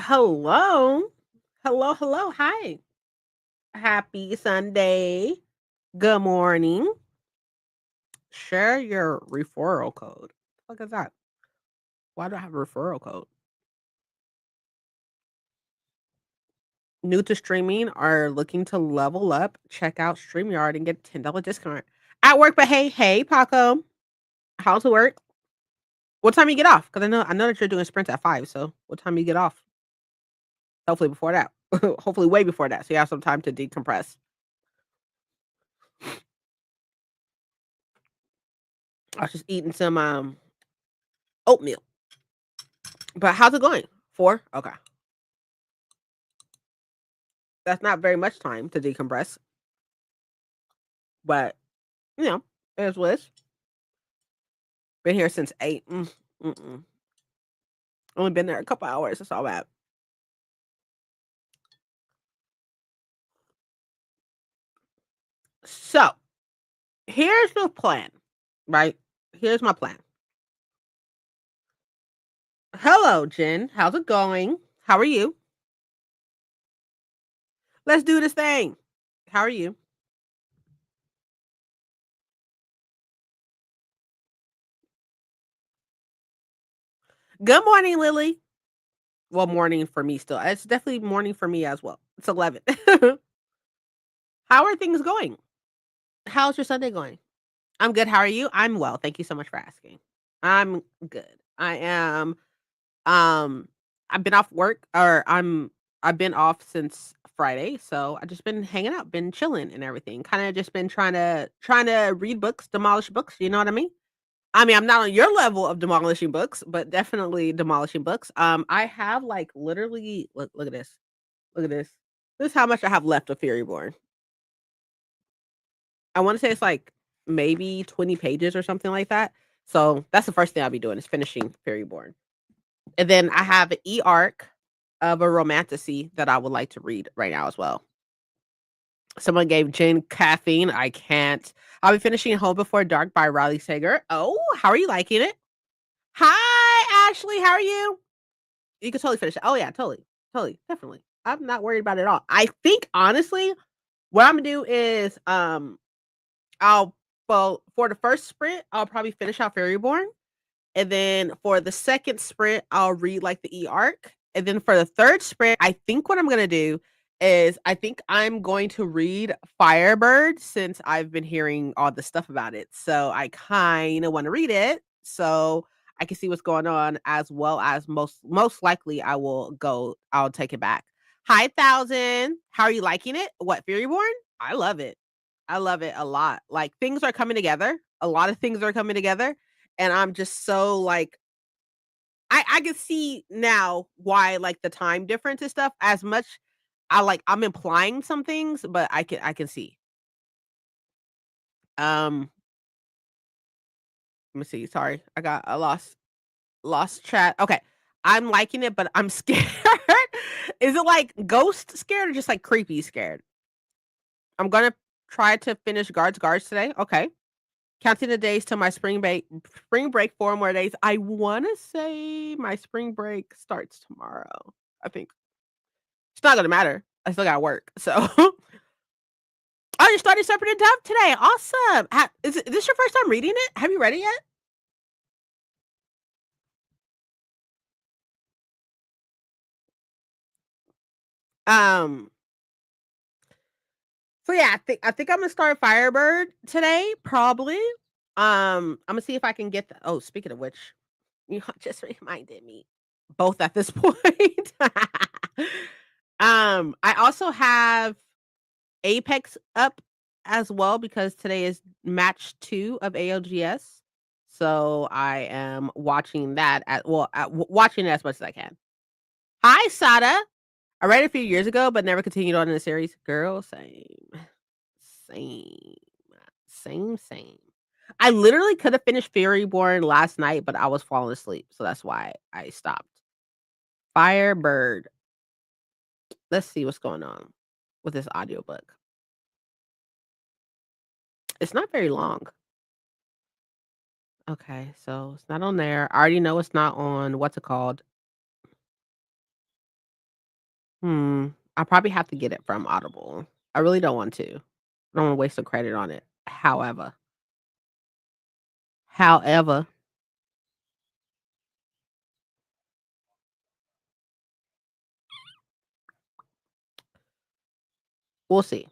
Hello. Hello, hello. Hi. Happy Sunday. Good morning. Share your referral code. What is that? Why do I have a referral code? New to streaming are looking to level up. Check out StreamYard and get $10 discount. At work, but hey, Paco. How's it work? What time you get off? Because I know that you're doing sprints at 5. So what time you get off? Hopefully before that. Hopefully way before that. So you have some time to decompress. I was just eating some oatmeal. But how's it going? 4? Okay. That's not very much time to decompress, but, you know, it is what it is. Been here since 8. Mm-mm. Only been there a couple hours, that's all bad. So, here's the plan, right? Here's my plan. Hello, Jen. How's it going? How are you? Let's do this thing. How are you? Good morning, Lily. Well, morning for me still. It's definitely morning for me as well. It's 11. How are things going? How's your Sunday going? I'm good. How are you? I'm well. Thank you so much for asking. I'm good. I am I've been off work or I've been off since Friday, so I just been hanging out, been chilling and everything. Kind of just been trying to read books, demolish books, you know what I mean? I mean, I'm not on your level of demolishing books, but definitely demolishing books. I have like literally look at this. Look at this. This is how much I have left of Fairyborn. I want to say it's like maybe 20 pages or something like that. So that's the first thing I'll be doing is finishing Fairyborn. And then I have an e-arc of a romantasy that I would like to read right now as well. Someone gave Jen caffeine. I can't. I'll be finishing Home Before Dark by Riley Sager. Oh, how are you liking it? Hi, Ashley. How are you? You can totally finish it. Oh yeah, totally, totally, definitely. I'm not worried about it at all. I think honestly, what I'm gonna do is I'll well for the first sprint, I'll probably finish out Fairyborn. And then for the second sprint, I'll read like the e-arc. And then for the third sprint, I think what I'm gonna do is I think I'm going to read Firebird since I've been hearing all the stuff about it. So I kind of want to read it so I can see what's going on, as well as most likely I'll take it back. Hi, Thousand. How are you liking it? What, Furyborn? I love it. I love it a lot. Like things are coming together. A lot of things are coming together. And I'm just so like I can see now why like the time difference and stuff as much I'm implying some things, but I can see. Um let me see. Sorry. I lost chat. Okay. I'm liking it, but I'm scared. Is it like ghost scared or just like creepy scared? I'm gonna try to finish guards today. Okay. Counting the days till my spring break 4 more days. I wanna say my spring break starts tomorrow, I think. It's not gonna matter. I still gotta work, so Oh, you're starting Separate and Dove today, awesome. Ha is this your first time reading it? Have you read it yet? Um, so yeah, I think I'm gonna start Firebird today, probably. Imma see if I can get the oh, speaking of which, you just reminded me. Both at this point. I also have Apex up as well because today is match 2 of ALGS. So I am watching that watching it as much as I can. Hi, Sada. I read it a few years ago, but never continued on in the series. Girl, same. Same. Same. I literally could have finished Fairyborn last night, but I was falling asleep. So that's why I stopped. Firebird. Let's see what's going on with this audiobook. It's not very long. Okay, so it's not on there. I already know it's not on what's it called? Hmm, I probably have to get it from Audible. I really don't want to. I don't wanna waste the credit on it. However, we'll see.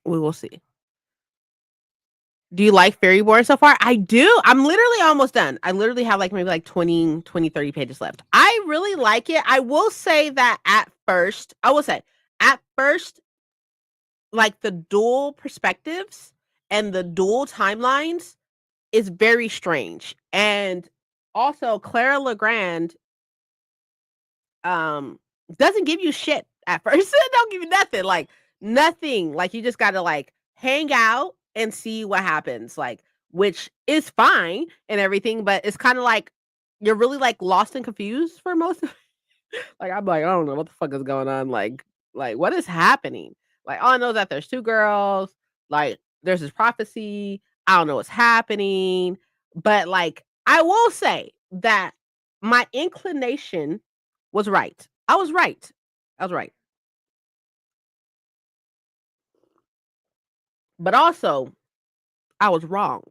We will see. Do you like Fairyborn so far? I do. I'm literally almost done. I literally have, like, maybe, like, 20, 30 pages left. I really like it. I will say that at first, like, the dual perspectives and the dual timelines is very strange, and also Clara LeGrand, um, doesn't give you shit at first. Don't give you nothing, like, nothing. Like, you just gotta, like, hang out and see what happens, like, which is fine and everything, but it's kinda like you're really, like, lost and confused for most of like, I'm like, "I don't know what the fuck is going on, like, what is happening?" Like, all I know is that there's 2 girls, like, there's this prophecy, I don't know what's happening, but, like, I will say that my inclination was right. I was right. I was right. But also, I was wrong.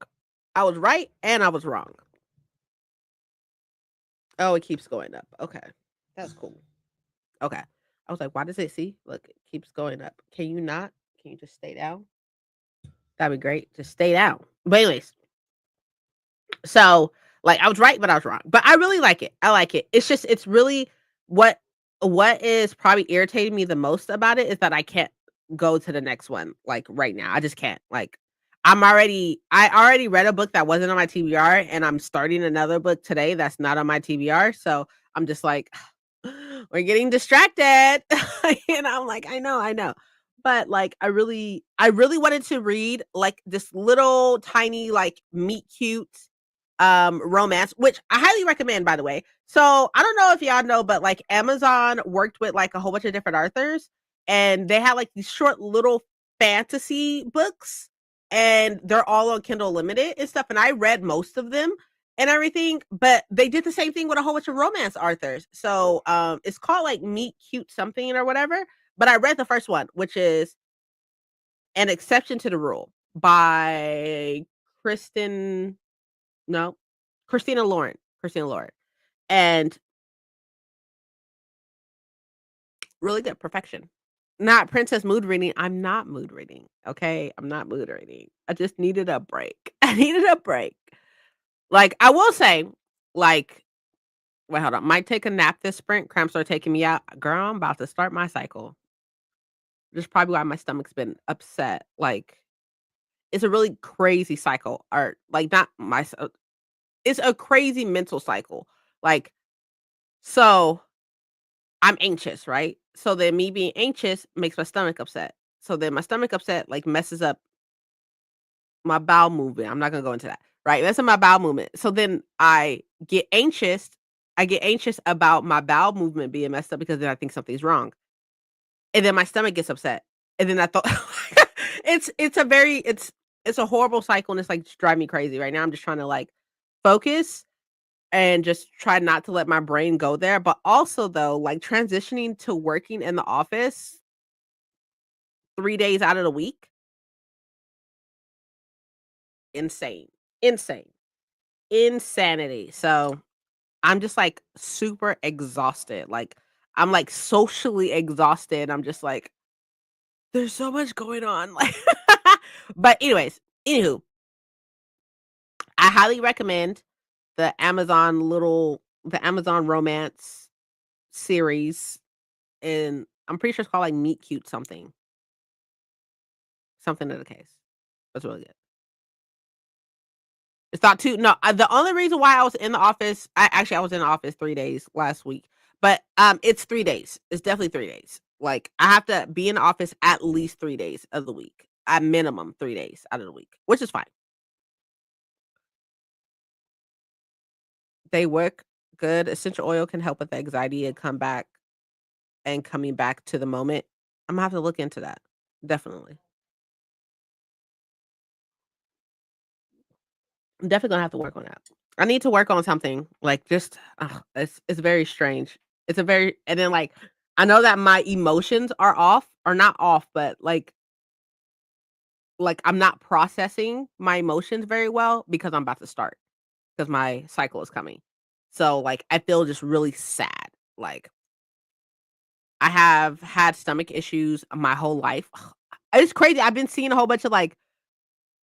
I was right and I was wrong. Oh, it keeps going up. Okay. That's cool. Okay. I was like, "Why does it see? Look, it keeps going up. Can you not? Can you just stay down?" That'd be great. Just stay down. But anyways, so, like, I was right, but I was wrong. But I really like it. I like it. It's just it's really what what is probably irritating me the most about it is that I can't go to the next one, like, right now. I just can't. Like, I already read a book that wasn't on my TBR, and I'm starting another book today that's not on my TBR, so I'm just like, "We're getting distracted." And I'm like, I know." But, like, I really wanted to read, like, this little tiny, like, meet cute romance, which I highly recommend, by the way. So I don't know if y'all know, but like Amazon worked with like a whole bunch of different authors, and they had like these short little fantasy books, and they're all on Kindle Limited and stuff. And I read most of them and everything, but they did the same thing with a whole bunch of romance authors. So it's called like Meet Cute Something or whatever. But I read the first one, which is An Exception to the Rule by Kristen no, Christina Lauren, and really good, perfection. Not princess mood reading, I'm not mood reading, okay? I'm not mood reading. I just needed a break. I needed a break. Like, I will say, like wait, hold on, might take a nap this sprint, cramps are taking me out. Girl, I'm about to start my cycle. That's probably why my stomach's been upset, like, it's a really crazy cycle, or, like, not my it's a crazy mental cycle, like, so I'm anxious, right? So then me being anxious makes my stomach upset. So then my stomach upset like messes up my bowel movement. I'm not gonna go into that, right? That's in my bowel movement. So then get anxious. I get anxious about my bowel movement being messed up because then I think something's wrong. And then my stomach gets upset. And then I thought it's a very it's a horrible cycle and it's like just driving me crazy. Right now I'm just trying to like focus and just try not to let my brain go there. But also though, like transitioning to working in the office 3 days out of the week, insane, insane, insanity. So, I'm just, like, super exhausted, like, I'm, like, socially exhausted, I'm just like, "There's so much going on," like but anywho, I highly recommend the Amazon romance series, and I'm pretty sure it's called, like, Meet Cute something, something in the case. That's really good. It's not too no, the only reason why I was in the office I was in the office 3 days last week, but, it's 3 days. It's definitely 3 days. Like, I have to be in the office at least 3 days of the week, at minimum 3 days out of the week, which is fine. They work good. Essential oil can help with anxiety and coming back to the moment. Imma have to look into that. Definitely. I'm definitely gonna have to work on that. I need to work on something, like, just it's very strange. It's a very and then, like, I know that my emotions are off or not off, but, I'm not processing my emotions very well because I'm about to start because my cycle is coming. So, like, I feel just really sad. Like, I have had stomach issues my whole life. It's crazy. I've been seeing a whole bunch of, like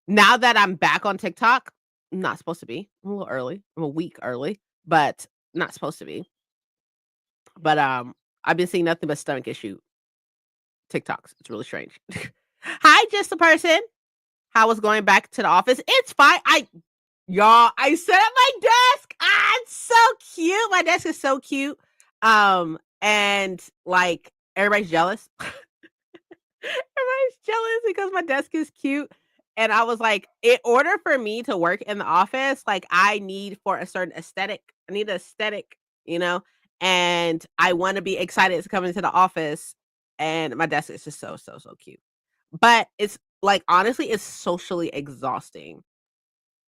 now that I'm back on TikTok, I'm not supposed to be. I'm a little early. I'm a week early, but not supposed to be. But, I've been seeing nothing but stomach issue TikToks. It's really strange. Hi, just a person. How was going back to the office? It's fine. Y'all, I set up my desk. It's so cute. My desk is so cute. And like everybody's jealous. Everybody's jealous because my desk is cute. And I was like, in order for me to work in the office, like I need for a certain aesthetic. I need an aesthetic, you know, and I want to be excited to come into the office. And my desk is just so, so, so cute. But it's like honestly, it's socially exhausting.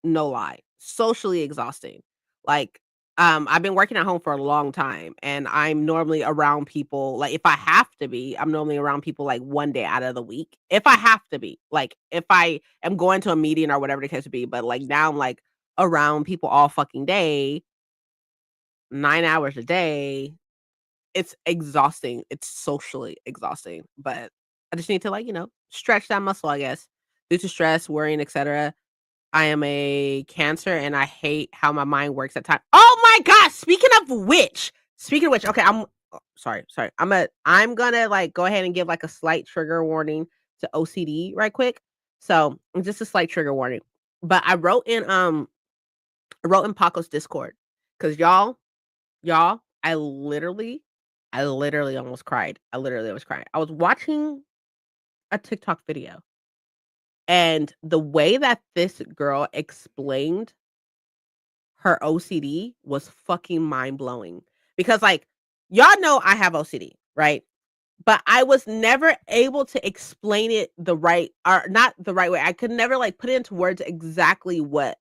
No lie, socially exhausting. Like, I've been working at home for a long time, and I'm normally around people like, if I have to be, I'm normally around people, like, 1 day out of the week, if I have to be. Like, if I am going to a meeting or whatever the case would be, but, like, now I'm, like, around people all fucking day, 9 hours a day. It's exhausting. It's socially exhausting, but I just need to, like, stretch that muscle, I guess, due to stress, worrying, etcetera. I am a Cancer, and I hate how my mind works at times. Oh my god! Speaking of which, okay, sorry. I'm gonna like go ahead and give like a slight trigger warning to OCD right quick. So just a slight trigger warning. But I wrote in Paco's Discord because y'all, I literally almost cried. I literally almost cried. I was watching a TikTok video, and the way that this girl explained her OCD was fucking mind-blowing, because, like, y'all know I have OCD, right? But I was never able to explain it the right or not the right way. I could never, like, put it into words exactly what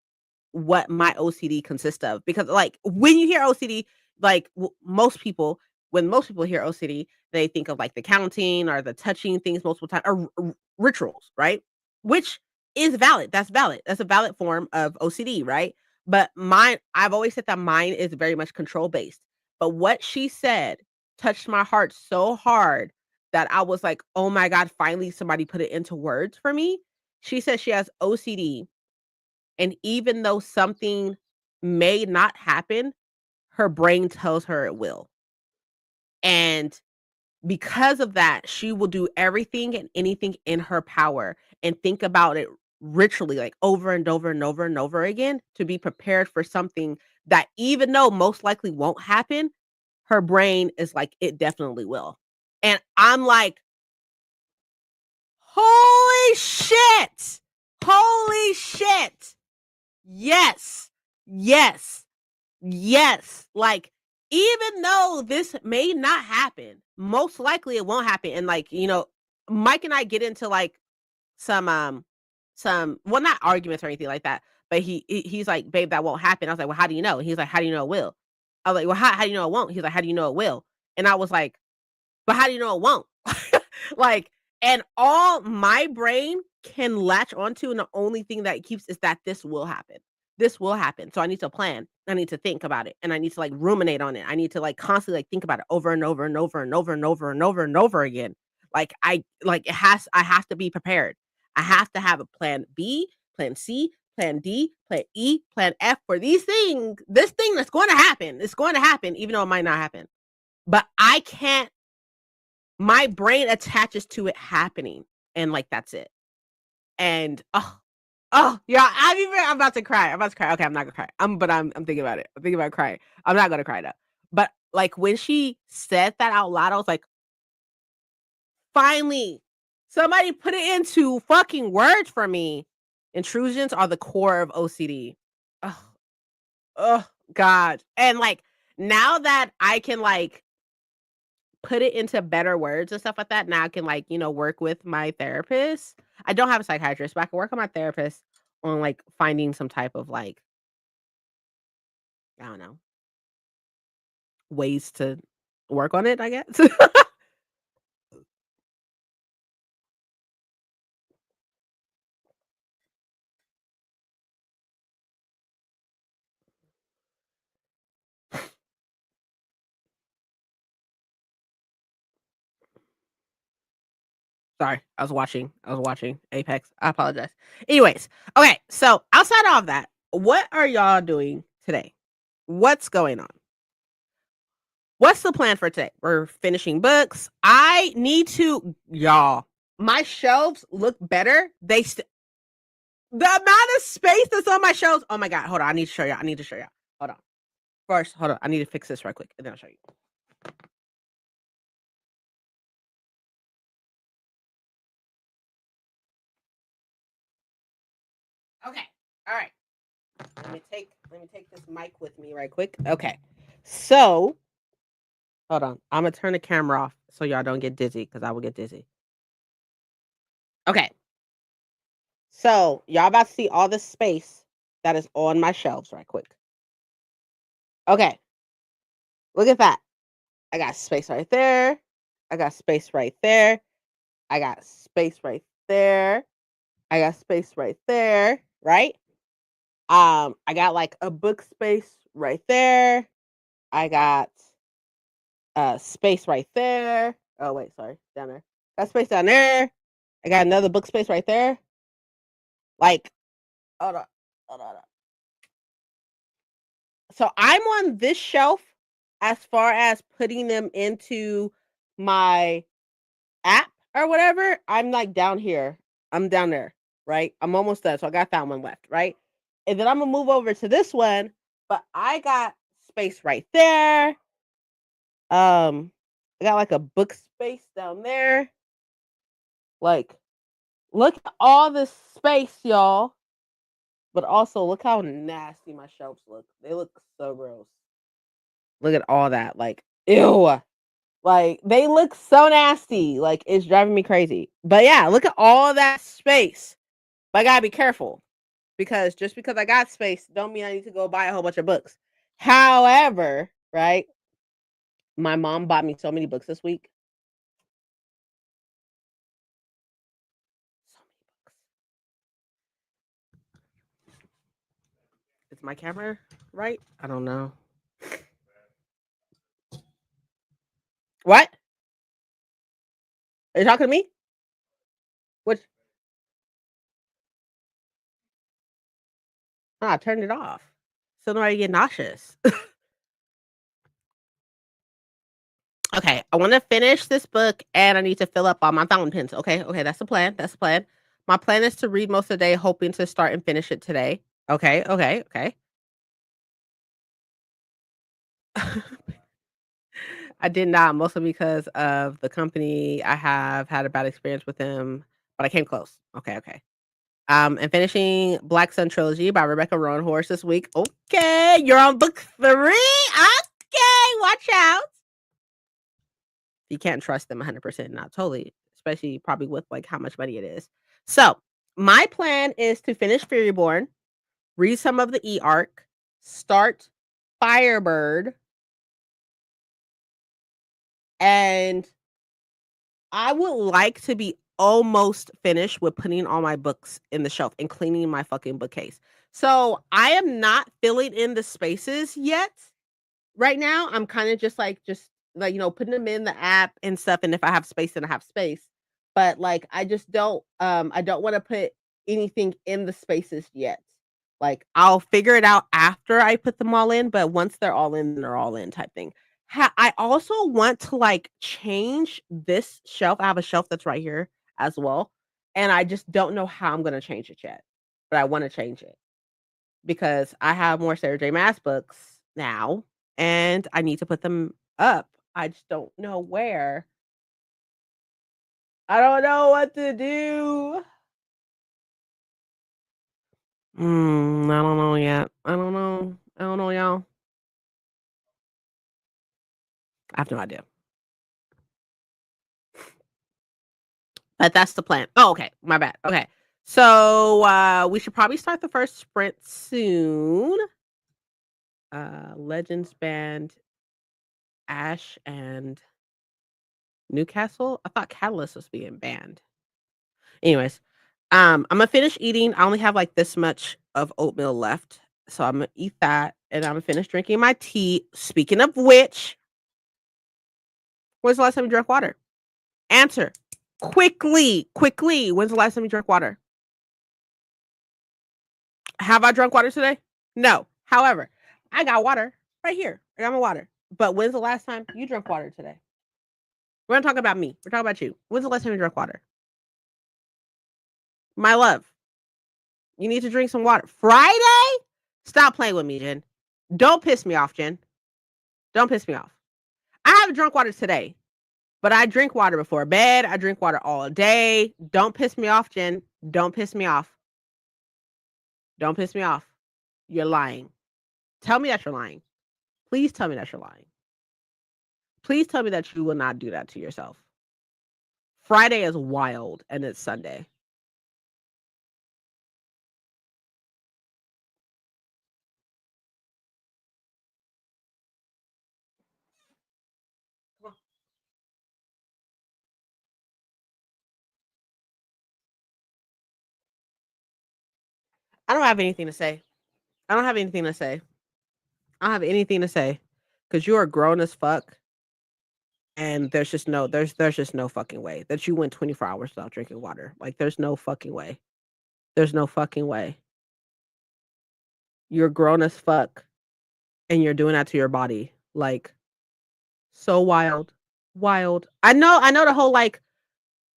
my OCD consists of, because, like, when you hear OCD, like, when most people hear OCD, they think of, like, the counting or the touching things multiple times or r rituals, right? Which is valid, that's valid. That's a valid form of OCD, right? But mine I've always said that mine is very much control based. But what she said touched my heart so hard that I was like, "Oh my god, finally somebody put it into words for me." She said she has OCD, and even though something may not happen, her brain tells her it will. And because of that, she will do everything and anything in her power and think about it ritually, like over and over and over and over again to be prepared for something that even though most likely won't happen, her brain is like, it definitely will. And I'm like, holy shit! Holy shit! Yes. Yes. Yes. Like, even though this may not happen, most likely it won't happen. And like, Mike and I get into like some well, not arguments or anything like that, but he's like, babe, that won't happen. I was like, well, how do you know? He's like, how do you know it will? I was like, well, how do you know it won't? He's like, how do you know it will? And I was like, but how do you know it won't? Like, and all my brain can latch onto, and the only thing that it keeps is that this will happen. This will happen. So I need to plan. I need to think about it. And I need to like ruminate on it. I need to like constantly like think about it over and over and over and over and over and over and over again. I have to be prepared. I have to have a plan B, plan C, plan D, plan E, plan F for these things. This thing that's going to happen. It's going to happen, even though it might not happen. But I can't my brain attaches to it happening, and, like, that's it. And, yeah, I'm about to cry, I'm about to cry. Okay, I'm not gonna cry. I'm thinking about it. I'm thinking about crying. I'm not gonna cry though. But, like, when she said that out loud, I was like, "Finally, somebody put it into fucking words for me." Intrusions are the core of OCD. Ugh, ugh, God. And, like, now that I can, like, put it into better words and stuff like that, now I can, like, work with my therapist. I don't have a psychiatrist, but I can work with my therapist on, like, finding some type of, like, I don't know, ways to work on it, I guess. Sorry, I was watching Apex. I apologize. Anyways, okay, so outside of that, what are y'all doing today? What's going on? What's the plan for today? We're finishing books. I need to y'all, my shelves look better. The amount of space that's on my shelves. Oh my god, hold on. I need to show y'all. I need to show y'all. Hold on. First, hold on. I need to fix this right quick and then I'll show you. Okay. All right. Let me take this mic with me right quick. Okay. So, hold on. I'm gonna turn the camera off so y'all don't get dizzy because I will get dizzy. Okay. So y'all about to see all the space that is on my shelves right quick. Okay. Look at that. I got space right there. I got space right there. I got space right there. I got space right there. Right? I got like a book space right there. I got space right there. Oh wait, sorry, down there. Got space down there. I got another book space right there. Like, hold on, hold on. So I'm on this shelf as far as putting them into my app or whatever. I'm like down here. I'm down there, right? I'm almost done. So I got that one left, right? And then I'm gonna move over to this one, but I got space right there. I got like a book space down there. Like, look at all this space, y'all. But also, look how nasty my shelves look. They look so gross. Look at all that. Like, ew. Like, they look so nasty. Like, it's driving me crazy. But yeah, look at all that space. But I gotta be careful because just because I got space don't mean I need to go buy a whole bunch of books. However, right? My mom bought me so many books this week. So many books. Is my camera right? I don't know. What? Are you talking to me? Which I turned it off. So nobody get nauseous. Okay, I want to finish this book and I need to fill up all my fountain pens. Okay, okay, that's the plan. That's the plan. My plan is to read most of the day, hoping to start and finish it today. Okay, okay, okay. I did not, mostly because of the company. I have had a bad experience with them, but I came close. Okay, okay. And finishing Black Sun Trilogy by Rebecca Roanhorse this week. Okay, you're on book 3. Okay, watch out. You can't trust them 100%, not totally, especially probably with like how much money it is. So, my plan is to finish Furyborn, read some of the E arc, start Firebird, and I would like to be almost finished with putting all my books in the shelf and cleaning my fucking bookcase. So, I am not filling in the spaces yet. Right now, I'm kinda just like, putting them in the app and stuff, and if I have space, then I have space. But, like, I don't wanna put anything in the spaces yet. Like, I'll figure it out after I put them all in, but once they're all in type thing. I also want to, like, change this shelf. I have a shelf that's right here as well, and I just don't know how I'm gonna change it yet, but I wanna change it because I have more Sarah J. Maas books now, and I need to put them up. I just don't know where. I don't know what to do. I don't know yet. I don't know. I don't know, y'all. I have no idea. But that's the plan. Oh, okay. My bad. Okay. So we should probably start the first sprint soon. Legends Band Ash and Newcastle? I thought Catalyst was being banned. Anyways, I'm gonna finish eating. I only have like this much of oatmeal left. So I'm gonna eat that and I'm gonna finish drinking my tea. Speaking of which, when's the last time you drank water? Answer quickly, quickly. When's the last time you drank water? Have I drunk water today? No. However, I got water right here. I got my water. But when's the last time you drank water today? We're not talking about me. We're talking about you. When's the last time you drank water? My love, you need to drink some water. Friday? Stop playing with me, Jen. Don't piss me off, Jen. Don't piss me off. I haven't drunk water today, but I drink water before bed. I drink water all day. Don't piss me off, Jen. Don't piss me off. Don't piss me off. You're lying. Tell me that you're lying. Please tell me that you're lying. Please tell me that you will not do that to yourself. Friday is wild and it's Sunday. I don't have anything to say. I don't have anything to say. I don't have anything to say because you are grown as fuck, and there's just no fucking way that you went 24 hours without drinking water. Like there's no fucking way. There's no fucking way. You're grown as fuck, and you're doing that to your body. Like so wild, wild. I know the whole like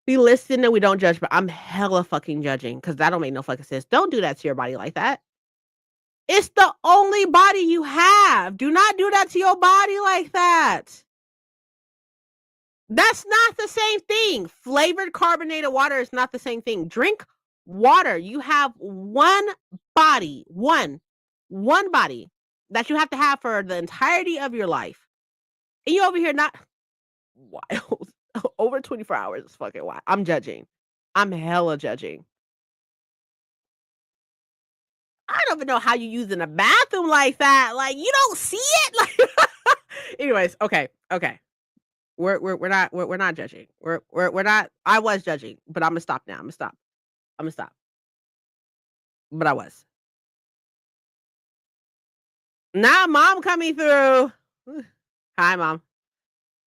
we listen and we don't judge, but I'm hella fucking judging because that don't make no fucking sense. Don't do that to your body like that. It's the only body you have. Do not do that to your body like that. That's not the same thing. Flavored carbonated water is not the same thing. Drink water. You have one body, one body that you have to have for the entirety of your life. And you over here not wild. Over 24 hours is fucking wild. I'm judging. I'm hella judging. I don't even know how you use in a bathroom like that. Like you don't see it. Like, anyways, okay. We're not judging. We're not. I was judging, but I'm gonna stop now. I'm gonna stop. But I was. Now, mom coming through. Hi, mom.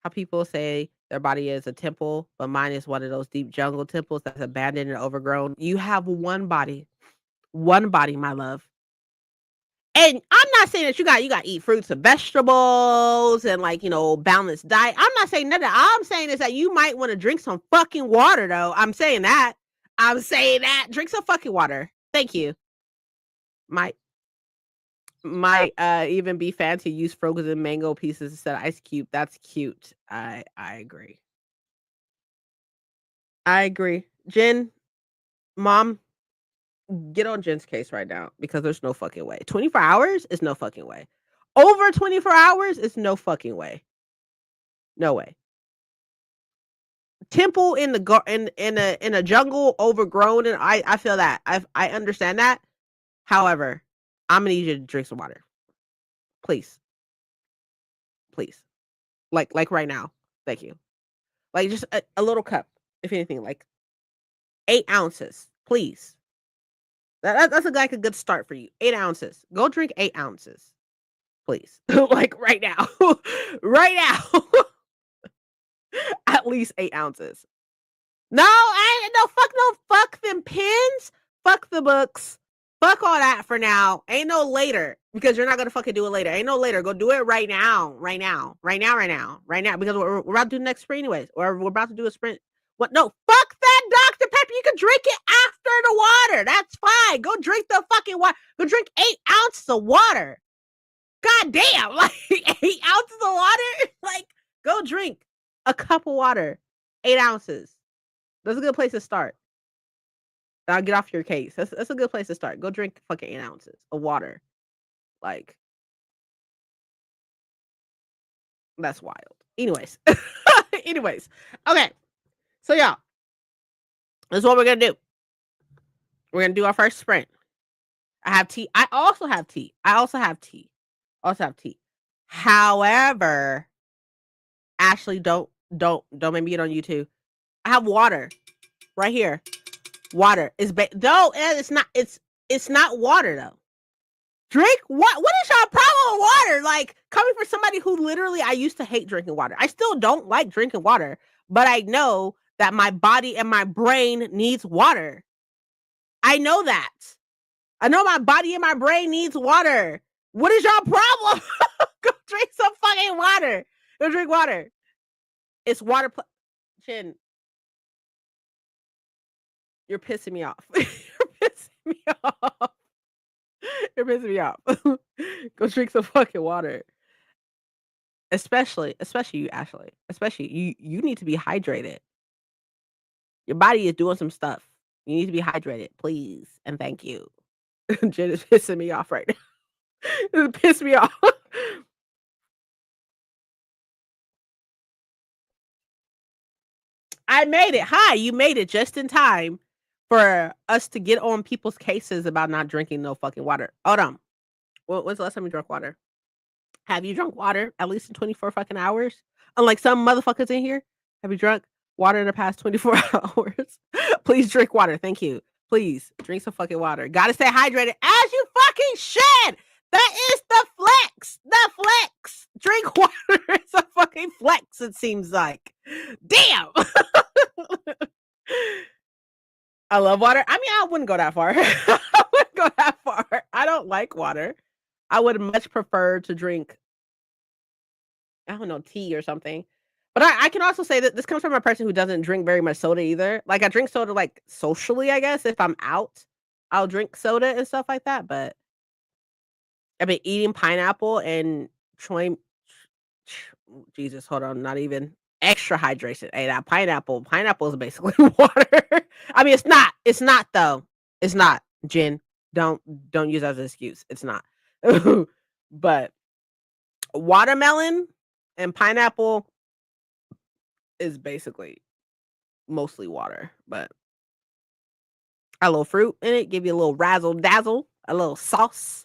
How people say their body is a temple, but mine is one of those deep jungle temples that's abandoned and overgrown. You have one body, my love. And I'm not saying that you got to eat fruits and vegetables and like, balanced diet. I'm not saying that. All I'm saying is that you might want to drink some fucking water though. I'm saying that. Drink some fucking water. Thank you. Might even be fancy. Use frozen mango pieces instead of ice cube. That's cute. I agree. I agree. Jen, mom, get on Jen's case right now because there's no fucking way. 24 hours is no fucking way. Over 24 hours is no fucking way. No way. Temple in the in a jungle overgrown, and I feel that. I understand that. However, I'm gonna need you to drink some water. Please. Please. Like right now. Thank you. Like just a little cup, if anything, like 8 ounces. Please. That's like a good start for you. 8 ounces. Go drink 8 ounces. Please. Like right now. Right now. At least 8 ounces. No, fuck them pins. Fuck the books. Fuck all that for now. Ain't no later because you're not gonna fucking do it later. Ain't no later. Go do it right now. Right now. Right now. Right now. Right now. Because we're about to do the next sprint anyways. Or we're about to do a sprint. What? No, fuck that Dr. Pepper. You can drink it after the water. That's fine. Go drink the fucking water. Go drink 8 ounces of water. God damn. Like 8 ounces of water? Like, go drink a cup of water. 8 ounces. That's a good place to start. I'll get off your case. That's a good place to start. Go drink fucking 8 ounces of water. Like, that's wild. Anyways. Anyways. Okay. So, y'all, this is what we're going to do. We're going to do our first sprint. I have tea. I also have tea. However, Ashley, don't make me get on YouTube. I have water right here. Water is no, it's not. It's not water though. Drink what? What is your problem with water? Like coming from somebody who literally I used to hate drinking water. I still don't like drinking water, but I know that my body and my brain needs water. I know that. I know my body and my brain needs water. What is your problem? Go drink some fucking water. Go drink water. It's water. Chin, you're pissing me off. You're pissing me off. You're pissing me off. Go drink some fucking water. Especially you, Ashley. Especially you need to be hydrated. Your body is doing some stuff. You need to be hydrated, please, and thank you. Jen is pissing me off right now. It pissed me off. I made it. Hi, you made it just in time for us to get on people's cases about not drinking no fucking water. Hold on. When's the last time you drank water? Have you drunk water at least in 24 fucking hours? Unlike some motherfuckers in here, have you drunk water in the past 24 hours? Please drink water. Thank you. Please drink some fucking water. Gotta stay hydrated as you fucking should. That is the flex. The flex. Drink water. It's a fucking flex, it seems like. Damn. I love water. I mean, I wouldn't go that far. I wouldn't go that far. I don't like water. I would much prefer to drink, I don't know, tea or something. But I can also say that this comes from a person who doesn't drink very much soda either. Like I drink soda like socially, I guess. If I'm out, I'll drink soda and stuff like that. But I've been eating pineapple and trying. Jesus, hold on, not even extra hydration. Hey, that pineapple is basically water. I mean, it's not though. It's not. Jen, don't use that as an excuse. It's not. But watermelon and pineapple is basically mostly water, but a little fruit in it, give you a little razzle dazzle, a little sauce,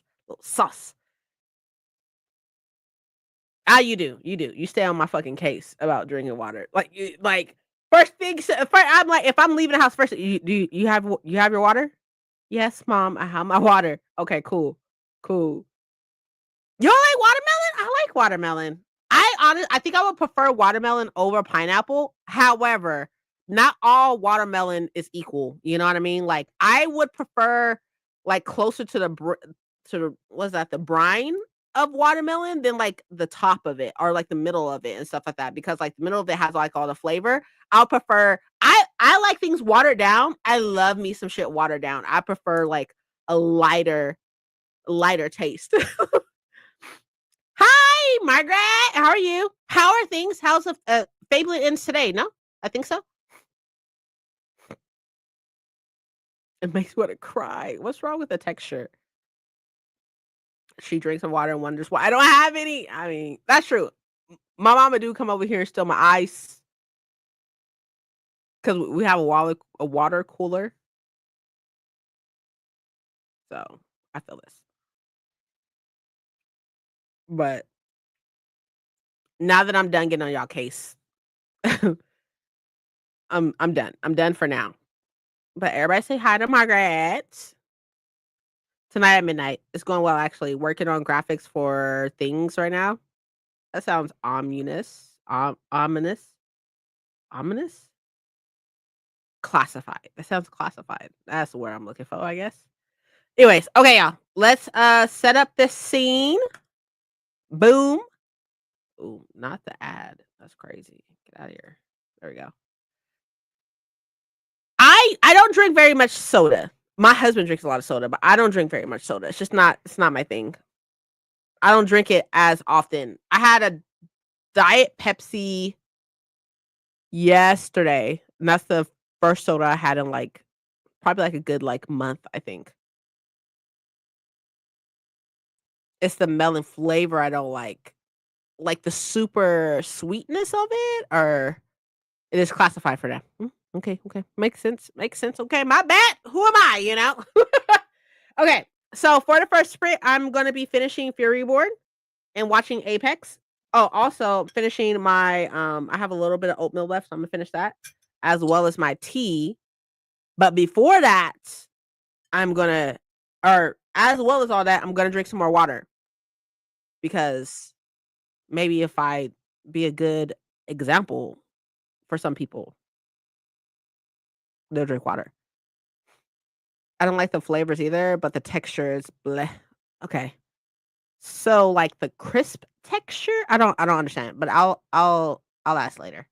Ah, you do, you do. You stay on my fucking case about drinking water. Like, like first thing, first, I'm like, if I'm leaving the house first, you have your water? Yes, mom, I have my water. Okay, cool, cool. You don't like watermelon? I like watermelon. I think I would prefer watermelon over pineapple. However, not all watermelon is equal. You know what I mean? Like I would prefer like closer to what's that, the brine of watermelon than like the top of it or like the middle of it and stuff like that. Because like the middle of it has like all the flavor. I'll prefer I like things watered down. I love me some shit watered down. I prefer like a lighter taste. Hi, Margaret. How are you? How are things? How's the Fablet ends today? No, I think so. It makes me want to cry. What's wrong with the texture? She drinks some water and wonders why I don't have any. I mean, that's true. My mama do come over here and steal my ice because we have a water cooler. So I feel this. But now that I'm done getting on y'all case, I'm done. I'm done for now. But everybody say hi to Margaret. Tonight at midnight. It's going well, actually. Working on graphics for things right now. That sounds ominous. Ominous. Ominous? Classified. That sounds classified. That's the word I'm looking for, I guess. Anyways, okay, y'all. Let's set up this scene. Boom. Ooh, not the ad. That's crazy. Get out of here. There we go. I don't drink very much soda. My husband drinks a lot of soda, but I don't drink very much soda. It's not my thing. I don't drink it as often. I had a Diet Pepsi yesterday, and that's the first soda I had in like probably like a good like month, I think. It's the melon flavor I don't like. Like the super sweetness of it, or it is classified for that. Okay, okay. Makes sense. Makes sense. Okay, my bad. Who am I, you know? Okay. So for the first sprint, I'm gonna be finishing Fury Reborn and watching Apex. Oh, also finishing my, I have a little bit of oatmeal left, so I'm gonna finish that, as well as my tea. But before that, I'm gonna or as well as all that, I'm gonna drink some more water because maybe if I be a good example for some people, they'll drink water. I don't like the flavors either, but the texture is bleh. Okay. So, like, the crisp texture, I don't understand, but I'll ask later.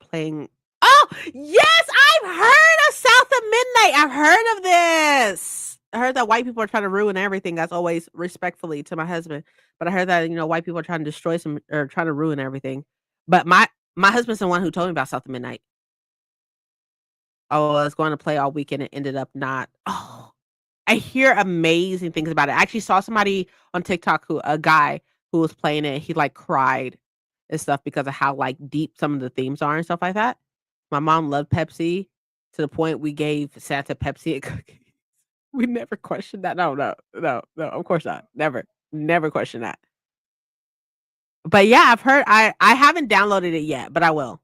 Playing Oh! Yes! I've heard of South of Midnight! I've heard of this! I heard that white people are trying to ruin everything, as always, respectfully to my husband, but I heard that, white people are trying to destroy some or trying to ruin everything. But my husband's the one who told me about South of Midnight. Oh, I was going to play all weekend and ended up not. Oh, I hear amazing things about it. I actually saw somebody on TikTok a guy who was playing it, he, like, cried and stuff because of how, like, deep some of the themes are and stuff like that. My mom loved Pepsi to the point we gave Santa Pepsi and cookies. We never questioned that. No, no, no, no, of course not. Never, never question that. But yeah, I've heard I haven't downloaded it yet, but I will.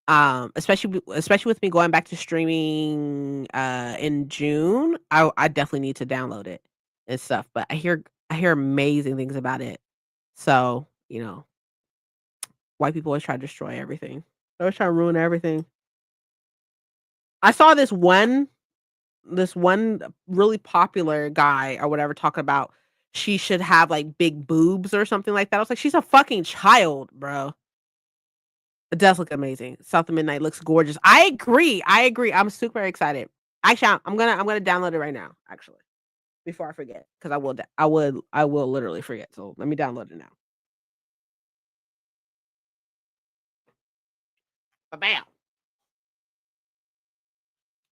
Especially with me going back to streaming, in June, I definitely need to download it and stuff, but I hear amazing things about it. So, white people always try to destroy everything. They always try to ruin everything. I saw this one really popular guy or whatever talking about she should have, like, big boobs or something like that. I was like, "She's a fucking child, bro." It does look amazing. South of Midnight looks gorgeous. I agree. I'm super excited. Actually, I'm gonna download it right now, actually, before I forget, because I will literally forget. So let me download it now. Bam.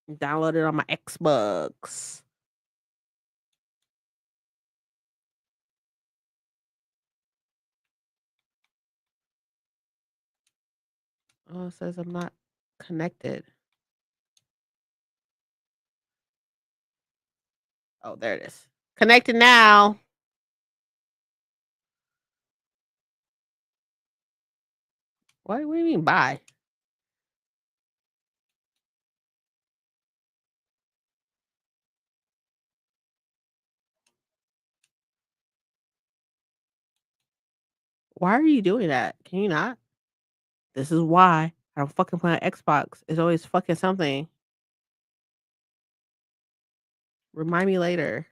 Download it on my Xbox. Oh, it says I'm not connected. Oh, there it is. Connected now. What do you mean bye? Why are you doing that? Can you not? This is why I don't fucking play on Xbox. It's always fucking something. Remind me later.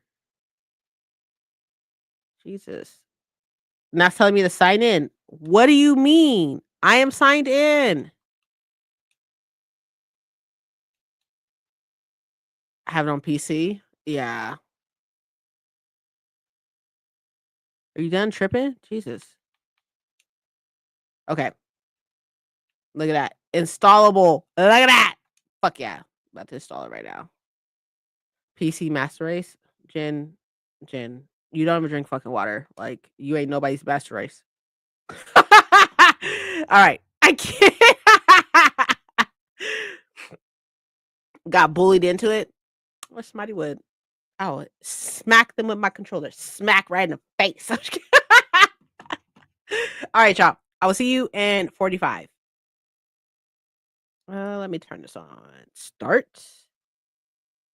Jesus. Now it's telling me to sign in. What do you mean? I am signed in. I have it on PC. Yeah. Are you done tripping? Jesus. Okay. Look at that. Installable. Look at that. Fuck yeah. About to install it right now. PC Master Race. Jen. You don't even drink fucking water. Like, you ain't nobody's master race. All right. I can't. Got bullied into it. Or somebody would. I would smack them with my controller. Smack right in the face. All right, y'all. I will see you in 45. Let me turn this on. Start.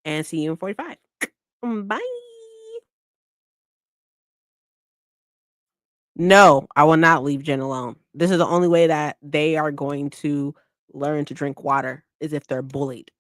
And see you in 45. Bye. No, I will not leave Jen alone. This is the only way that they are going to learn to drink water is if they're bullied.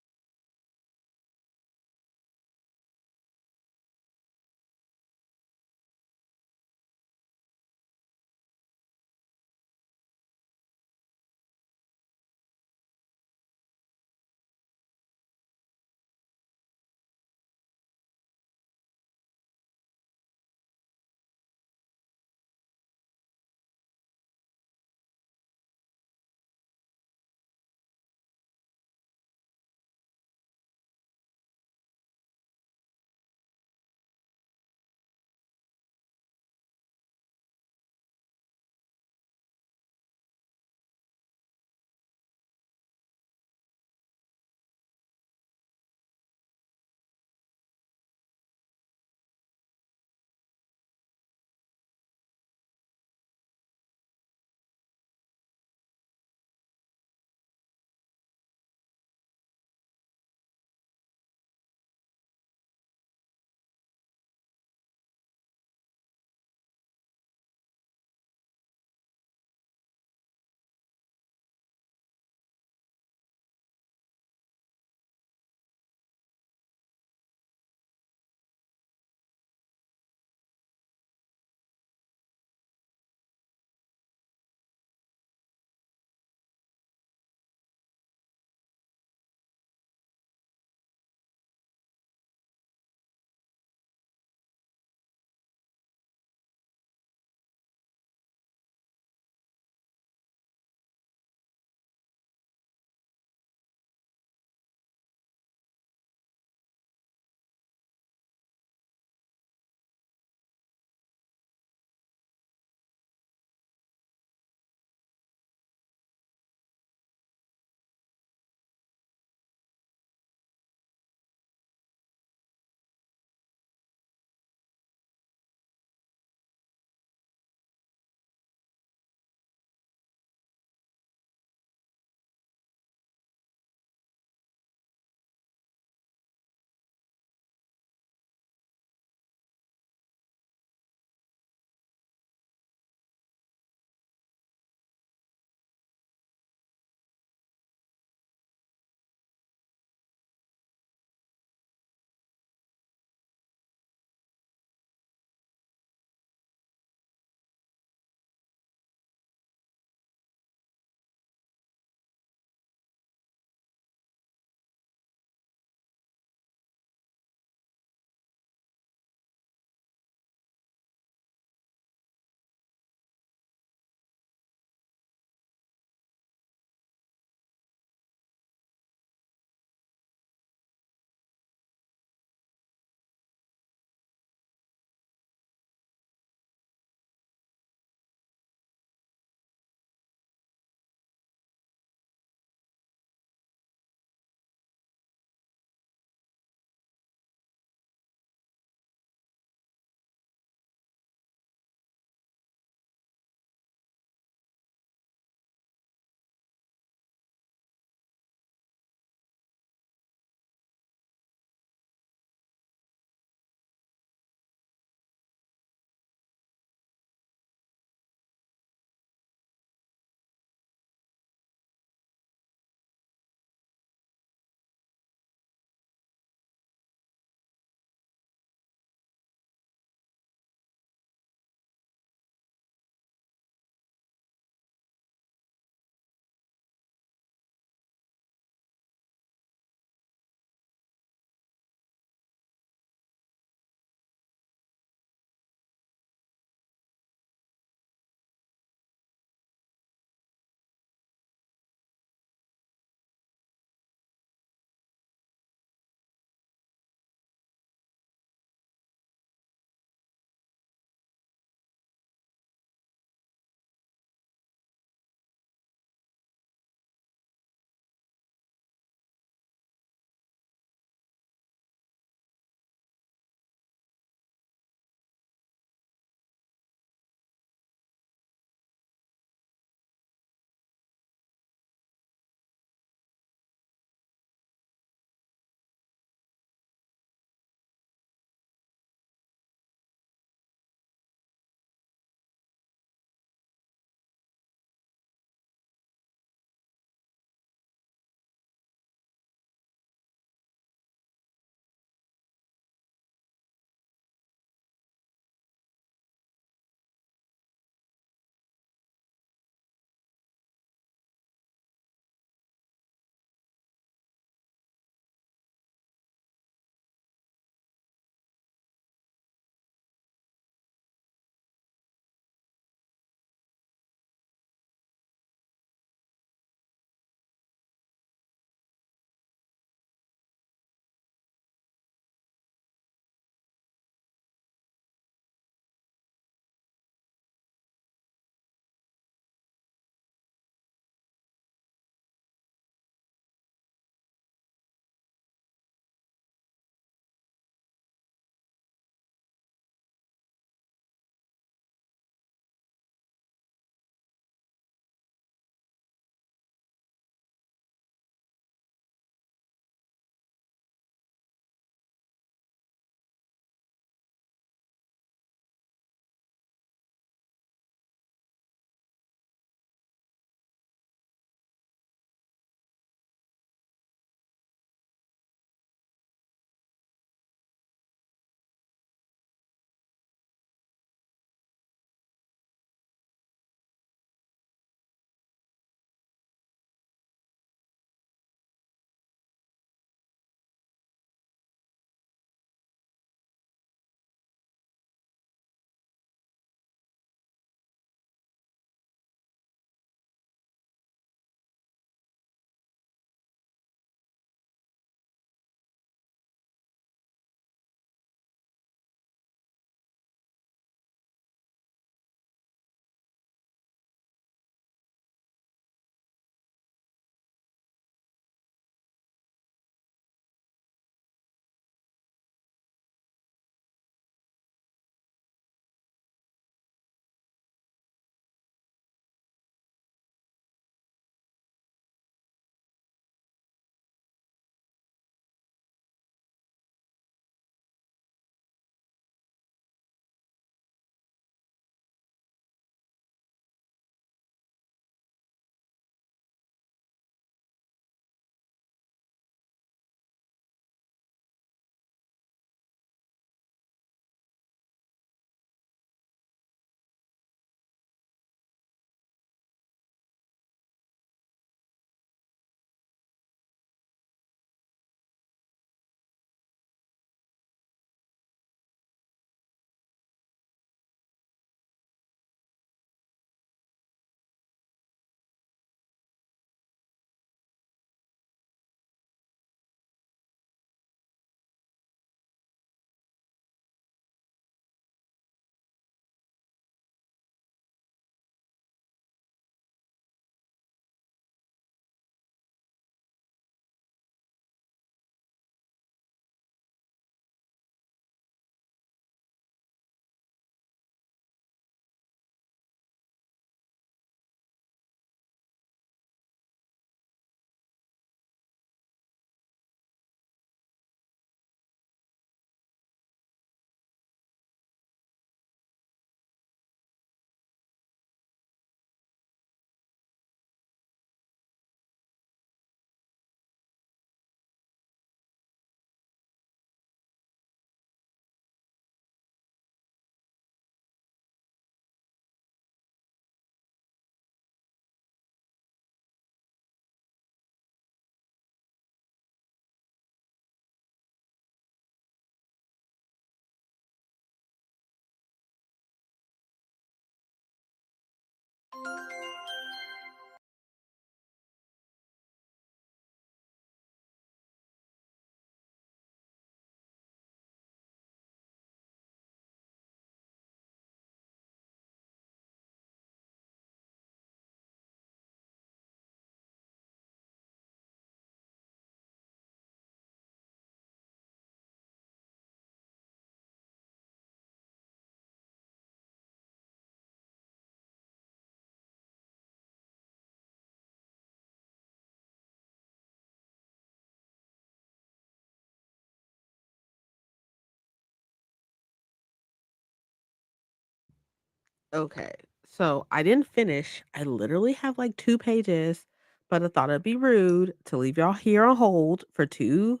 Okay. So I didn't finish. I literally have like 2 pages, but I thought it'd be rude to leave y'all here on hold for 2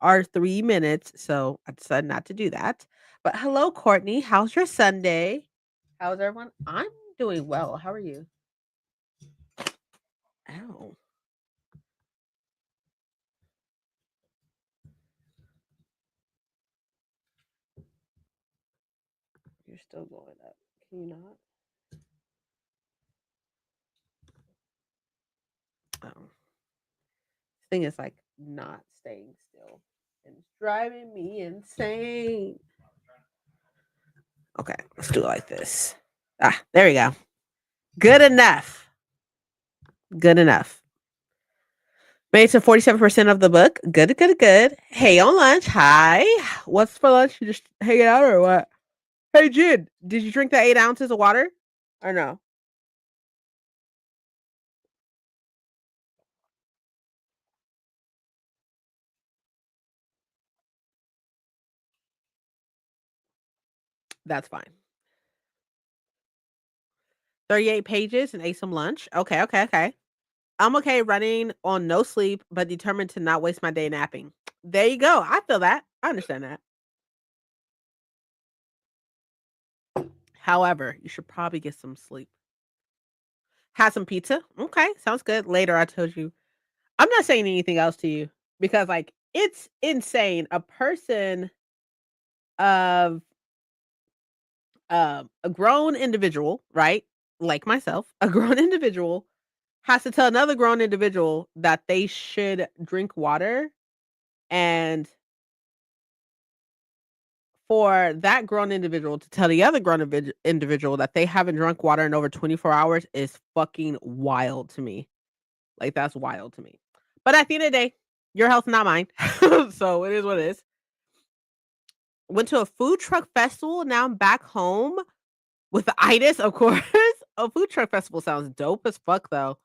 or 3 minutes, so I decided not to do that. But hello, Courtney. How's your Sunday? How's everyone? I'm doing well. How are you? Ow, you're still going up. Can you not? Oh. Thing is like not staying still. And it's driving me insane. Okay, let's do it like this. Ah, there we go. Good enough. Good enough. Made to 47% of the book. Good, good, good. Hey, on lunch. Hi. What's for lunch? You just hanging out or what? Hey, Jid, did you drink the 8 ounces of water? Or no? That's fine. 38 pages and ate some lunch. Okay, okay, okay. I'm okay running on no sleep, but determined to not waste my day napping. There you go. I feel that. I understand that. However, you should probably get some sleep. Have some pizza. Okay, sounds good. Later, I told you. I'm not saying anything else to you because, like, it's insane. A person of a grown individual, right? Like myself, a grown individual has to tell another grown individual that they should drink water, and for that grown individual to tell the other grown individual that they haven't drunk water in over 24 hours is fucking wild to me. Like, that's wild to me. But at the end of the day, your health, not mine. So it is what it is. Went to a food truck festival. Now I'm back home with the itis, of course. A food truck festival sounds dope as fuck, though.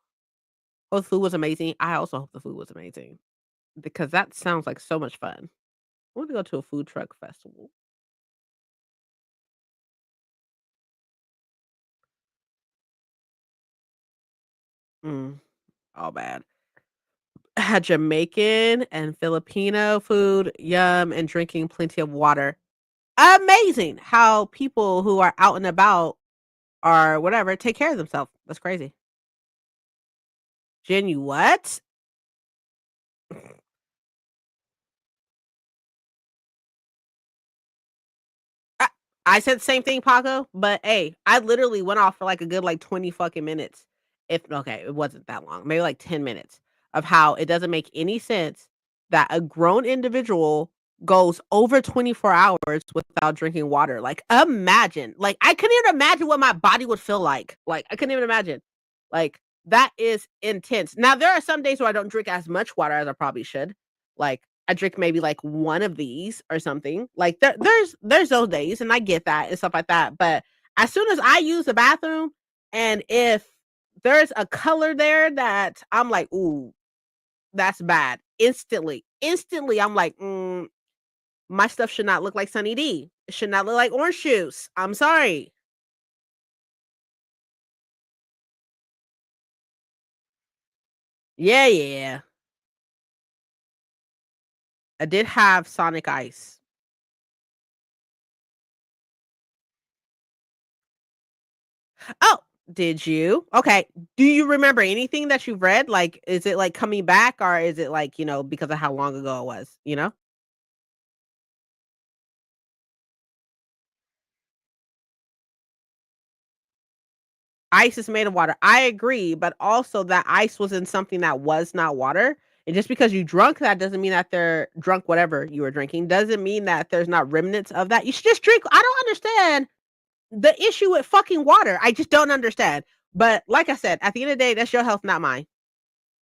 Oh, the food was amazing. I also hope the food was amazing because that sounds like so much fun. I want to go to a food truck festival. Mm, all bad. Had Jamaican and Filipino food, yum, and drinking plenty of water. Amazing how people who are out and about or whatever take care of themselves. That's crazy. Jen, you what? I, I said the same thing, Paco, but hey, I literally went off for like a good like 20 fucking minutes. If okay, it wasn't that long, maybe like 10 minutes of how it doesn't make any sense that a grown individual goes over 24 hours without drinking water. Like, imagine. Like, I couldn't even imagine what my body would feel like. Like, I couldn't even imagine. Like, that is intense. Now, there are some days where I don't drink as much water as I probably should. Like, I drink maybe like one of these or something. Like there's those days and I get that and stuff like that. But as soon as I use the bathroom and if there's a color there that I'm like, ooh, that's bad. Instantly, I'm like, my stuff should not look like Sunny D. It should not look like orange juice. I'm sorry. Yeah, yeah. I did have Sonic Ice. Oh, did you? Okay. Do you remember anything that you've read? Like, is it like coming back or is it like, because of how long ago it was, you know? Ice is made of water. I agree, but also that ice was in something that was not water. And just because you drunk that doesn't mean that they're drunk whatever you were drinking. Doesn't mean that there's not remnants of that. You should just drink. I don't understand the issue with fucking water. I just don't understand. But like I said, at the end of the day, that's your health, not mine.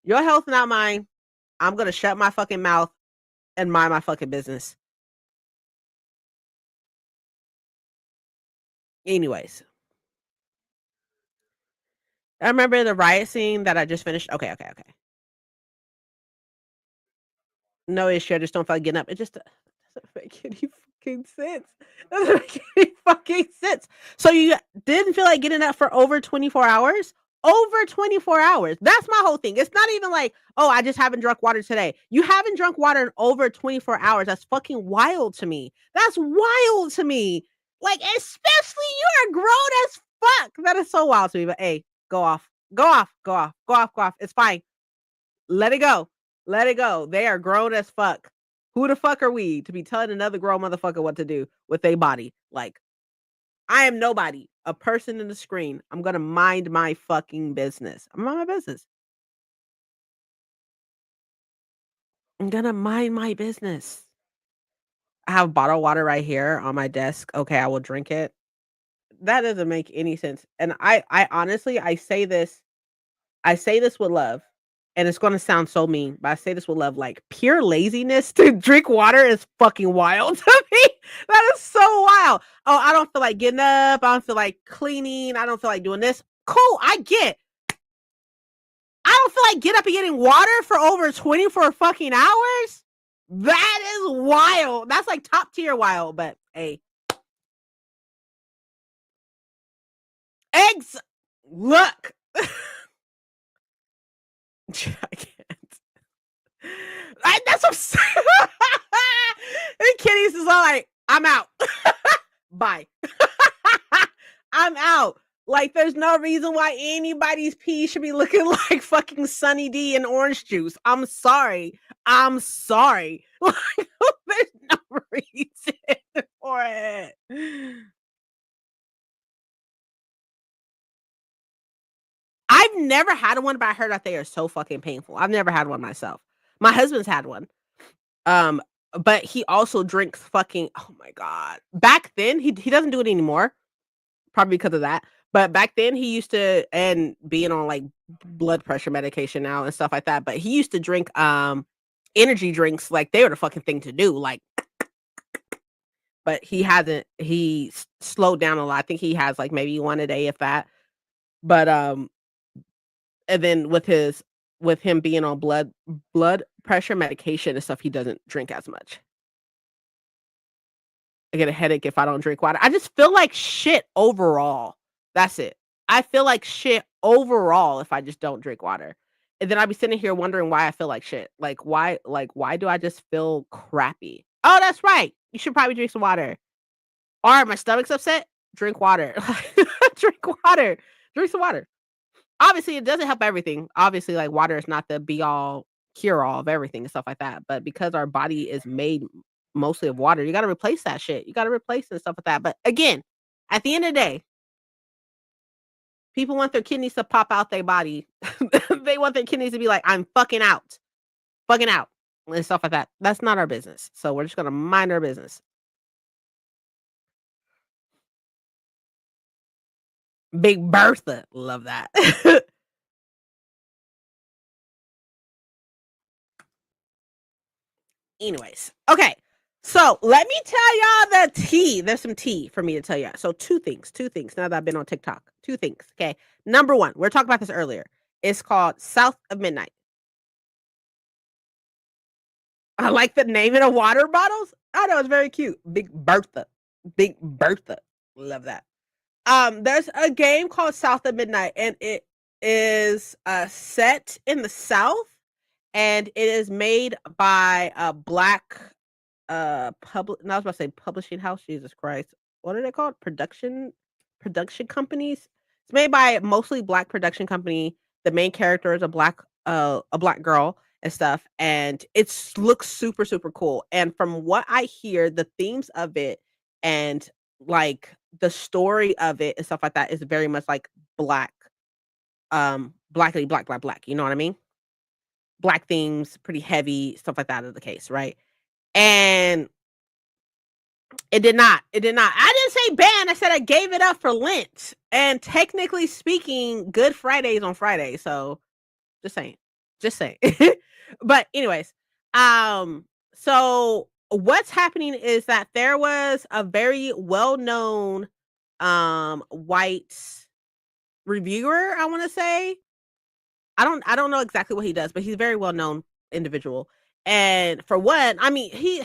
Your health, not mine. I'm gonna shut my fucking mouth and mind my fucking business. Anyways, I remember the riot scene that I just finished. Okay, okay, okay. No issue. I just don't feel like getting up. It just doesn't make any fucking sense. Doesn't make any fucking sense. So you didn't feel like getting up for over 24 hours? Over 24 hours. That's my whole thing. It's not even like, oh, I just haven't drunk water today. You haven't drunk water in over 24 hours. That's fucking wild to me. That's wild to me. Like, especially you're grown as fuck. That is so wild to me. But hey, go off. Go off. Go off. Go off. Go off. It's fine. Let it go. Let it go. They are grown as fuck. Who the fuck are we to be telling another grown motherfucker what to do with their body? Like, I am nobody, a person in the screen. I'm gonna mind my fucking business. I'm mind my business. I'm gonna mind my business. I have bottled water right here on my desk. Okay, I will drink it. That doesn't make any sense. And I honestly, I say this with love, and it's gonna sound so mean, but I say this with love, like, pure laziness to drink water is fucking wild to me. That is so wild. "Oh, I don't feel like getting up, I don't feel like cleaning, I don't feel like doing this." Cool, I get. I don't feel like getting up and getting water for over 24 fucking hours? That is wild. That's, like, top tier wild, but hey. Eggs look. I can't. That's what I'm saying. And Kitty's is all like, "I'm out. Bye." I'm out. Like, there's no reason why anybody's pee should be looking like fucking Sunny D and orange juice. I'm sorry. I'm sorry. Like, there's no reason for it. I've never had one, but I heard that they are so fucking painful. I've never had one myself. My husband's had one. Um, but he also drinks fucking oh my god. Back then, he doesn't do it anymore, probably because of that. But back then he used to and being on like blood pressure medication now and stuff like that, but he used to drink energy drinks like they were the fucking thing to do. Like, but he hasn't slowed down a lot. I think he has like maybe one a day if that. But and then with him being on blood pressure medication and stuff, he doesn't drink as much. I get a headache if I don't drink water. I just feel like shit overall. That's it. I feel like shit overall if I just don't drink water. And then I'd be sitting here wondering why I feel like shit. Why do I just feel crappy? Oh, that's right. You should probably drink some water. Or my stomach's upset? Drink water. Drink water. Drink some water. Obviously, it doesn't help everything. Obviously, like water is not the be all cure all of everything and stuff like that. But because our body is made mostly of water, you got to replace that shit. You got to replace it and stuff like that. But again, at the end of the day, people want their kidneys to pop out their body. They want their kidneys to be like, I'm fucking out, and stuff like that. That's not our business. So we're just gonna mind our business. Big Bertha, love that. Anyways, okay. So let me tell y'all the tea. There's some tea for me to tell you. So two things, two things. Now that I've been on TikTok, two things. Okay. Number one, we are talking about this earlier. It's called South of Midnight. I like the name of the water bottles. I know it's very cute. Big Bertha. Big Bertha. Love that. There's a game called South of Midnight, and it is set in the South, and it is made by a black public no, I was about to say publishing house, Jesus Christ. What are they called? Production companies? It's made by mostly black production company. The main character is a black girl and stuff, and it's looks super, super cool. And from what I hear, the themes of it and like the story of it and stuff like that is very much like black. blackity black, black, black. You know what I mean? Black themes, pretty heavy, stuff like that is the case, right? And it did not. It did not. I didn't say ban. I said I gave it up for Lent. And technically speaking, Good Friday's on Friday. So just saying. Just saying. But anyways, so what's happening is that there was a very well-known white reviewer, I want to say. I don't know exactly what he does, but he's a very well-known individual. And for one, I mean, he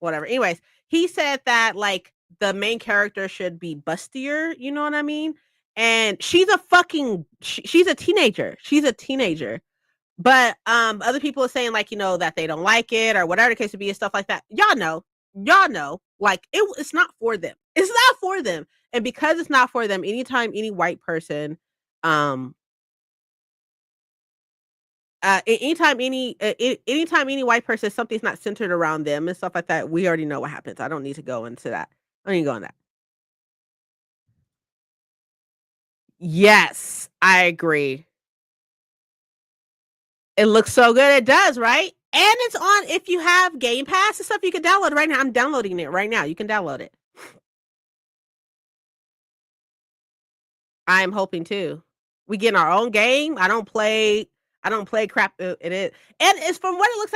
whatever. Anyways, he said that like the main character should be bustier, you know what I mean? And she's a fucking she's a teenager. She's a teenager. But other people are saying like, that they don't like it or whatever the case would be and stuff like that. Y'all know. Y'all know. Like it's not for them. It's not for them. And because it's not for them, anytime any white person anytime any white person something's not centered around them and stuff like that, we already know what happens. I don't need to go into that. I don't need to go on that. Yes, I agree. It looks so good. It does, right? And it's on if you have Game Pass and stuff, you can download it right now. I'm downloading it right now. You can download it. I'm hoping too. We get our own game. I don't play crap in it. And it's from what it looks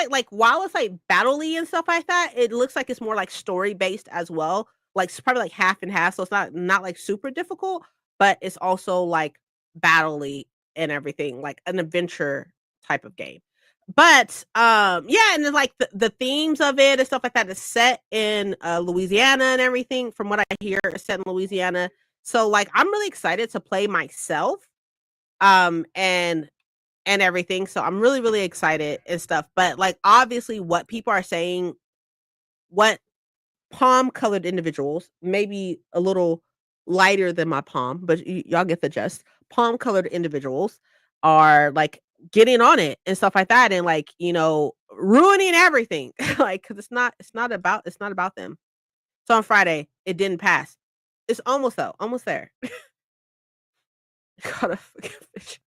like while it's like battle-y and stuff like that, it looks like it's more like story based as well. Like it's probably like half and half. So it's not like super difficult, but it's also like battle-y and everything, like an adventure type of game. But yeah, and then like the themes of it and stuff like that is set in Louisiana and everything. From what I hear, it's set in Louisiana. So like I'm really excited to play myself. And everything. So I'm really, really excited and stuff. But like obviously what people are saying, what palm colored individuals, maybe a little lighter than my palm, but y'all get the gist. Palm colored individuals are like getting on it and stuff like that and like, ruining everything. Like cuz it's not about them. So on Friday, it didn't pass. It's almost though, almost there. Got a fucking fish.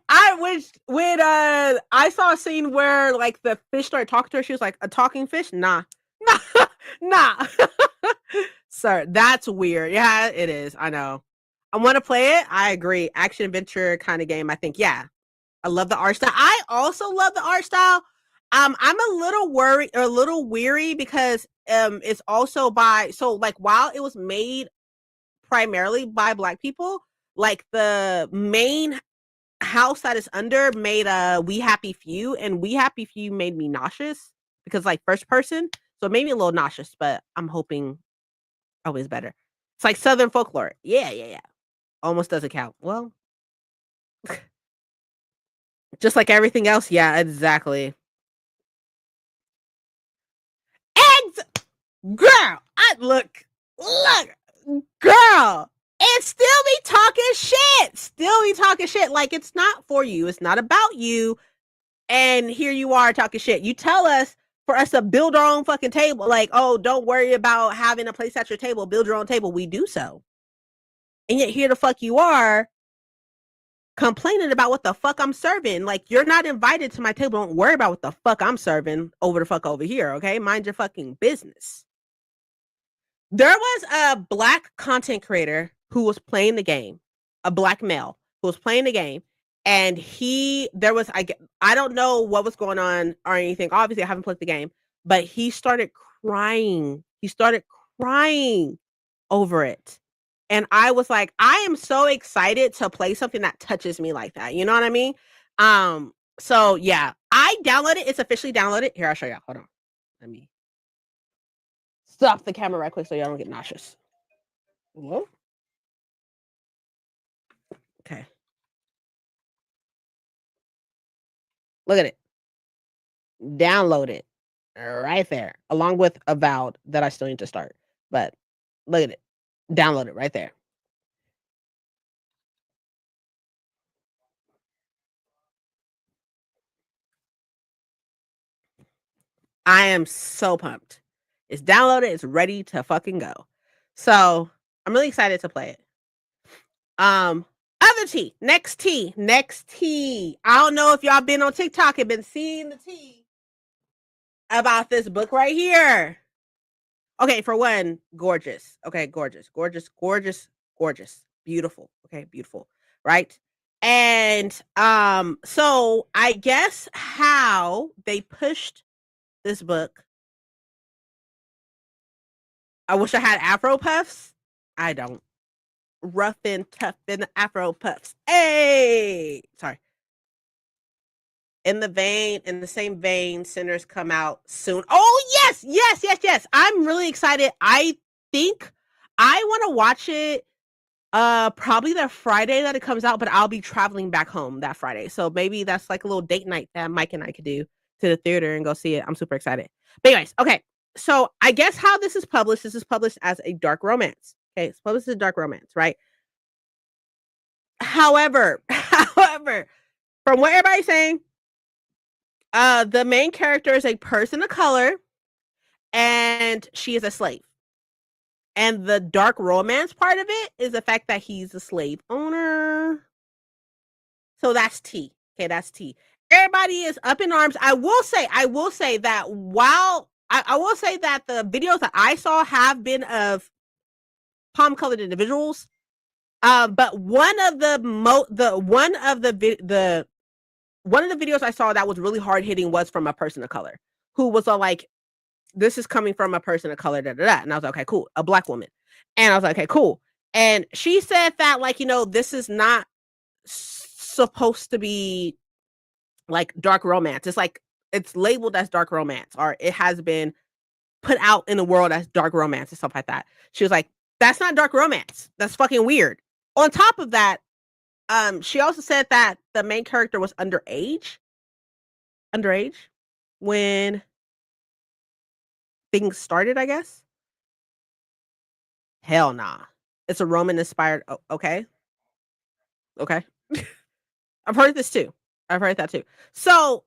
I wish when I saw a scene where like the fish started talking to her, she was like, "A talking fish? Nah, nah, nah." Sir, that's weird. Yeah, it is. I know. I want to play it. I agree. Action adventure kind of game. I think. Yeah, I love the art style. I also love the art style. I'm a little worried or a little weary because it's also by so like while it was made primarily by Black people, like the main house that is under made a We Happy Few, and We Happy Few made me nauseous because like first person, so it made me a little nauseous. But I'm hoping always better. It's like Southern folklore. Yeah, yeah, yeah. Almost doesn't count. Well, just like everything else. Yeah, exactly. Eggs, girl. Look, girl. And still be talking shit. Still be talking shit. Like it's not for you. It's not about you. And here you are talking shit. You tell us for us to build our own fucking table. Like, oh, don't worry about having a place at your table. Build your own table. We do so. And yet here the fuck you are complaining about what the fuck I'm serving. Like, you're not invited to my table. Don't worry about what the fuck I'm serving over the fuck over here. Okay. Mind your fucking business. There was a Black content creator who was playing the game, a Black male who was playing the game, and I don't know what was going on or anything. Obviously, I haven't played the game, but he started crying. He started crying over it. And I was like, I am so excited to play something that touches me like that. You know what I mean? So yeah, I downloaded it. It's officially downloaded. Here, I'll show you. Hold on. Let me stop the camera right quick so y'all don't get nauseous. Hello? Okay. Look at it. Download it right there, along with Avowed that I still need to start. But look at it. Download it right there. I am so pumped. It's downloaded. It's ready to fucking go. So I'm really excited to play it. Other tea. Next tea. Next tea. I don't know if y'all been on TikTok and been seeing the tea about this book right here. Okay, for one, gorgeous. Okay, gorgeous, gorgeous, gorgeous, gorgeous. Beautiful. Okay, beautiful. Right? And so I guess how they pushed this book. I wish I had Afro puffs. I don't. Rough and tough in the Afro puffs. Hey, sorry. In the same vein, Sinners come out soon. Oh yes, yes, yes, yes. I'm really excited. I think I want to watch it probably the Friday that it comes out, but I'll be traveling back home that Friday. So maybe that's like a little date night that Mike and I could do to the theater and go see it. I'm super excited. But anyways, okay. So I guess how this is published as a dark romance. Okay, it's published as a dark romance, right? However, from what everybody's saying, the main character is a person of color and she is a slave. And the dark romance part of it is the fact that he's a slave owner. So that's T. Okay, that's T. Everybody is up in arms. I will say that while I will say that the videos that I saw have been of palm colored individuals. But one of the videos I saw that was really hard hitting was from a person of color who was all like, this is coming from a person of color, da, da, da. And I was like, okay, cool. A black woman. And I was like, okay, cool. And she said that, like, this is not supposed to be like dark romance. It's like, it's labeled as dark romance, or it has been put out in the world as dark romance and stuff like that. She was like, that's not dark romance. That's fucking weird. On top of that, she also said that the main character was underage when things started, I guess. Hell nah. It's a Roman inspired. Oh, okay. Okay. I've heard this too. I've heard that too. So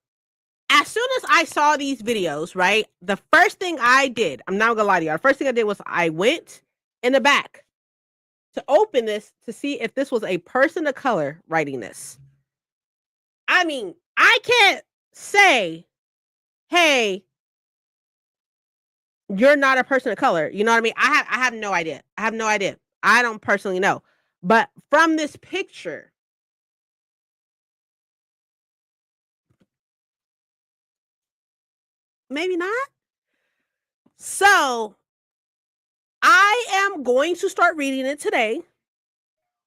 as soon as I saw these videos, right, the first thing I did, I'm not gonna lie to you, the first thing I did was I went in the back to open this to see if this was a person of color writing this. I mean, I can't say, hey, you're not a person of color. You know what I mean? I have no idea. I have no idea. I don't personally know. But from this picture, maybe not. So I am going to start reading it today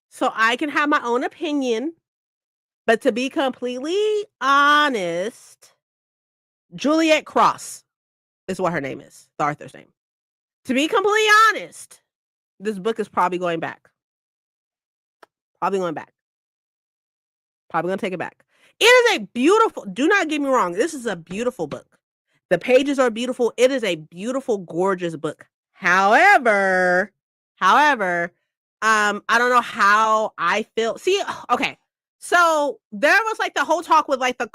so I can have my own opinion. But to be completely honest, Juliet Cross is what her name is, the author's name. To be completely honest, this book is probably going back. Probably going back. Probably going to take it back. It is a beautiful, do not get me wrong, this is a beautiful book. The pages are beautiful. It is a beautiful, gorgeous book. However, I don't know how I feel. See, okay. So there was like the whole talk with like the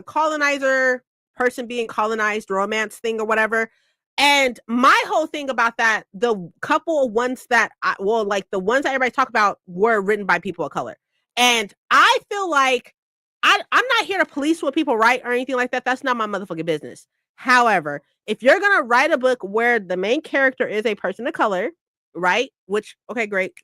colonizer person being colonized romance thing or whatever. And my whole thing about that, the couple of ones that like the ones that everybody talk about were written by people of color. And I feel like I'm not here to police what people write or anything like that. That's not my motherfucking business. However, if you're gonna write a book where the main character is a person of color, right? Which, okay, great.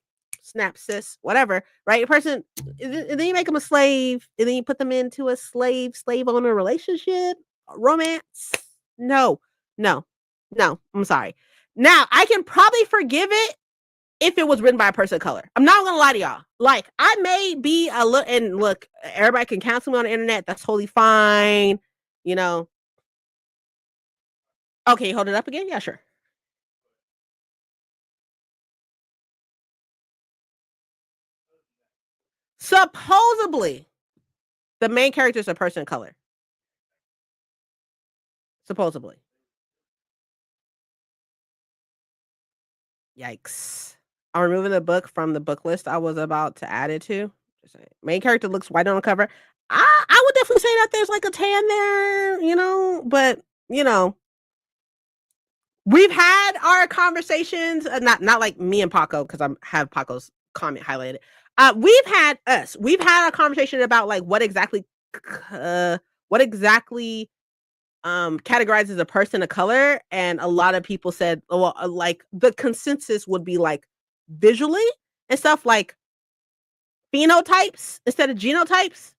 Snap, sis, whatever, right? A person, and then you make them a slave, and then you put them into a slave owner relationship, romance. No. I'm sorry. Now, I can probably forgive it if it was written by a person of color. I'm not gonna lie to y'all. Like, I may be a little, and look, everybody can cancel me on the internet. That's totally fine. Okay, hold it up again. Yeah, sure. Supposedly, the main character is a person of color. Supposedly. Yikes. I'm removing the book from the book list I was about to add it to. Main character looks white on the cover. I would definitely say that there's like a tan there, but we've had our conversations, not like me and Paco, because I have Paco's comment highlighted. We've had a conversation about like what exactly categorizes a person of color, and a lot of people said, well, like the consensus would be like visually and stuff, like phenotypes instead of genotypes.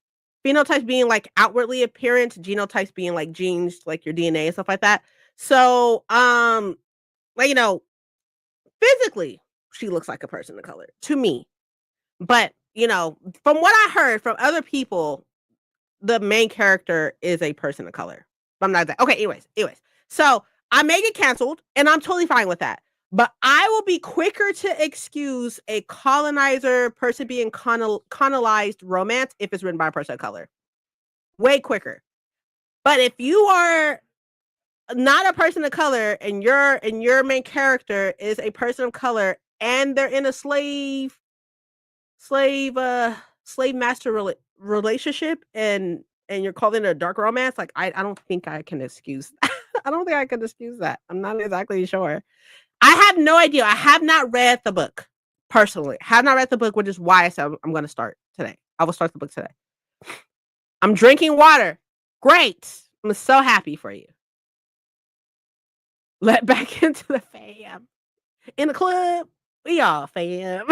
Phenotypes being like outwardly apparent, genotypes being like genes, like your DNA and stuff like that. So, like physically, she looks like a person of color to me. But from what I heard from other people, the main character is a person of color. But I'm not that. Okay, anyways. So I may get canceled, and I'm totally fine with that. But I will be quicker to excuse a colonizer person being colonized romance if it's written by a person of color. Way quicker. But if you are not a person of color and your main character is a person of color and they're in a slave slave master relationship, and you're calling it a dark romance, like I don't think I can excuse I don't think I can excuse that. I'm not exactly sure. I have no idea. I have not read the book personally. Have not read the book, which is why I said I'm going to start today. I will start the book today. I'm drinking water. Great. I'm so happy for you. Let back into the fam. In the club, we all fam.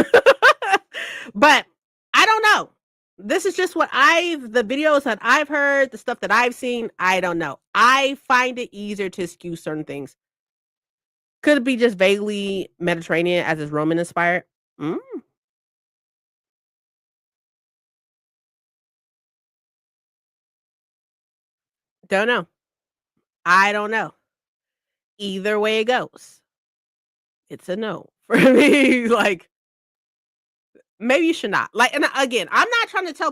But I don't know. This is just the videos that I've heard, the stuff that I've seen. I don't know. I find it easier to excuse certain things. Could it be just vaguely Mediterranean as is Roman inspired? Mm, don't know. I don't know. Either way it goes, it's a no for me. Like, maybe you should not. Like, and again, I'm not trying to tell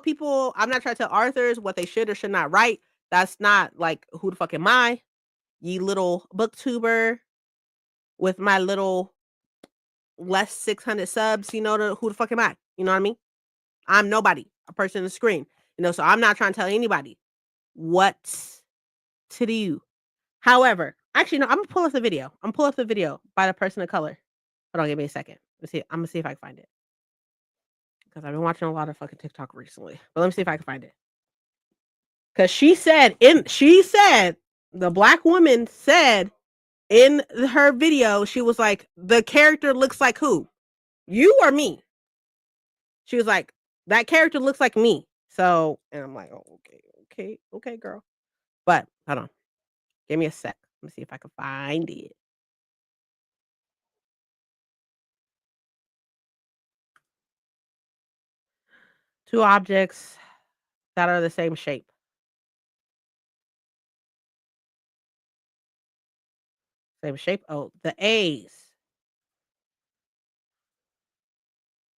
authors what they should or should not write. That's not like who the fuck am I, ye little booktuber with my little less 600 subs, who the fuck am I? You know what I mean? I'm nobody, a person on the screen. So I'm not trying to tell anybody what to do. However, actually, no, I'm gonna pull up the video. I'm pull up the video by the person of color. Hold on, give me a second. Let's see. I'm gonna see if I can find it because I've been watching a lot of fucking TikTok recently. But let me see if I can find it. Because she said the black woman said in her video, she was like, the character looks like who? You or me? She was like, that character looks like me. So, and I'm like, oh, okay, girl. But hold on, give me a sec. Let me see if I can find it. Two objects that are the same shape. Same shape. Oh, the A's.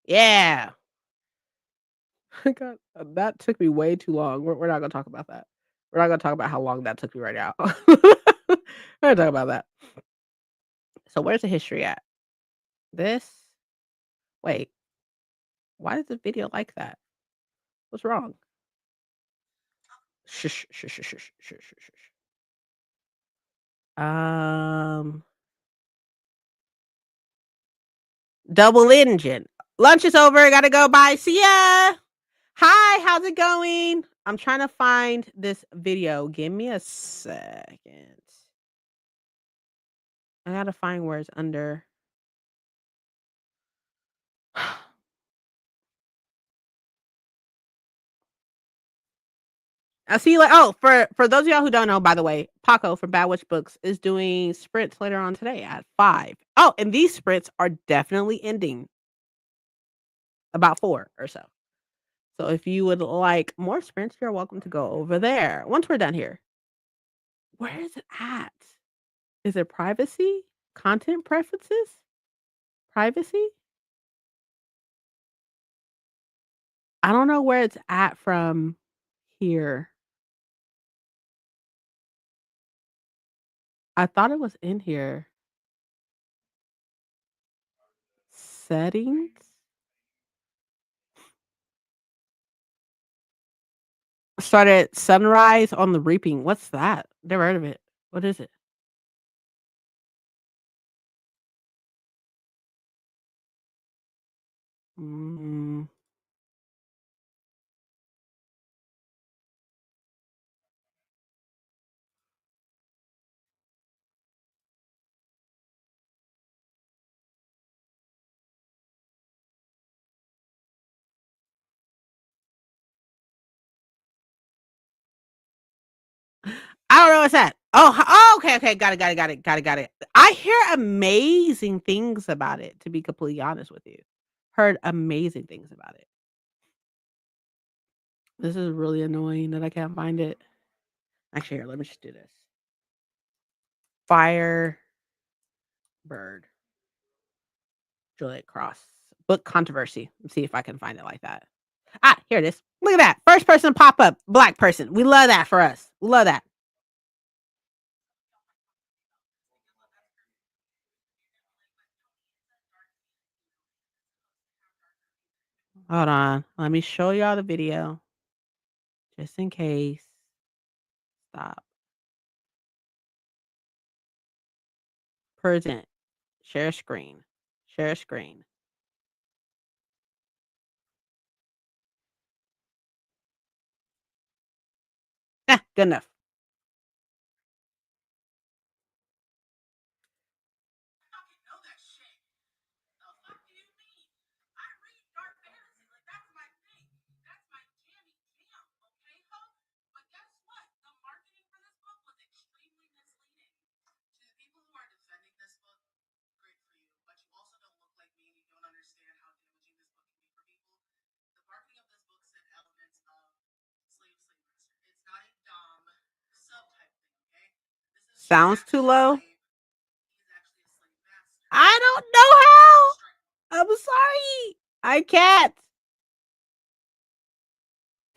Yeah. God, that took me way too long. We're not gonna talk about that. We're not gonna talk about how long that took me right now. We're gonna talk about that. So where's the history at? This? Wait, why is the video like that? What's wrong? Shush, shush, shush, shush, shush, shush, shush. Um, double engine. Lunch is over. Gotta go. Bye. See ya. Hi, how's it going? I'm trying to find this video. Give me a second. I gotta find where it's under. I see. Like, oh, for those of y'all who don't know, by the way, Paco from Bad Witch Books is doing sprints later on today at 5. Oh, and these sprints are definitely ending about 4 or so. So if you would like more sprints, you're welcome to go over there. Once we're done here, where is it at? Is it privacy? Content preferences? Privacy? I don't know where it's at from here. I thought it was in here. Settings? Started sunrise on the reaping. What's that? Never heard of it. What is it? Mm, what's that? Oh, okay. Got it. I hear amazing things about it, to be completely honest with you. Heard amazing things about it. This is really annoying that I can't find it. Actually, here, let me just do this. Firebird. Juliet Cross. Book controversy. Let's see if I can find it like that. Ah, here it is. Look at that. First person pop up. Black person. We love that for us. We love that. Hold on. Let me show y'all the video. Just in case. Stop. Present. Share screen. Share screen. Good enough. Sounds too low. I don't know how. I'm sorry. I can't.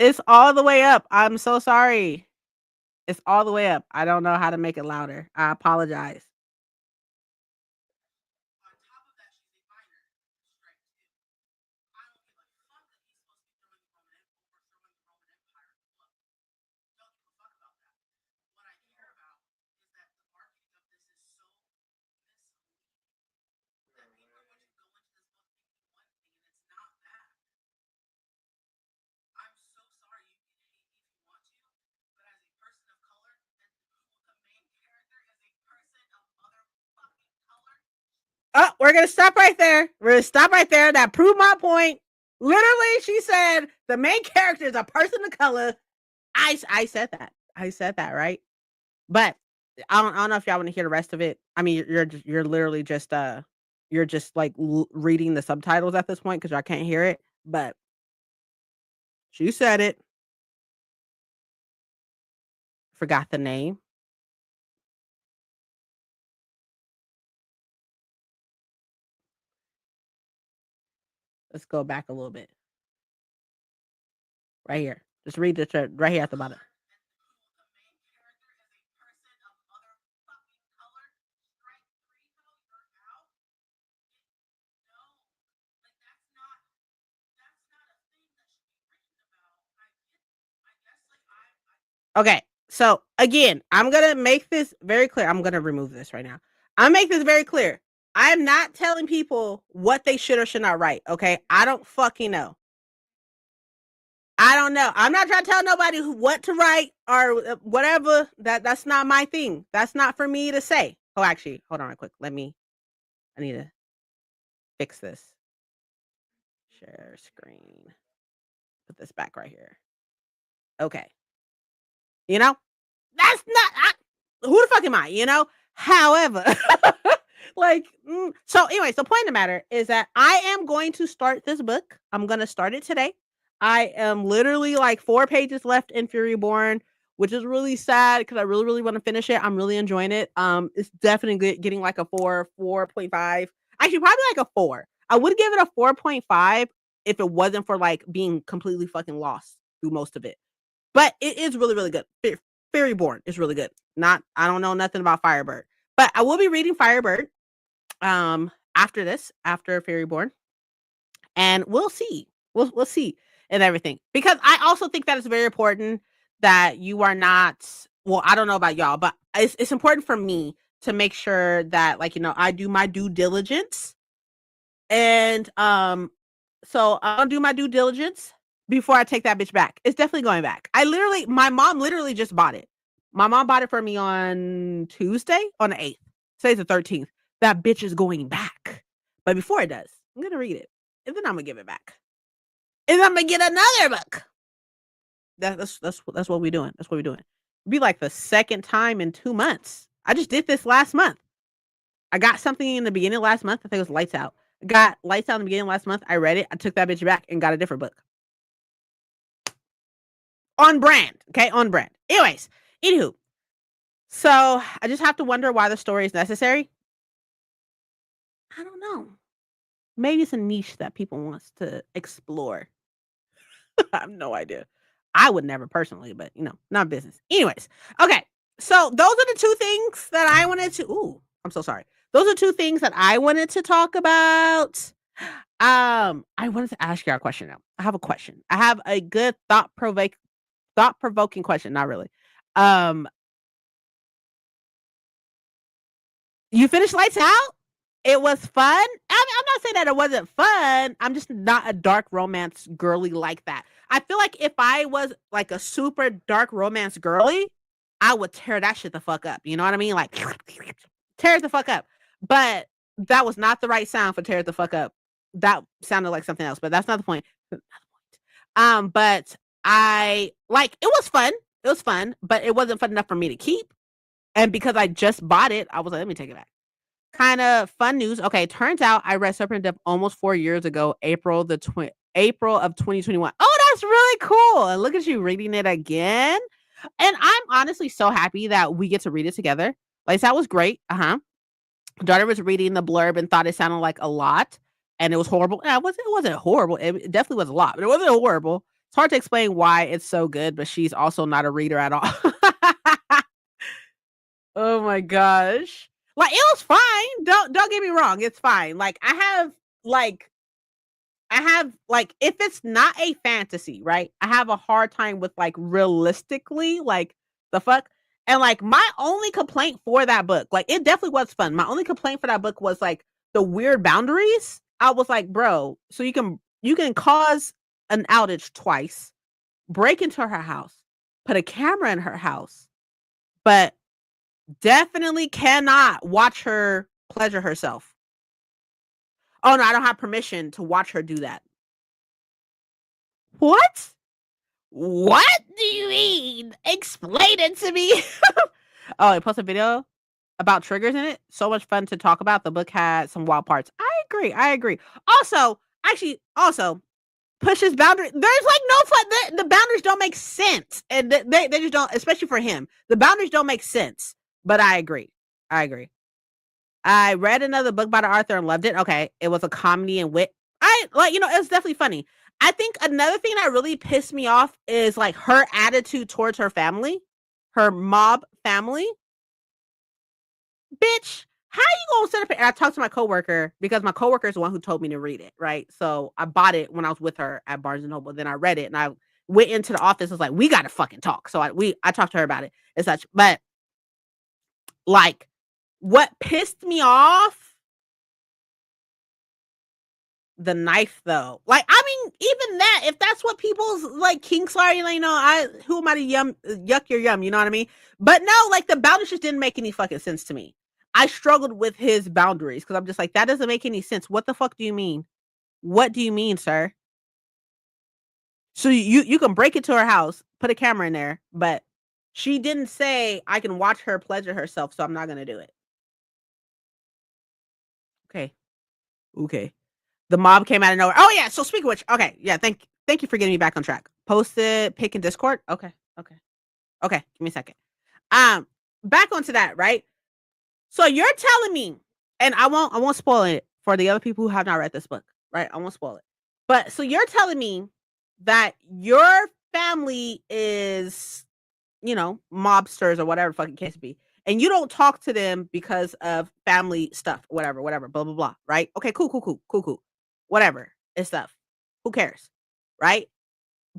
It's all the way up. I'm so sorry. It's all the way up. I don't know how to make it louder. I apologize. Oh, we're gonna stop right there. We're gonna stop right there. That proved my point. Literally, she said the main character is a person of color. I said that. I said that, right? But I don't know if y'all want to hear the rest of it. I mean, you're literally just you're just like reading the subtitles at this point because I can't hear it. But she said it. Forgot the name. Let's go back a little bit. Right here. Just read this right here at the bottom. Okay. So again, I'm gonna make this very clear. I'm gonna remove this right now. I'll make this very clear. I am not telling people what they should or should not write. Okay. I don't fucking know. I don't know. I'm not trying to tell nobody what to write or whatever. That's not my thing. That's not for me to say. Oh, actually, hold on real quick. I need to fix this. Share screen. Put this back right here. Okay. You know, that's not who the fuck am I? You know. However, so anyway, so point of the matter is that I am going to start this book. I'm going to start it today. I am literally like 4 pages left in Furyborn, which is really sad because I really, really want to finish it. I'm really enjoying it. It's definitely good, getting like a 4.5. Actually, probably like a 4. I would give it a 4.5 if it wasn't for like being completely fucking lost through most of it. But it is really, really good. Furyborn is really good. I don't know nothing about Firebird, but I will be reading Firebird after this, after Furyborn, and we'll see. We'll see and everything. Because I also think that it's very important that you are not, well, I don't know about y'all, but it's important for me to make sure that, like, you know, I do my due diligence. And so I'll do my due diligence before I take that bitch back. It's definitely going back. My mom literally just bought it. My mom bought it for me on Tuesday, on the 8th. Today's the 13th. That bitch is going back. But before it does, I'm gonna read it. And then I'm gonna give it back. And I'm gonna get another book. That's what we're doing. That's what we're doing. Be like the second time in 2 months. I just did this last month. I got something in the beginning of last month. I think it was Lights Out. Got Lights Out in the beginning of last month. I read it. I took that bitch back and got a different book. On brand. Okay, on brand. Anyways, anywho. So I just have to wonder why the story is necessary. I don't know. Maybe it's a niche that people wants to explore. I have no idea. I would never personally, but not business. Anyways, okay. So those are the two things that I wanted to. Ooh, I'm so sorry. Those are two things that I wanted to talk about. I wanted to ask you a question now. I have a question. I have a good thought-provoking question. Not really. You finished Lights Out? It was fun. I'm not saying that it wasn't fun. I'm just not a dark romance girly like that. I feel like if I was like a super dark romance girly, I would tear that shit the fuck up. You know what I mean? Like tear it the fuck up. But that was not the right sound for tear it the fuck up. That sounded like something else, but that's not the point. But I like it was fun. It was fun, but it wasn't fun enough for me to keep. And because I just bought it, I was like, let me take it back. Kind of fun news. Okay, turns out I read Serpent Death almost 4 years ago, April of 2021. Oh, that's really cool. And look at you reading it again. And I'm honestly so happy that we get to read it together. Like that was great. Daughter was reading the blurb and thought it sounded like a lot, and it was horrible. It wasn't horrible. It definitely was a lot, but it wasn't horrible. It's hard to explain why it's so good, but she's also not a reader at all. Oh my gosh. Like it was fine. Don't get me wrong. It's fine. Like I have if it's not a fantasy, right? I have a hard time with like realistically like the fuck. And like my only complaint for that book, like it definitely was fun. My only complaint for that book was like the weird boundaries. I was like, bro, so you can cause an outage twice, break into her house, put a camera in her house, but definitely cannot watch her pleasure herself. Oh no, I don't have permission to watch her do that. What? What do you mean? Explain it to me. Oh, it posted a video about triggers in it. So much fun to talk about. The book had some wild parts. I agree. Also, pushes boundary. There's like no fun. The boundaries don't make sense. And they just don't, especially for him. The boundaries don't make sense. But I agree. I read another book by the author and loved it. Okay. It was a comedy and wit. It was definitely funny. I think another thing that really pissed me off is like her attitude towards her family, her mob family. Bitch, how you gonna sit up here? And I talked to my coworker because my coworker is the one who told me to read it, right? So I bought it when I was with her at Barnes and Noble. Then I read it and I went into the office. I was like, we gotta fucking talk. So I talked to her about it and such. But like, what pissed me off? The knife, though. Like, I mean, even that, if that's what people's like kinks are, who am I to yuck your yum? You know what I mean? But no, like the boundaries just didn't make any fucking sense to me. I struggled with his boundaries because I'm just like, that doesn't make any sense. What the fuck do you mean? What do you mean, sir? So you can break into her house, put a camera in there, but she didn't say I can watch her pleasure herself, so I'm not gonna do it. Okay. The mob came out of nowhere. Oh yeah. So speaking of which, okay, yeah. Thank you for getting me back on track. Posted pick in Discord. Okay. Give me a second. Back onto that, right? So you're telling me, and I won't spoil it for the other people who have not read this book, right? I won't spoil it. But so you're telling me that your family is, mobsters or whatever fucking case be, and you don't talk to them because of family stuff, whatever, blah blah blah, right? Okay, cool. Whatever, it's stuff. Who cares, right?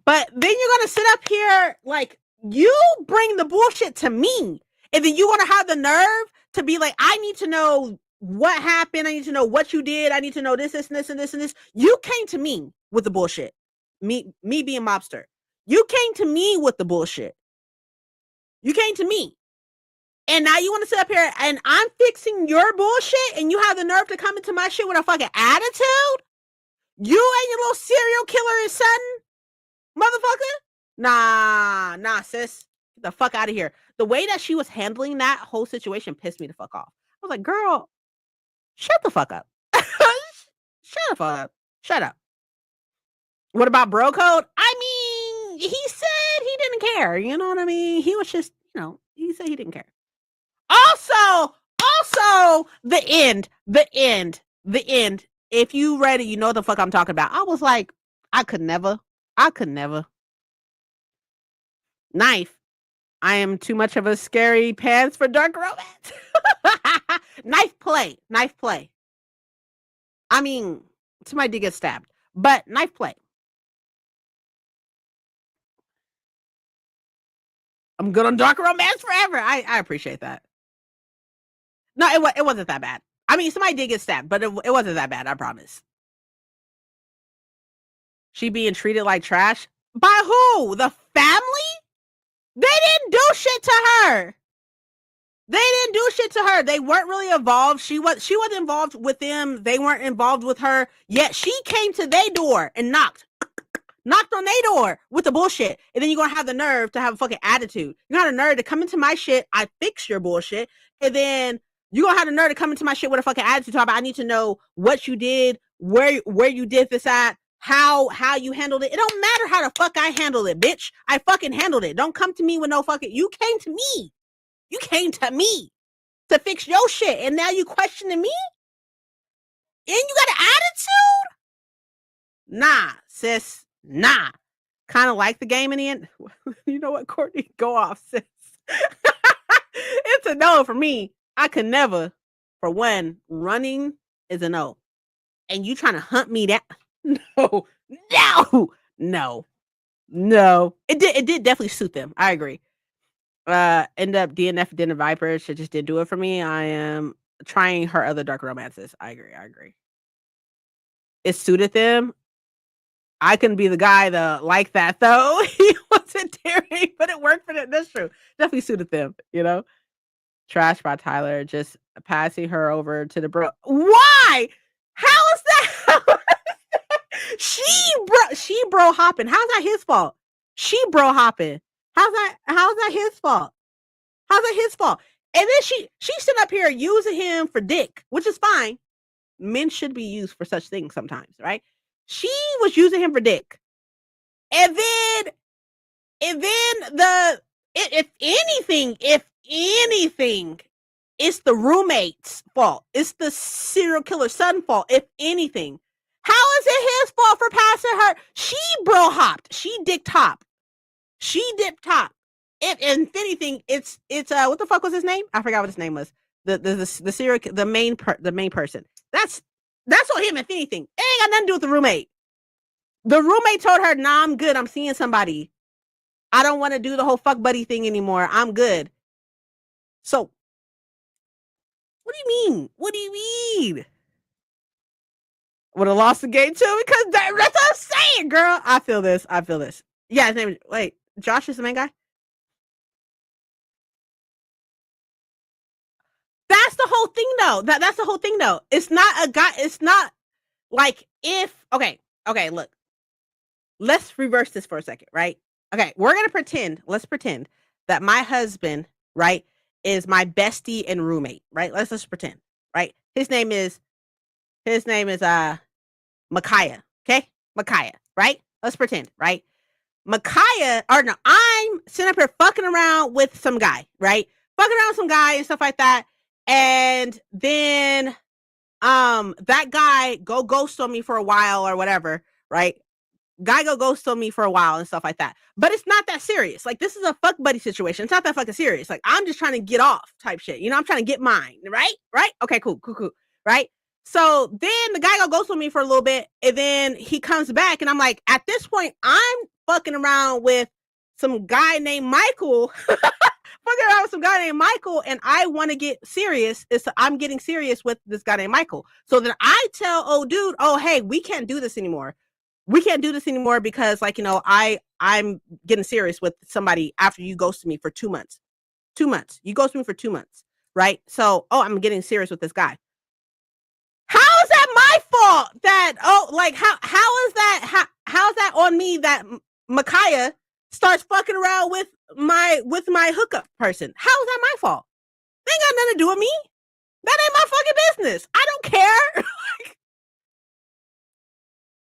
But then you're gonna sit up here like you bring the bullshit to me, and then you want to have the nerve to be like, I need to know what happened. I need to know what you did. I need to know this, and this. You came to me with the bullshit. Me being mobster. You came to me with the bullshit. You came to me. And now you want to sit up here and I'm fixing your bullshit and you have the nerve to come into my shit with a fucking attitude? You and your little serial killer is son, motherfucker? Nah, sis. Get the fuck out of here. The way that she was handling that whole situation pissed me the fuck off. I was like, girl, shut the fuck up. Shut the fuck up. Shut up. What about bro code? I mean, he said he didn't care. You know what I mean? He was just, he said he didn't care. Also, the end. If you read it, you know what the fuck I'm talking about. I was like, I could never. Knife. I am too much of a scary pants for dark romance. Knife play. I mean, somebody did get stabbed, but knife play. I'm good on dark romance forever. I appreciate that. No, it wasn't that bad. I mean, somebody did get stabbed, but it wasn't that bad. I promise. She being treated like trash by who? The family? They didn't do shit to her. They weren't really involved. She wasn't involved with them. They weren't involved with her. Yet she came to their door and knocked on their door with the bullshit. And then you're gonna have the nerve to have a fucking attitude. You're gonna have the nerve to come into my shit. I fix your bullshit. And then you're gonna have the nerve to come into my shit with a fucking attitude. Talk about, I need to know what you did, where you did this at, how you handled it. It don't matter how the fuck I handled it, bitch. I fucking handled it. Don't come to me with no fucking, you came to me to fix your shit, and now you questioning me? And you got an attitude? Nah, sis. Nah. Kind of like the game in the end. You know what, Courtney? Go off, sis. It's a no for me. I could never. For one, running is a no. And you trying to hunt me down? No. It did definitely suit them. I agree. End up DNF Dinner Viper. She just didn't do it for me. I am trying her other dark romances. I agree. It suited them. I couldn't be the guy like that though. He wasn't daring, but it worked for them. That's true. Definitely suited them, Trash by Tyler, just passing her over to the bro. Why? How is that? She bro hopping. How's that his fault? She bro hopping. How's that his fault? And then she's sitting up here using him for dick, which is fine. Men should be used for such things sometimes, right? She was using him for dick. And then if anything, it's the roommate's fault. It's the serial killer's son's fault, if anything. How is it his fault for passing her? She bro hopped. She dick top. She dipped top. If anything, it's what the fuck was his name? I forgot what his name was. The serial, the main person. That's on him. If anything, it ain't got nothing to do with the roommate. The roommate told her, "Nah, I'm good. I'm seeing somebody. I don't want to do the whole fuck buddy thing anymore. I'm good." So, what do you mean? Would have lost the game too, because that's what I'm saying, girl. I feel this. Yeah, his name is, wait, Josh is the main guy? That's the whole thing, though. That's the whole thing, though. It's not a guy. It's not like okay, look. Let's reverse this for a second, right? Okay, let's pretend that my husband, right, is my bestie and roommate, right? Let's just pretend, right? His name is Micaiah, okay? Micaiah, right? Let's pretend, right? Micaiah, or no, I'm sitting up here fucking around with some guy, right? Fucking around with some guy and stuff like that. And then that guy go ghost on me for a while or whatever, right? Guy go ghost on me for a while and stuff like that. But it's not that serious. Like, this is a fuck buddy situation. It's not that fucking serious. Like, I'm just trying to get off type shit. I'm trying to get mine, right? Okay, cool. Right? So then the guy go ghost on me for a little bit, and then he comes back, and I'm like, at this point, I'm fucking around with some guy named Michael. And I want to get serious. I'm getting serious with this guy named Michael. So then I tell old dude, oh, hey, we can't do this anymore. Because, like, I'm getting serious with somebody after you ghosted me for 2 months. 2 months. You ghosted me for 2 months, right? So, I'm getting serious with this guy. How is that my fault? How is that on me that Micaiah starts fucking around with my hookup person. How is that my fault? They ain't got nothing to do with me. That ain't my fucking business. I don't care.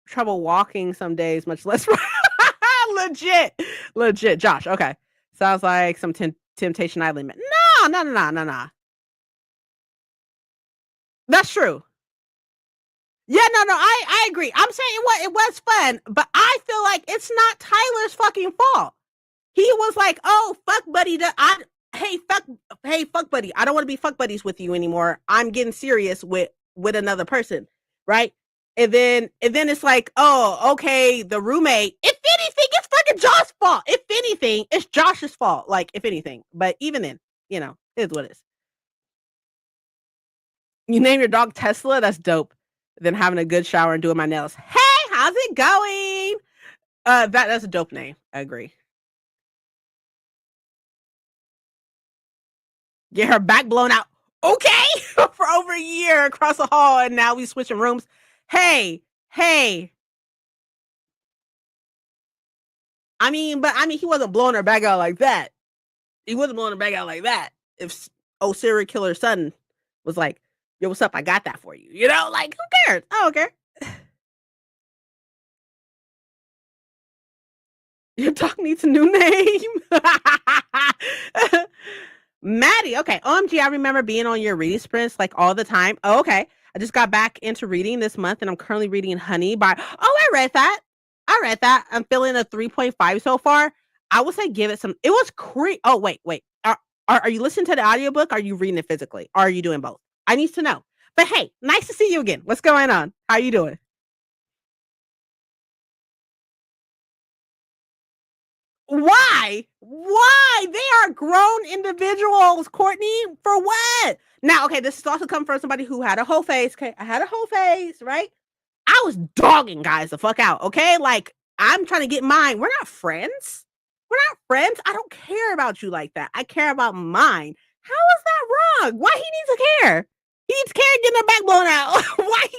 Trouble walking some days, much less legit. Josh, okay. Sounds like some Temptation Island. No. That's true. Yeah, no, I agree. I'm saying it was fun, but I feel like it's not Tyler's fucking fault. He was like, "Oh, fuck buddy, hey, fuck buddy. I don't want to be fuck buddies with you anymore. I'm getting serious with another person." Right? And then it's like, "Oh, okay, the roommate. If anything, it's fucking Josh's fault. If anything, it's Josh's fault. Like, if anything. But even then, it is what it is. You name your dog Tesla, that's dope. Then having a good shower and doing my nails. Hey, how's it going? That's a dope name. I agree. Get her back blown out. Okay, for over a year across the hall, and now we switching rooms. Hey. I mean, he wasn't blowing her back out like that. He wasn't blowing her back out like that. If serial killer son was like, "Yo, what's up? I got that for you." Like, who cares? I don't care. Your dog needs a new name. Maddie, okay. OMG, I remember being on your reading sprints like all the time. Oh, okay. I just got back into reading this month and I'm currently reading Honey by I read that. I'm feeling a 3.5 so far. I would say give it some. It was Oh, wait. Are you listening to the audiobook? Or are you reading it physically? Or are you doing both? I need to know. But hey, nice to see you again. What's going on? How are you doing? Why? Why? They are grown individuals, Courtney. For what? Now, okay, this is also coming from somebody who had a whole face. Okay, I had a whole face, right? I was dogging guys the fuck out. Okay, like I'm trying to get mine. We're not friends. We're not friends. I don't care about you like that. I care about mine. How is that wrong? Why he needs to care? He needs to care getting their back blown out.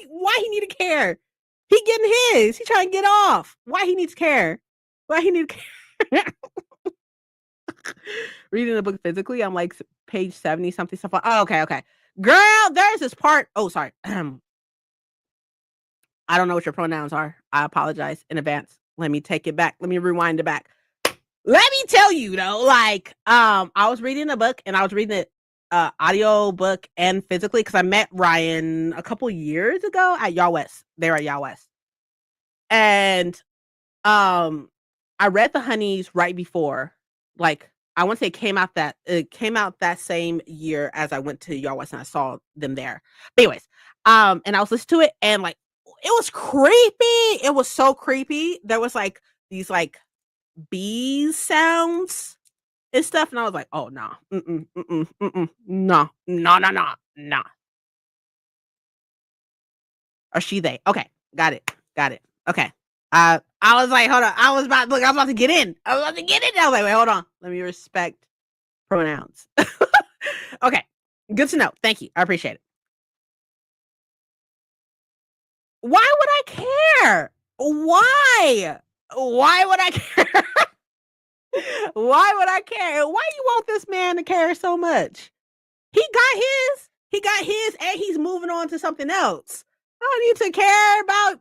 Why he need to care? He getting his. He trying to get off. Why he needs to care? Why he need to care? Reading the book physically, I'm like page 70 something stuff. Oh, okay. Girl, there's this part. Oh, sorry. I don't know what your pronouns are. I apologize in advance. Let me take it back. Let me rewind it back. Let me tell you though, like, I was reading a book and I was reading it audio book and physically because I met Ryan a couple years ago at Y'all West. They were at Y'all West. And I read The Honeys right before, like I want to say it came out that same year as I went to Y'all West and I saw them there. But anyways, and I was listening to it and like it was creepy. It was so creepy. There was like these like bees sounds and stuff, and I was like, oh no, no. Or she they. Okay, got it. Okay. I was like, hold on. I was about to get in. I was like, wait, hold on. Let me respect pronouns. Okay. Good to know. Thank you. I appreciate it. Why would I care? Why? Why would I care? Why would I care? Why do you want this man to care so much? He got his. He got his, and he's moving on to something else. I don't need to care about.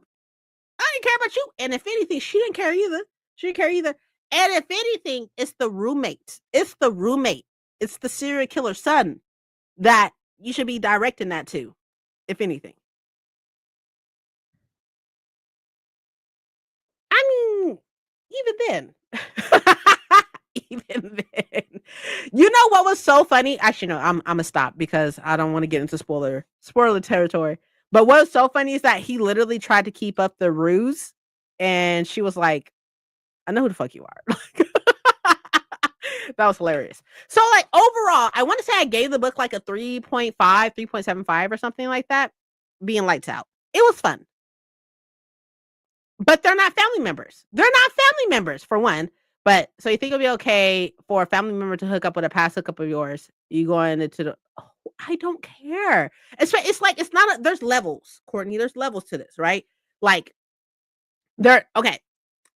I didn't care about you. And if anything, she didn't care either. And if anything, it's the roommate. It's the serial killer son that you should be directing that to, if anything. I mean, even then. Even then. You know what was so funny? Actually, no, I'm gonna stop because I don't want to get into spoiler territory. But what was so funny is that he literally tried to keep up the ruse, and she was like, "I know who the fuck you are." That was hilarious. So, like overall, I want to say I gave the book like a 3.5, 3.75 or something like that. Being lights out, it was fun. But they're not family members. For one. But so you think it'll be okay for a family member to hook up with a past hookup of yours? You going into the I don't care. It's like it's not there's levels, Courtney. There's levels to this, right? Like there's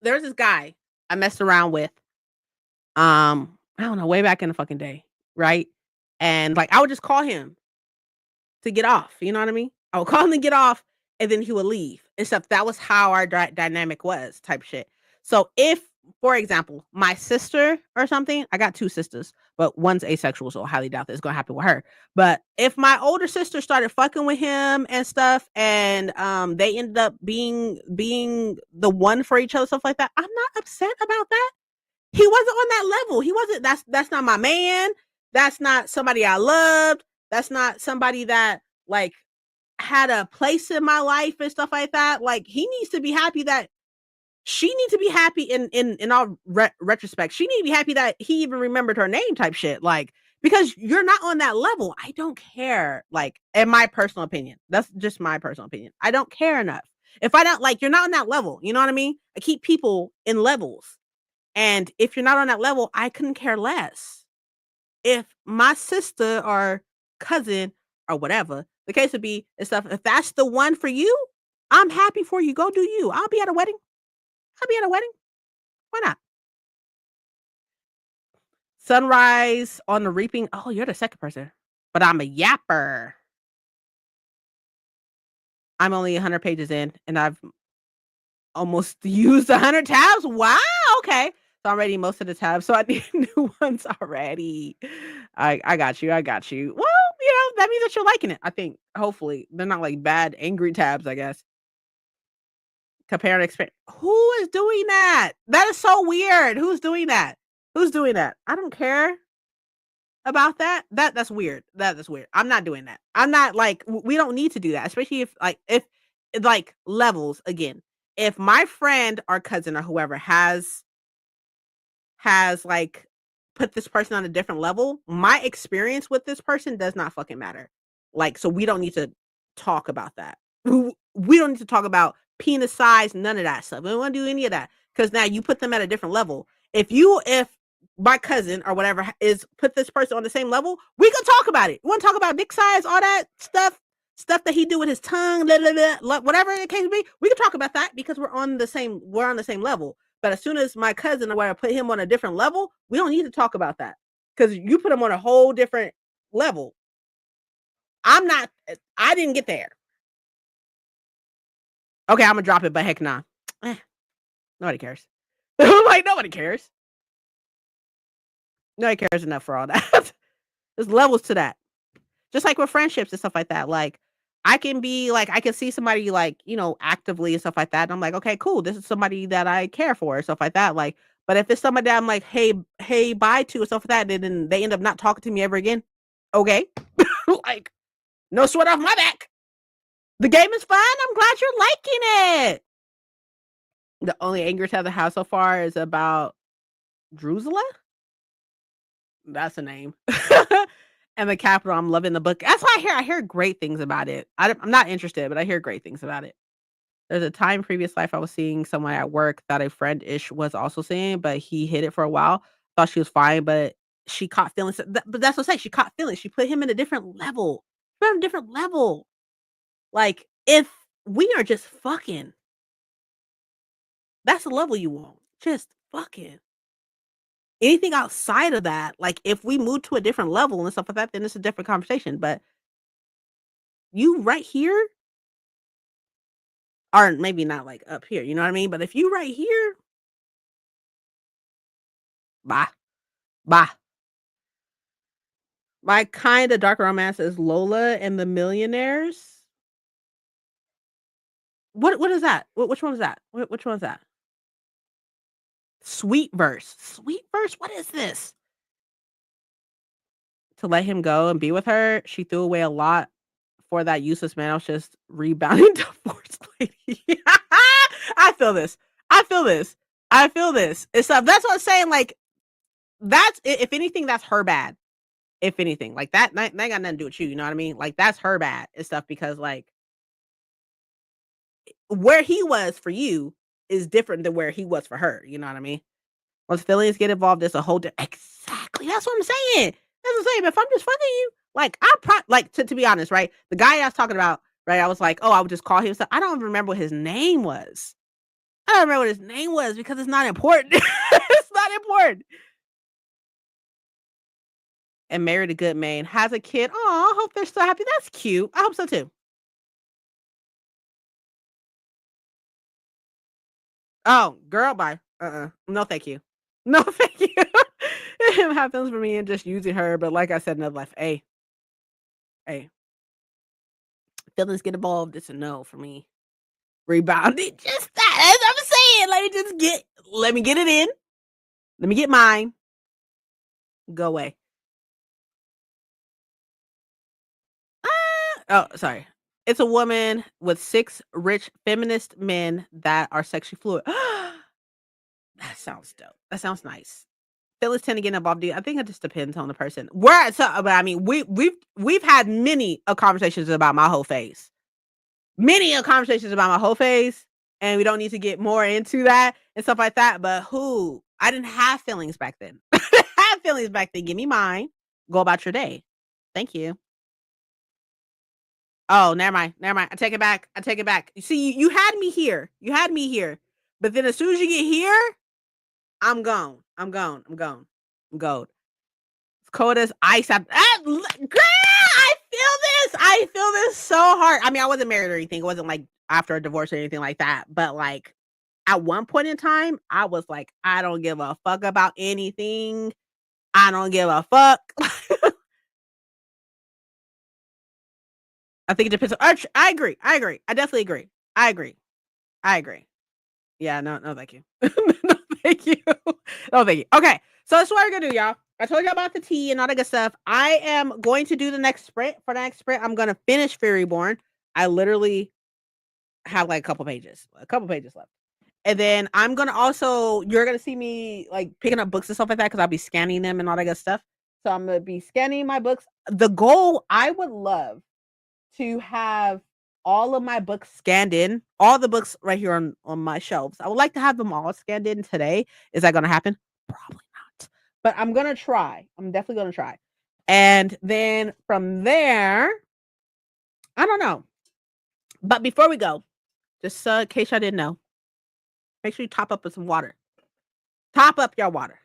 this guy I messed around with. I don't know, way back in the fucking day, right? And, like, I would just call him to get off, you know what I mean? I would call him to get off, and then he would leave and stuff. That was how our dynamic was type shit. So if, for example, my sister or something, I got 2 sisters, but one's asexual, so I highly doubt that it's gonna happen with her. But if my older sister started fucking with him and stuff, and they ended up being the one for each other, stuff like that, I'm not upset about that. He wasn't on that level. He wasn't. That's not my man. That's not somebody I loved. That's not somebody that like had a place in my life and stuff like that. Like he needs to be happy that she needs to be happy in all retrospect. She needs to be happy that he even remembered her name type shit. Like because you're not on that level. I don't care. Like in my personal opinion, that's just my personal opinion. I don't care enough. If I don't like, you're not on that level. You know what I mean? I keep people in levels. And if you're not on that level, I couldn't care less. If my sister or cousin or whatever the case would be and stuff, if that's the one for you, I'm happy for you. Go do you. I'll be at a wedding. I'll be at a wedding. Why not? Sunrise on the reaping. Oh, you're the second person. But I'm a yapper. I'm only 100 pages in and I've almost used 100 tabs. Wow. Okay. So I'm reading most of the tabs, so I need new ones already. I got you. I got you. Well, that means that you're liking it. I think. Hopefully, they're not like bad, angry tabs. I guess. Compare and experience. Who is doing that? That is so weird. Who's doing that? Who's doing that? I don't care about that. That's weird. That's weird. I'm not doing that. I'm not like we don't need to do that, especially if like levels again. If my friend or cousin or whoever has like put this person on a different level, my experience with this person does not fucking matter. Like, so we don't need to talk about that. We don't need to talk about penis size, none of that stuff. We don't want to do any of that because now you put them at a different level. If my cousin or whatever is put this person on the same level, we can talk about it. We want to talk about dick size, all that stuff that he do with his tongue, blah, blah, blah, whatever the case may be. We can talk about that because we're on the same level. But as soon as my cousin or where I put him on a different level, we don't need to talk about that because you put him on a whole different level. I didn't get there. Okay, I'm gonna drop it, but heck nah. Nobody cares. Like nobody cares. Nobody cares enough for all that. There's levels to that. Just like with friendships and stuff like that. Like I can see somebody like, actively and stuff like that. And I'm like, okay, cool. This is somebody that I care for and stuff like that. Like, but if it's somebody that I'm like, hey, bye to and stuff like that, then they end up not talking to me ever again. Okay. Like, no sweat off my back. The game is fun. I'm glad you're liking it. The only anger tab I have so far is about Drusilla. That's a name. And the capital, I'm loving the book. That's why I hear great things about it. I'm not interested, but I hear great things about it. There's a time previous life I was seeing someone at work that a friend-ish was also seeing, but he hid it for a while. Thought she was fine, but she caught feelings. But that's what I'm saying. She caught feelings. She put him in a different level. Put him in a different level. Like, if we are just fucking, that's the level you want. Just fucking. Anything outside of that, like if we move to a different level and stuff like that, then it's a different conversation. But you right here, or maybe not like up here, you know what I mean? But if you right here, bye, bye. My kind of dark romance is Lola and the Millionaires. What is that? Which one is that? Which one is that? Sweet verse. Sweet verse. What is this? To let him go and be with her, she threw away a lot for that useless man. I was just rebounding divorce lady. I feel this. I feel this. I feel this. It's that's what I'm saying. Like that's if anything, that's her bad. If anything, like that got nothing to do with you. You know what I mean? Like that's her bad and stuff because like where he was for you is different than where he was for her. You know what I mean? Once feelings get involved, it's a whole exactly. That's what I'm saying. That's what I'm saying. If I'm just fucking you, like like to be honest, right? The guy I was talking about, right? I was like, oh, I would just call him. So I don't remember what his name was. I don't remember what his name was because it's not important. It's not important. and married a good man, has a kid. Oh, I hope they're so happy. That's cute. I hope so too. Oh, girl, bye. No, thank you. No, thank you. It happens for me and just using her, but like I said in other life, hey, hey, feelings get involved. It's a no for me. Rebounding, just that. As I'm saying, let me get it in. Let me get mine. Go away. Oh, sorry. It's a woman with 6 rich feminist men that are sexually fluid. That sounds dope. That sounds nice. Feelings tend to get involved. I think it just depends on the person. But I mean, we've had many conversations about my whole phase. Many conversations about my whole phase, and we don't need to get more into that and stuff like that. But who? I didn't have feelings back then. I didn't have feelings back then. Give me mine. Go about your day. Thank you. Oh, never mind, never mind. I take it back. I take it back. You see, you had me here. You had me here. But then as soon as you get here, I'm gone. I'm gone. I'm gone. I'm gone. It's cold as ice out. Girl, I feel this. I feel this so hard. I mean, I wasn't married or anything. It wasn't like after a divorce or anything like that. But like at one point in time, I was like, I don't give a fuck about anything. I don't give a fuck. I think it depends. I agree. I agree. I definitely agree. I agree. I agree. Yeah, no, no, thank you. No, thank you. No, thank you. Okay, so that's what we're gonna do, y'all. I told you about the tea and all that good stuff. I am going to do the next sprint. For the next sprint, I'm gonna finish Fairyborn. I literally have like a couple pages left. And then I'm gonna also, you're gonna see me like picking up books and stuff like that because I'll be scanning them and all that good stuff. So I'm gonna be scanning my books. The goal, I would love to have all of my books scanned in, all the books right here on my shelves. I would like to have them all scanned in today. Is that going to happen? Probably not. But I'm going to try. I'm definitely going to try. And then from there, I don't know. But before we go, just in case I didn't know, make sure you top up with some water. Top up your water.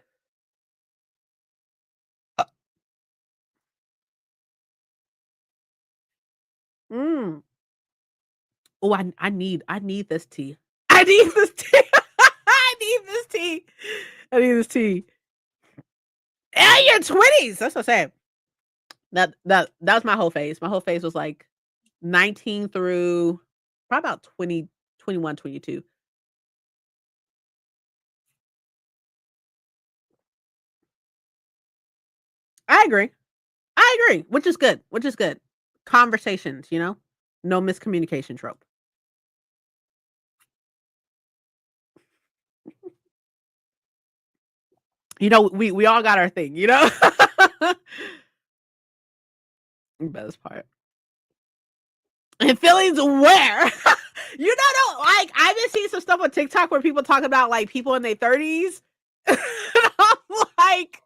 Mm. Oh, I need this tea. I need this tea. I need this tea. I need this tea. Yeah, your 20s. That's what I'm saying. That was my whole phase. My whole phase was like 19 through probably about 20, 21, 22. I agree. I agree, which is good. Which is good. Conversations, no miscommunication trope. We all got our thing. Best part. And feelings where? No, like I've been seeing some stuff on TikTok where people talk about like people in their 30s. I'm like,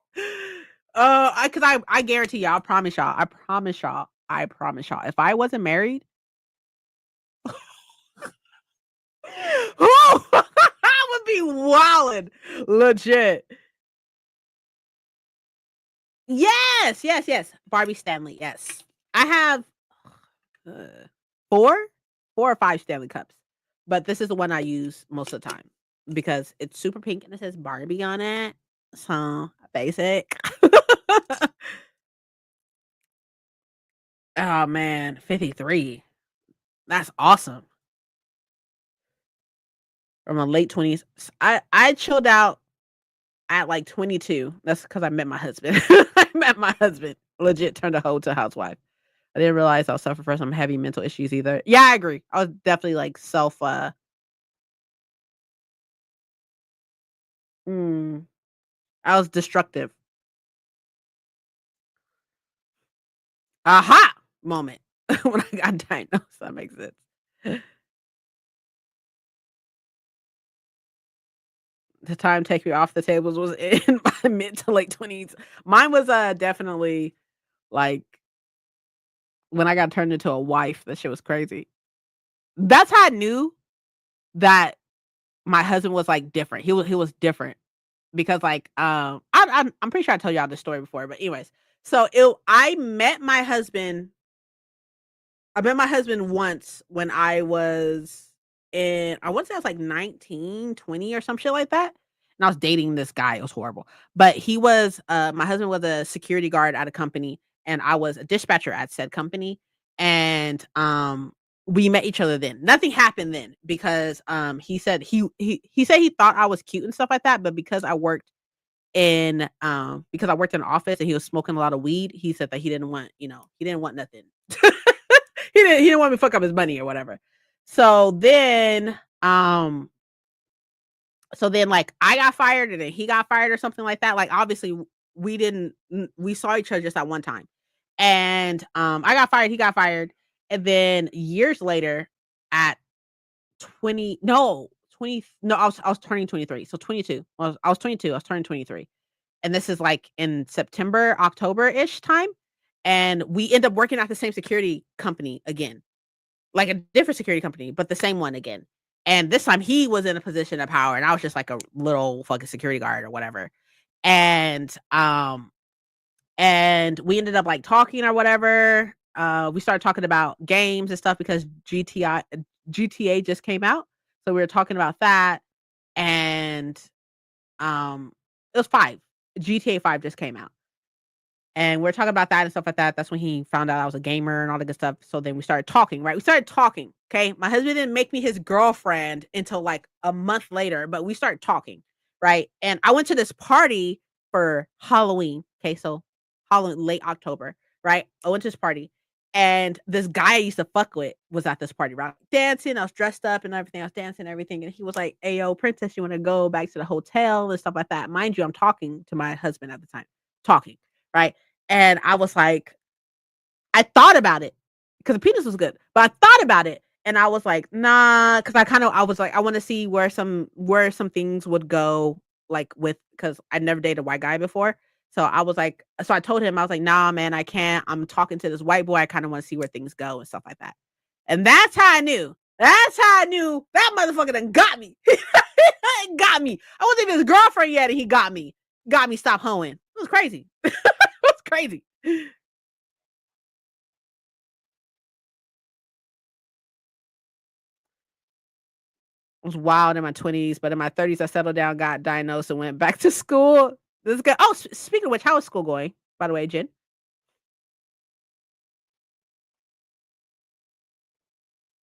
because I guarantee y'all, I promise y'all, if I wasn't married, I would be wildin', legit. Yes, yes, yes. Barbie Stanley, yes. I have uh, four, 4 or 5 Stanley cups, but this is the one I use most of the time because it's super pink and it says Barbie on it. So basic. Oh man, 53. That's awesome. From my late 20s. I chilled out at like 22. That's because I met my husband. I met my husband. Legit turned a hoe to a housewife. I didn't realize I was suffering from some heavy mental issues either. Yeah, I agree. I was definitely like mm, I was destructive. Aha! Moment when I got diagnosed. That makes sense. The time take me off the tables was in my mid to late 20s. Mine was definitely like when I got turned into a wife. That shit was crazy. That's how I knew that my husband was like different. He was different because like I'm pretty sure I told y'all this story before, but anyways, So I met my husband once when I was I want to say I was like 19, 20 or some shit like that. And I was dating this guy. It was horrible. But my husband was a security guard at a company and I was a dispatcher at said company. And we met each other then. Nothing happened then because he said he said he thought I was cute and stuff like that, but because I worked in an office and he was smoking a lot of weed, he said that he didn't want, he didn't want nothing. He didn't want me to fuck up his money or whatever. So then, like I got fired and then he got fired or something like that. Like obviously we saw each other just at one time. And I got fired, he got fired. And then years later at 20 no 20 no I was turning 23. So 22. I was 22. I was turning 23. And this is like in September, October-ish time. And we end up working at the same security company again. Like a different security company, but the same one again. And this time he was in a position of power and I was just like a little fucking security guard or whatever. And we ended up like talking or whatever. We started talking about games and stuff because GTA just came out. So we were talking about that and it was 5. GTA 5 just came out. And we're talking about that and stuff like that. That's when he found out I was a gamer and all that good stuff. So then we started talking, right? We started talking. Okay. My husband didn't make me his girlfriend until like a month later, but we started talking, right? And I went to this party for Halloween. Okay. So Halloween, late October, right? I went to this party and this guy I used to fuck with was at this party, right? Dancing. I was dressed up and everything. I was dancing and everything. And he was like, "Hey, yo, princess, you want to go back to the hotel and stuff like that?" Mind you, I'm talking to my husband at the time, talking, right? And I was like, I thought about it because the penis was good, but I thought about it and I was like, nah, because I was like, I want to see where some things would go, like because I never dated a white guy before. So I was like, so I told him, I was like, nah, man, I can't. I'm talking to this white boy. I kind of want to see where things go and stuff like that. And that's how I knew. That's how I knew that motherfucker done got me. Got me. I wasn't even his girlfriend yet, and he got me. Got me stop hoeing. It was crazy. It's crazy. It was wild in my 20s, but in my 30s, I settled down, got diagnosed, and went back to school. This is good. Oh, speaking of which, how is school going? By the way, Jen,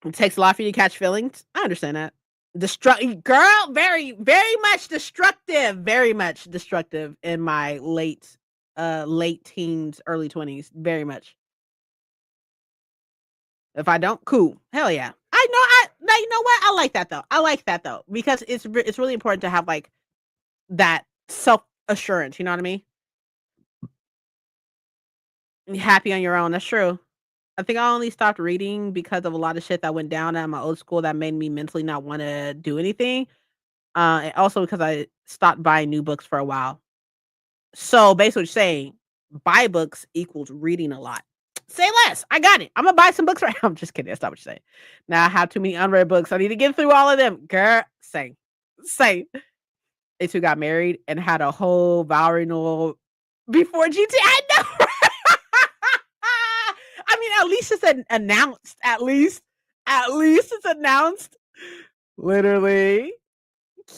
it takes a lot for you to catch feelings. I understand that. Girl, very, very much destructive. Very much destructive in my late teens, early 20s. Very much. If I don't, cool. Hell yeah. I know. Now you know what? I like that though. I like that though because it's really important to have like that self assurance. You know what I mean? Happy on your own. That's true. I think I only stopped reading because of a lot of shit that went down at my old school that made me mentally not want to do anything. And also because I stopped buying new books for a while. So basically, what you're saying buy books equals reading a lot. Say less. I got it. I'm gonna buy some books right now. I'm just kidding. That's not what you're saying. Now I have too many unread books. I need to get through all of them. Girl, say. They two got married and had a whole vow renewal before GTA. I know. I mean, at least it's announced. At least it's announced. Literally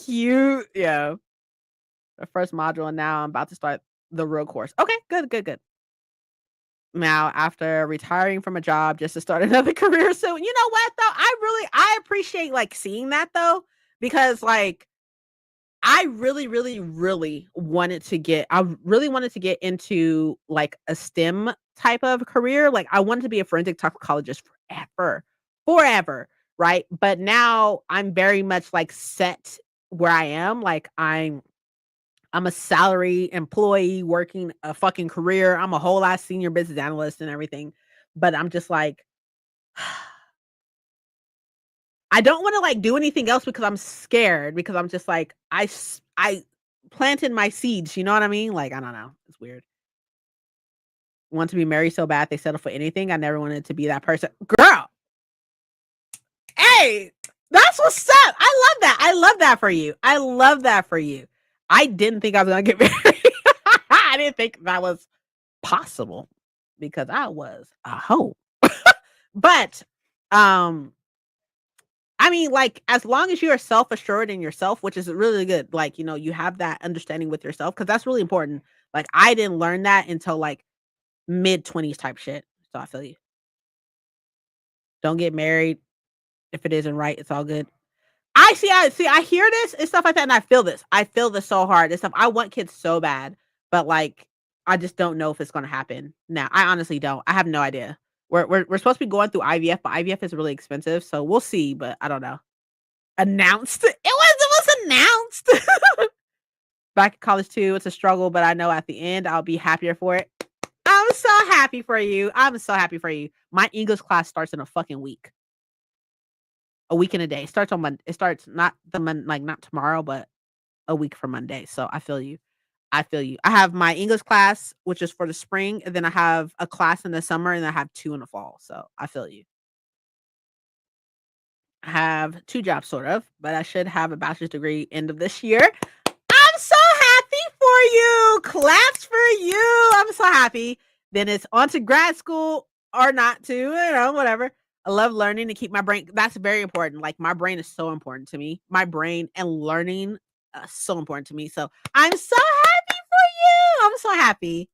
cute. Yeah. The first module, and now I'm about to start the real course. Okay, good, good, good. Now, after retiring from a job just to start another career soon. You know what though? I appreciate like seeing that though, because like I really, really, really wanted to get into like a STEM type of career. Like I wanted to be a forensic toxicologist forever, forever, right? But now I'm very much like set where I am. Like I'm a salary employee working a fucking career. I'm a whole ass senior business analyst and everything. But I'm just like, I don't want to like do anything else because I'm scared because I'm just like I planted my seeds, you know what I mean? Like I don't know. It's weird. Want to be married so bad they settle for anything. I never wanted to be that person. Girl, hey, that's what's up. I love that. I love that for you. I love that for you. I didn't think I was gonna get married. I didn't think that was possible because I was a hoe. But, um, I mean, like, as long as you are self-assured in yourself, which is really good, like, you have that understanding with yourself because that's really important. Like, I didn't learn that until, like, mid-20s type shit. So I feel you. Don't get married if it isn't right, it's all good. I hear this and stuff like that, and I feel this. I feel this so hard and stuff. I want kids so bad, but, like, I just don't know if it's gonna happen now. I honestly don't. I have no idea. We're supposed to be going through IVF, but IVF is really expensive, so we'll see, but I don't know. Announced? It was announced. Back in college too, it's a struggle, but I know at the end I'll be happier for it. I'm so happy for you. I'm so happy for you. My English class starts in a fucking week. A week and a day. It starts on Monday. It starts not like not tomorrow, but a week from Monday. So I feel you. I feel you. I have my English class, which is for the spring, and then I have a class in the summer, and I have 2 in the fall. So I feel you. I have 2 jobs sort of, but I should have a bachelor's degree end of this year. I'm so happy for you. Claps for you. I'm so happy. Then it's on to grad school or not to, whatever. I love learning to keep my brain. That's very important. Like my brain is so important to me. My brain and learning so important to me. So I'm so happy for you. I'm so happy.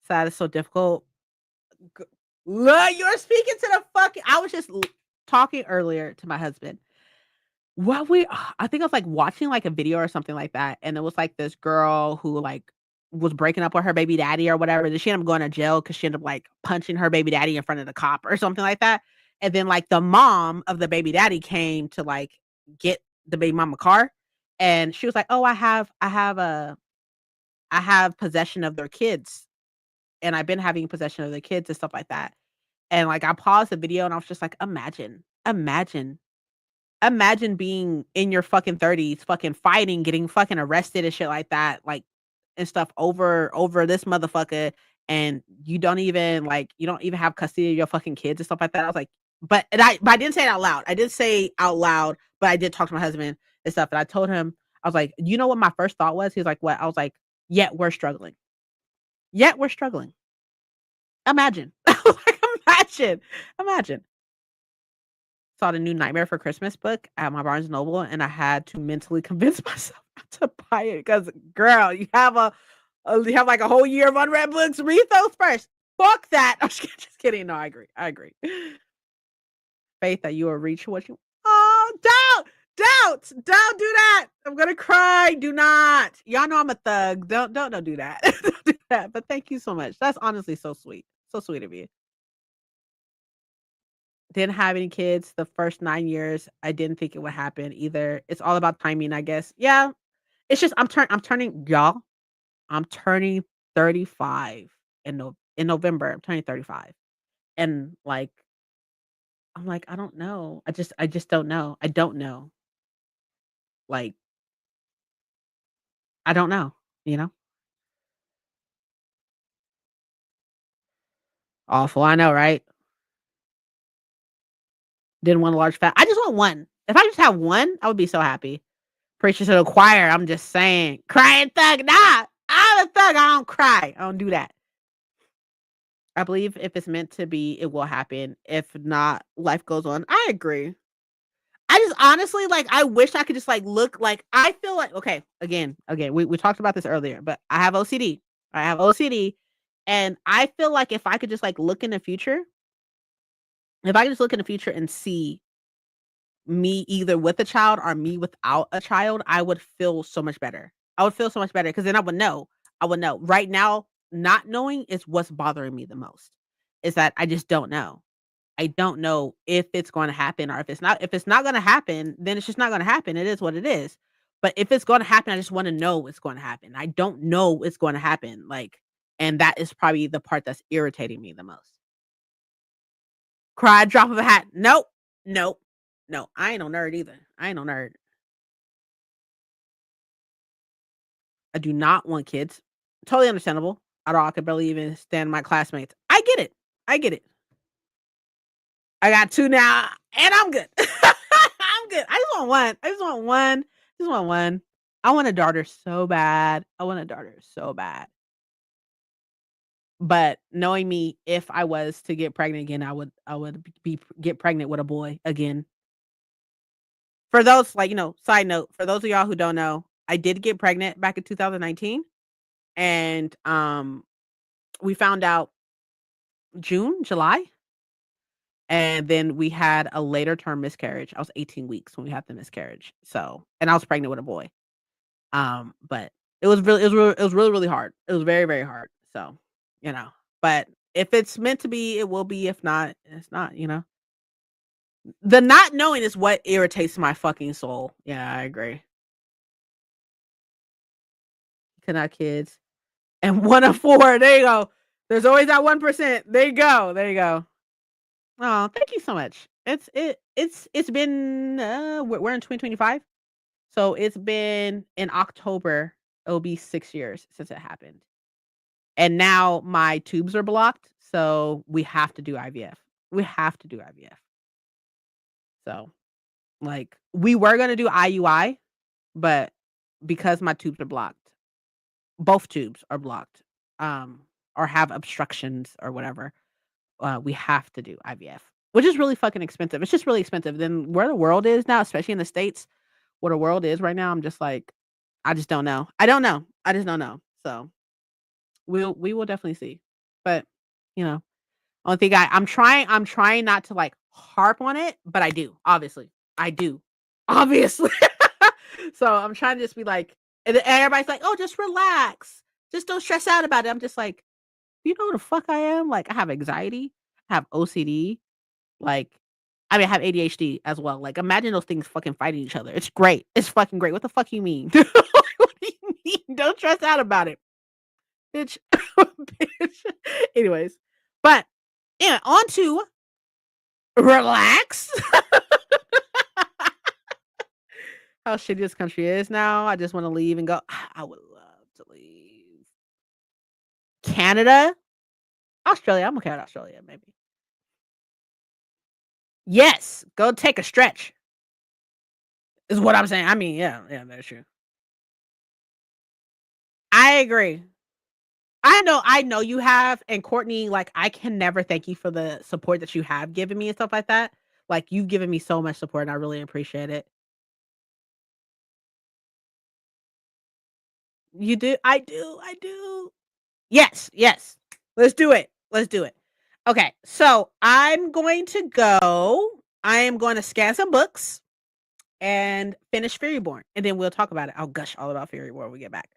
So that is so difficult. Look, you're speaking to the fucking. I was just talking earlier to my husband. I think I was, like, watching, like, a video or something like that, and it was, like, this girl who, like, was breaking up with her baby daddy or whatever, then she ended up going to jail because she ended up, like, punching her baby daddy in front of the cop or something like that, and then, like, the mom of the baby daddy came to, like, get the baby mama car, and she was like, "Oh, I have possession of their kids, and I've been having possession of their kids," and stuff like that, and, like, I paused the video and I was just like, Imagine being in your fucking 30s, fucking fighting, getting fucking arrested and shit like that, like, and stuff over this motherfucker, and you don't even have custody of your fucking kids and stuff like that. I was like, but I didn't say it out loud. I did say out loud, but I did talk to my husband and stuff, and I told him, I was like, "You know what my first thought was?" He was like, "What?" I was like, "Yet we're struggling. Yet we're struggling. Imagine." I was like, Imagine." Saw the new Nightmare for Christmas book at my Barnes& Noble, and I had to mentally convince myself not to buy it because, girl, you have, like, a whole year of unread books, read those first. Fuck that. I'm just kidding. No, I agree. Faith that you will reach what you. Oh, don't do that. I'm gonna cry. Do not. Y'all know I'm a thug. Don't do that. Don't do that. But thank you so much. That's honestly so sweet. So sweet of you. Didn't have any kids the first 9 years. I didn't think it would happen either. It's all about timing, I guess. Yeah. It's just I'm turning y'all, I'm turning 35 in November. I'm turning 35. And, like, I'm like, I don't know. I just don't know. I don't know. Like, I don't know, you know? Awful. I know, right? Didn't want a large fat. I just want one. If I just have one, I would be so happy. Preacher to the choir. I'm just saying. Crying thug. Nah. I'm a thug. I don't cry. I don't do that. I believe if it's meant to be, it will happen. If not, life goes on. I agree. I just honestly, like, I wish I could just, like, look like I feel like okay, again, we talked about this earlier, but I have OCD. I have OCD, and I feel like if I could just, like, look in the future, if I could just look in the future and see me either with a child or me without a child, I would feel so much better. I would feel so much better because then I would know. I would know. Right now, not knowing is what's bothering me the most. Is that I just don't know. I don't know if it's going to happen or if it's not going to happen, then it's just not going to happen. It is what it is. But if it's going to happen, I just want to know it's going to happen. I don't know it's going to happen. Like, and that is probably the part that's irritating me the most. Cry, drop of a hat. Nope. Nope. No, I ain't no nerd either. I ain't no nerd. I do not want kids. Totally understandable. At all, I could barely even stand my classmates. I get it. I get it. I got 2 now, and I'm good. I'm good. I just want one. I just want one. Just want one. I want a daughter so bad. I want a daughter so bad. But knowing me, if I was to get pregnant again, I would be get pregnant with a boy again. For those like, side note, for those of y'all who don't know, I did get pregnant back in 2019 and we found out June, July, and then we had a later term miscarriage. I was 18 weeks when we had the miscarriage. So, and I was pregnant with a boy. But it was really, really hard. It was very, very hard. So, you know, but if it's meant to be, it will be. If not, it's not. The not knowing is what irritates my fucking soul. Yeah, I agree. Can have kids. And 1 of 4. There you go. There's always that 1%. There you go. There you go. Oh, thank you so much. It's been we're in 2025. So it's been in October. It'll be 6 years since it happened. And now my tubes are blocked, so we have to do IVF. We have to do IVF. So, like, we were gonna do IUI, but because my tubes are blocked, both tubes are blocked, um, or have obstructions or whatever, we have to do IVF, which is really fucking expensive. It's just really expensive. Then where the world is now, especially in the States, where the world is right now, I'm just like, I just don't know. I don't know. I just don't know. So we will definitely see. But, you know, only thing I'm trying not to, like, harp on it, but I do, obviously. I do. Obviously. So, I'm trying to just be like and everybody's like, "Oh, just relax. Just don't stress out about it." I'm just like, "You know who the fuck I am?" Like, I have anxiety, I have OCD, like, I mean, I have ADHD as well. Like, imagine those things fucking fighting each other. It's great. It's fucking great. What the fuck you mean? What do you mean? Don't stress out about it. Bitch. Bitch. Anyways, but yeah, on to relax. How shitty this country is now. I just want to leave and go. I would love to leave. Canada, Australia. I'm okay with Australia, maybe. Yes, go take a stretch. Is what I'm saying. I mean, yeah, yeah, that's true. I agree. I know you have, and Courtney, like, I can never thank you for the support that you have given me and stuff like that. Like, you've given me so much support, and I really appreciate it. You do? I do. Yes, yes. Let's do it. Let's do it. Okay, so I'm going to go. I am going to scan some books and finish Fairyborn, and then we'll talk about it. I'll gush all about Fairyborn when we get back.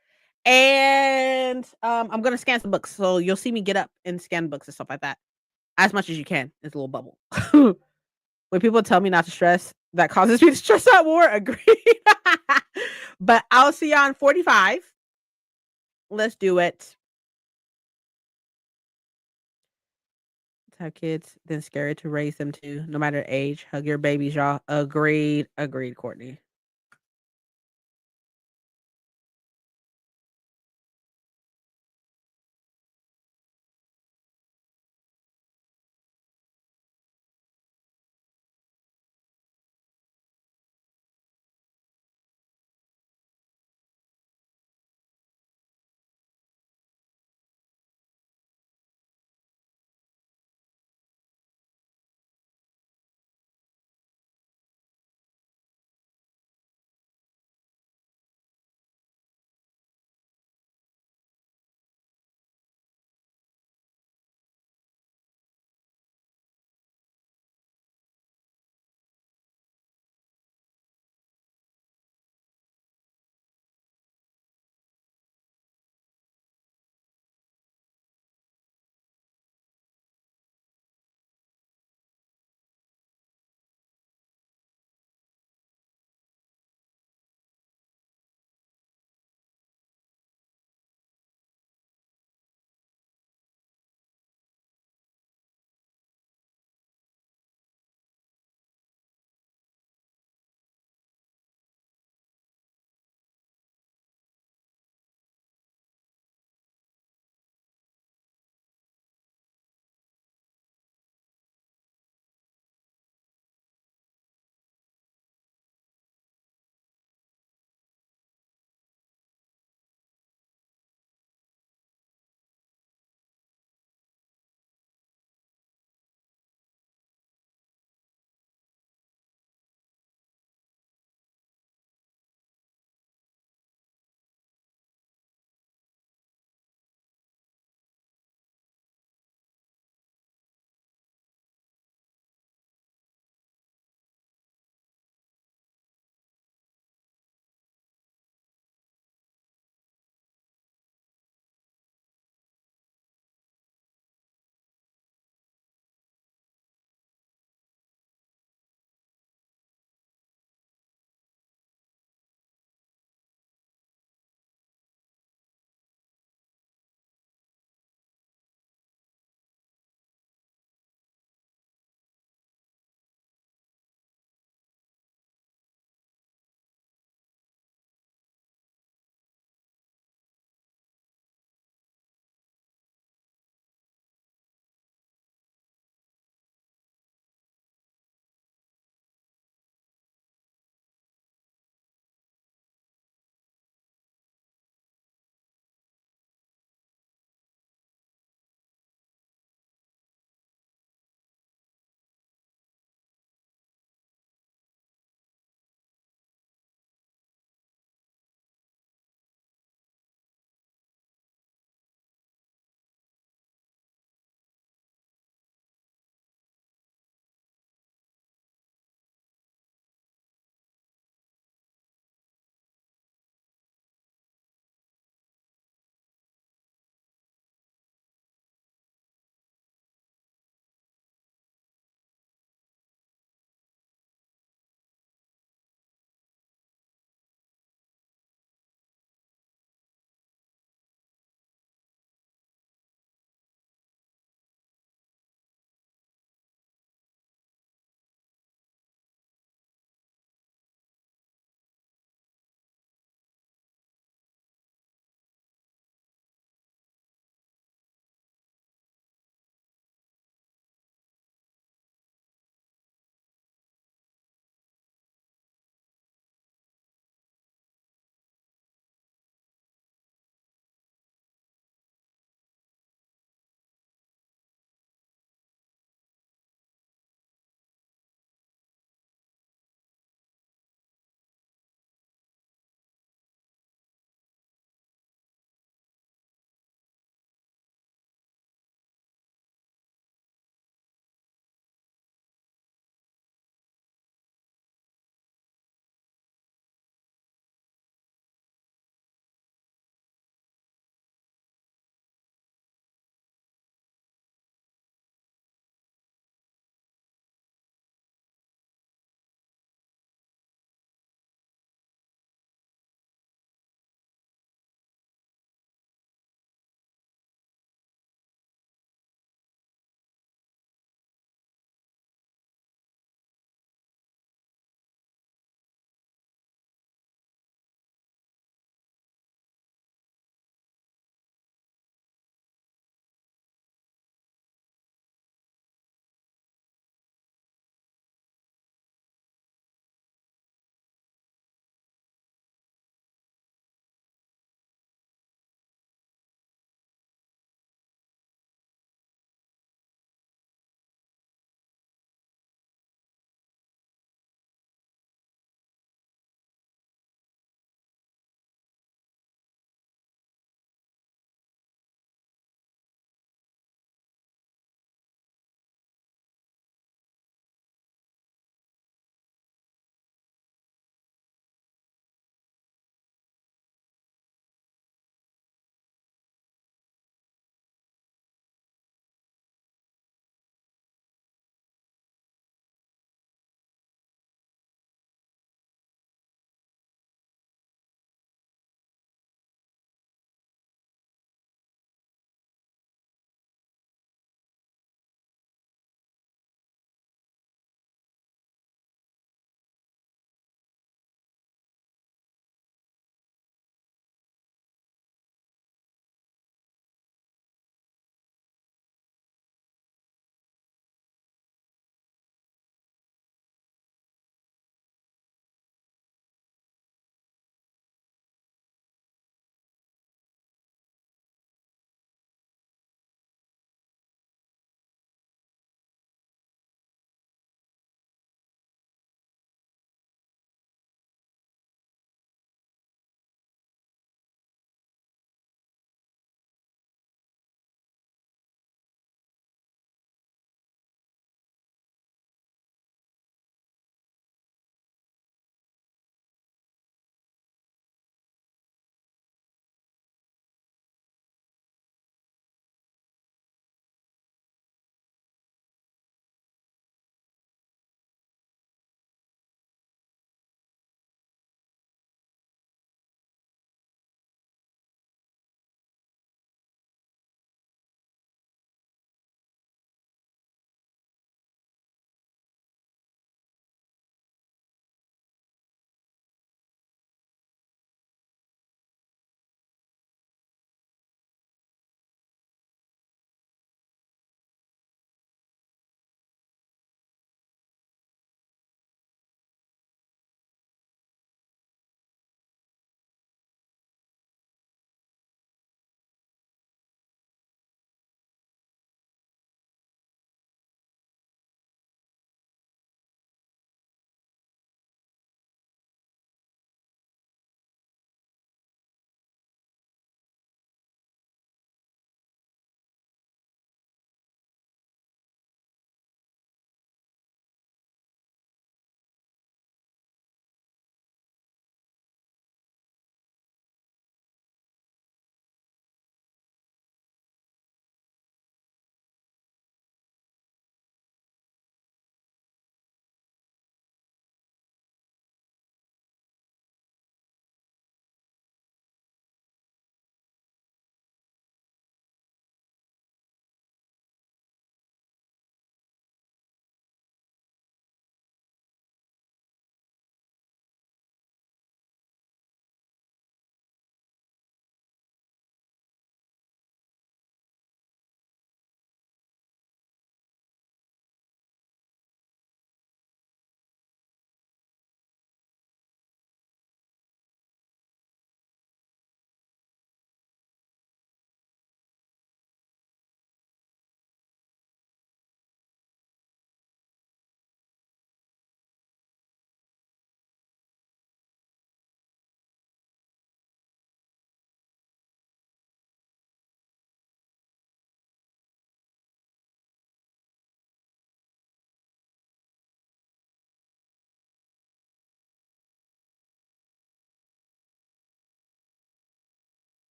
And I'm gonna scan some books, so you'll see me get up and scan books and stuff like that as much as you can. It's a little bubble. When people tell me not to stress, that causes me to stress out more. Agree. But I'll see you on 45. Let's do it. Have kids, then scary to raise them too, no matter age. Hug your babies, y'all. Agreed. Agreed, Courtney.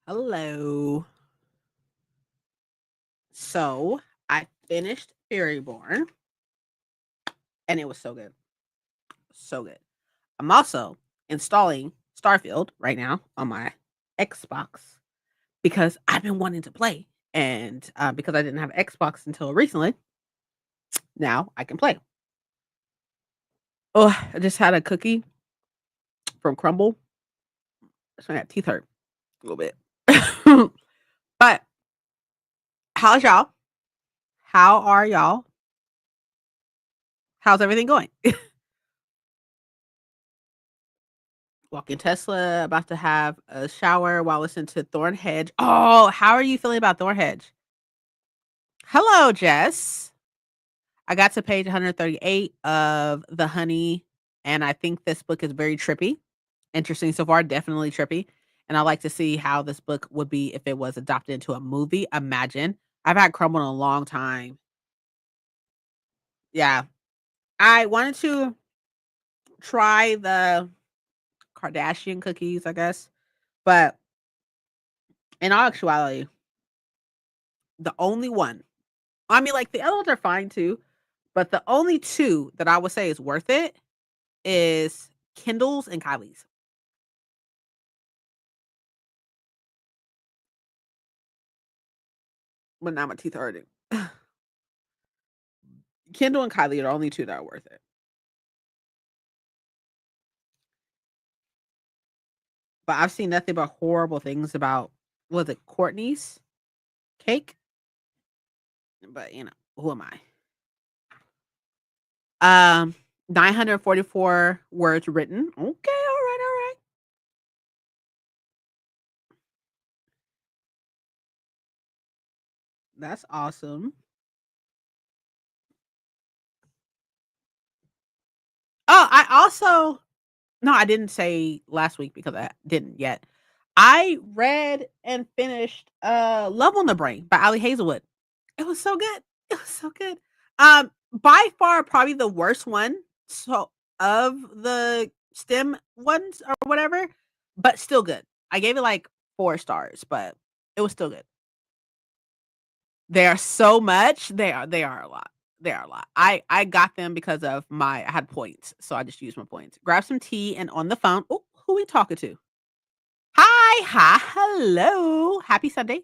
Hello. So I finished Fairyborn and it was so good. So good. I'm also installing Starfield right now on my Xbox because I've been wanting to play. And because I didn't have Xbox until recently, now I can play. Oh, I just had a cookie from Crumble. So my teeth hurt a little bit. But how's y'all? How are y'all? How's everything going? Walking Tesla, about to have a shower while listening to Thornhedge. Oh, how are you feeling about Thornhedge? Hello, Jess. I got to page 138 of The Honey, and I think this book is very trippy. Interesting so far, definitely trippy. And I like to see how this book would be if it was adopted into a movie. Imagine. I've had Crumble in a long time. Yeah. I wanted to try the Kardashian cookies, I guess. But in all actuality, the only one, I mean, like the other ones are fine too, but the only two that I would say is worth it is Kindle's and Kylie's. But now my teeth are hurting. Kindle and Kylie are the only two that are worth it. But I've seen nothing but horrible things about, was it Courtney's cake? But who am I? 944 words written. Okay, all right, all right. That's awesome. Oh, I also, no, I didn't say last week because I didn't yet. I read and finished Love on the Brain by Ali Hazelwood. It was so good. It was so good. By far probably the worst one so of the STEM ones or whatever, but still good. I gave it like 4 stars, but it was still good. They are so much. They are a lot. They are a lot. I got them because of I had points, so I just used my points. Grab some tea and on the phone. Oh, who we talking to? Hi, hello. Happy Sunday.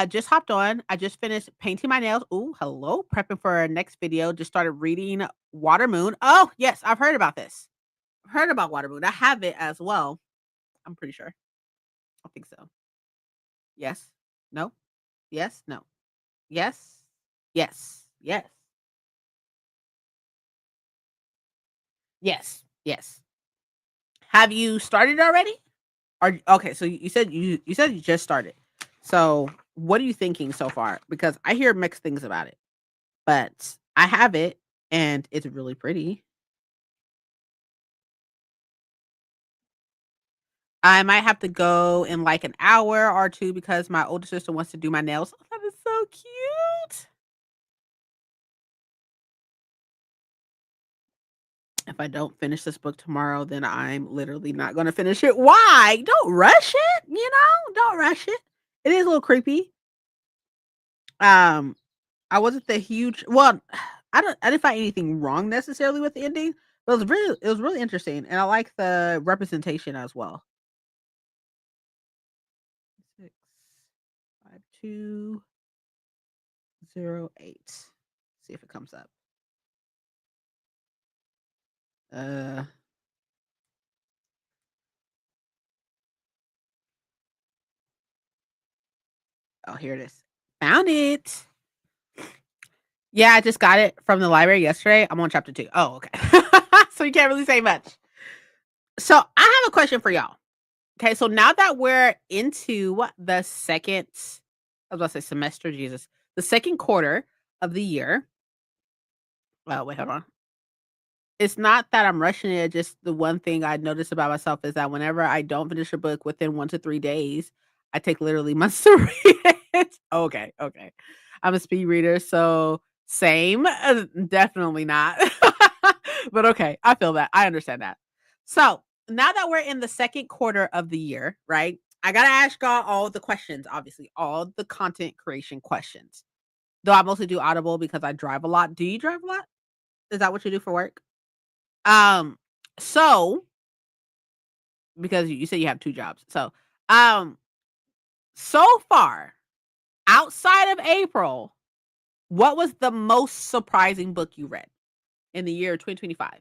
Just hopped on. I just finished painting my nails. Ooh, hello. Prepping for our next video. Just started reading Water Moon. Oh, yes, I've heard about this. I've heard about Water Moon. I have it as well. I'm pretty sure. I think so. Yes. No. Yes. No. Yes. Yes. Yes. Yes. Yes. Have you started already? Or okay, so you said you just started. So what are you thinking so far? Because I hear mixed things about it. But I have it and it's really pretty. I might have to go in like an hour or 2 because my older sister wants to do my nails. Oh, that is so cute. If I don't finish this book tomorrow, then I'm literally not gonna finish it. Why? Don't rush it, don't rush it. It is a little creepy. Um, I wasn't the huge well, I didn't find anything wrong necessarily with the ending, but it was really interesting, and I like the representation as well. 65208. See if it comes up. Uh, oh, here it is. Found it. Yeah, I just got it from the library yesterday. I'm on chapter 2. Oh, okay. So you can't really say much. So I have a question for y'all. Okay, so now that we're into the second, I was about to say semester, Jesus, the second quarter of the year. Oh, wait, hold on. It's not that I'm rushing it, just the one thing I notice about myself is that whenever I don't finish a book within 1 to 3 days, I take literally months to read it. Okay, okay. I'm a speed reader, so same, definitely not. But okay, I feel that, I understand that. So, now that we're in the 2nd quarter of the year, right, I gotta ask y'all all the questions, obviously, all the content creation questions. Though I mostly do Audible because I drive a lot. Do you drive a lot? Is that what you do for work? Um, so because you said you have 2 jobs. Um, so far, outside of April, what was the most surprising book you read in the year 2025?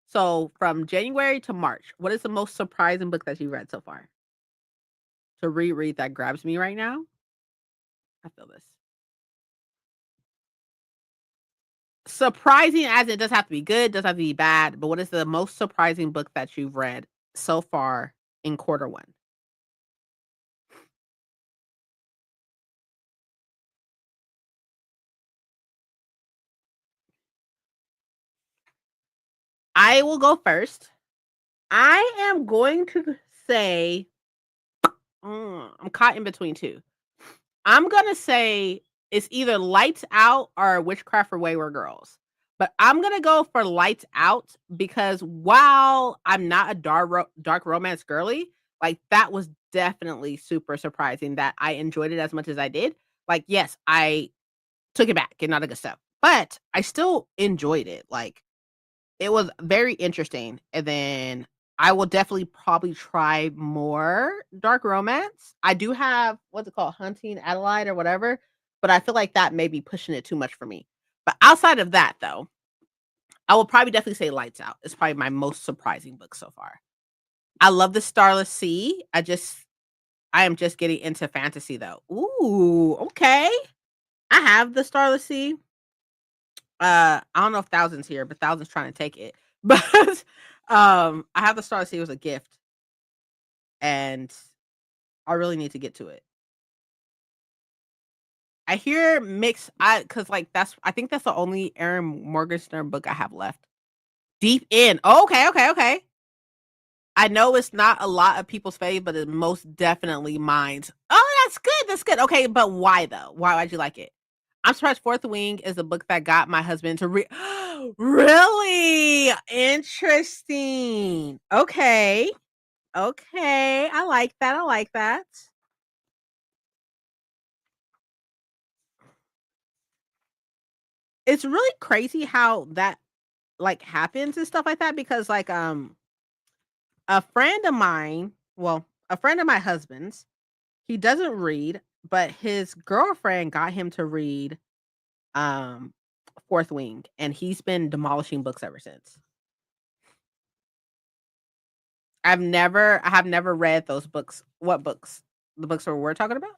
So from January to March, what is the most surprising book that you read so far? To reread that grabs me right now. I feel this. Surprising as it does have to be good, does have to be bad, but what is the most surprising book that you've read so far in quarter 1? I will go first. I am going to say, I'm caught in between 2. I'm gonna say it's either Lights Out or Witchcraft for Wayward Girls. But I'm gonna go for Lights Out because while I'm not a dark romance girly, like, that was definitely super surprising that I enjoyed it as much as I did. Like, yes, I took it back and not a good stuff, but I still enjoyed it. Like, it was very interesting, and then I will definitely probably try more dark romance. I do have what's it called? Hunting Adelaide or whatever, but I feel like that may be pushing it too much for me. But outside of that, though, I will probably definitely say Lights Out. It's probably my most surprising book so far. I love The Starless Sea. I am just getting into fantasy though. Ooh, okay. I have The Starless Sea. I don't know if Thousands here, but Thousands trying to take it. But I have the Star Sea as a gift, and I really need to get to it. I hear mixed I because like I think that's the only Aaron Morgenstern book I have left. Deep in. Okay, okay, okay. I know it's not a lot of people's fave, but it's most definitely mine's. Oh, that's good. That's good. Okay, but why though? Why'd you like it? I'm surprised Fourth Wing is the book that got my husband to read. Really interesting. Okay. Okay. I like that. I like that. It's really crazy how that like happens and stuff like that because a friend of mine, well, a friend of my husband's, he doesn't read, but his girlfriend got him to read um Fourth Wing and he's been demolishing books ever since. I have never read those books. What books? The books that we're talking about?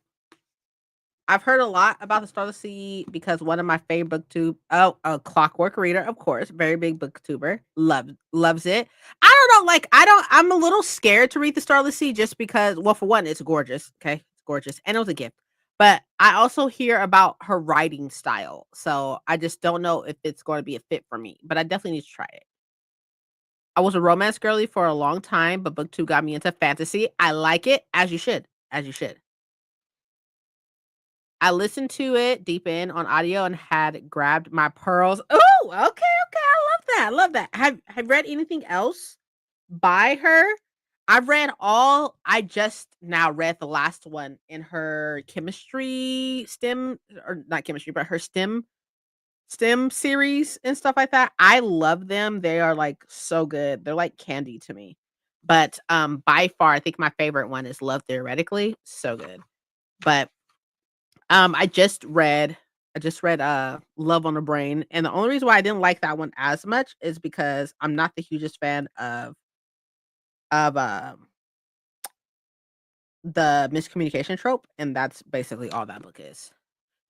I've heard a lot about the Starless Sea because one of my favorite booktube a Clockwork Reader, of course, very big booktuber, loves it. I don't know, like, I'm a little scared to read the Starless Sea just because, well, for one, it's gorgeous, okay? It's gorgeous, and it was a gift. But I also hear about her writing style, so I just don't know if it's gonna be a fit for me, but I definitely need to try it. I was a romance girly for a long time, but booktube got me into fantasy. I like it, as you should. I listened to it deep in on audio and had grabbed my pearls. Ooh, okay, okay, I love that, I love that. Have read anything else by her? I just now read the last one in her chemistry STEM or not chemistry, but her STEM series and stuff like that. I love them. They are, like, so good. They're like candy to me. But, by far, I think my favorite one is Love Theoretically. So good. But I just read, Love on the Brain, and the only reason why I didn't like that one as much is because I'm not the hugest fan of the miscommunication trope, and that's basically all that book is.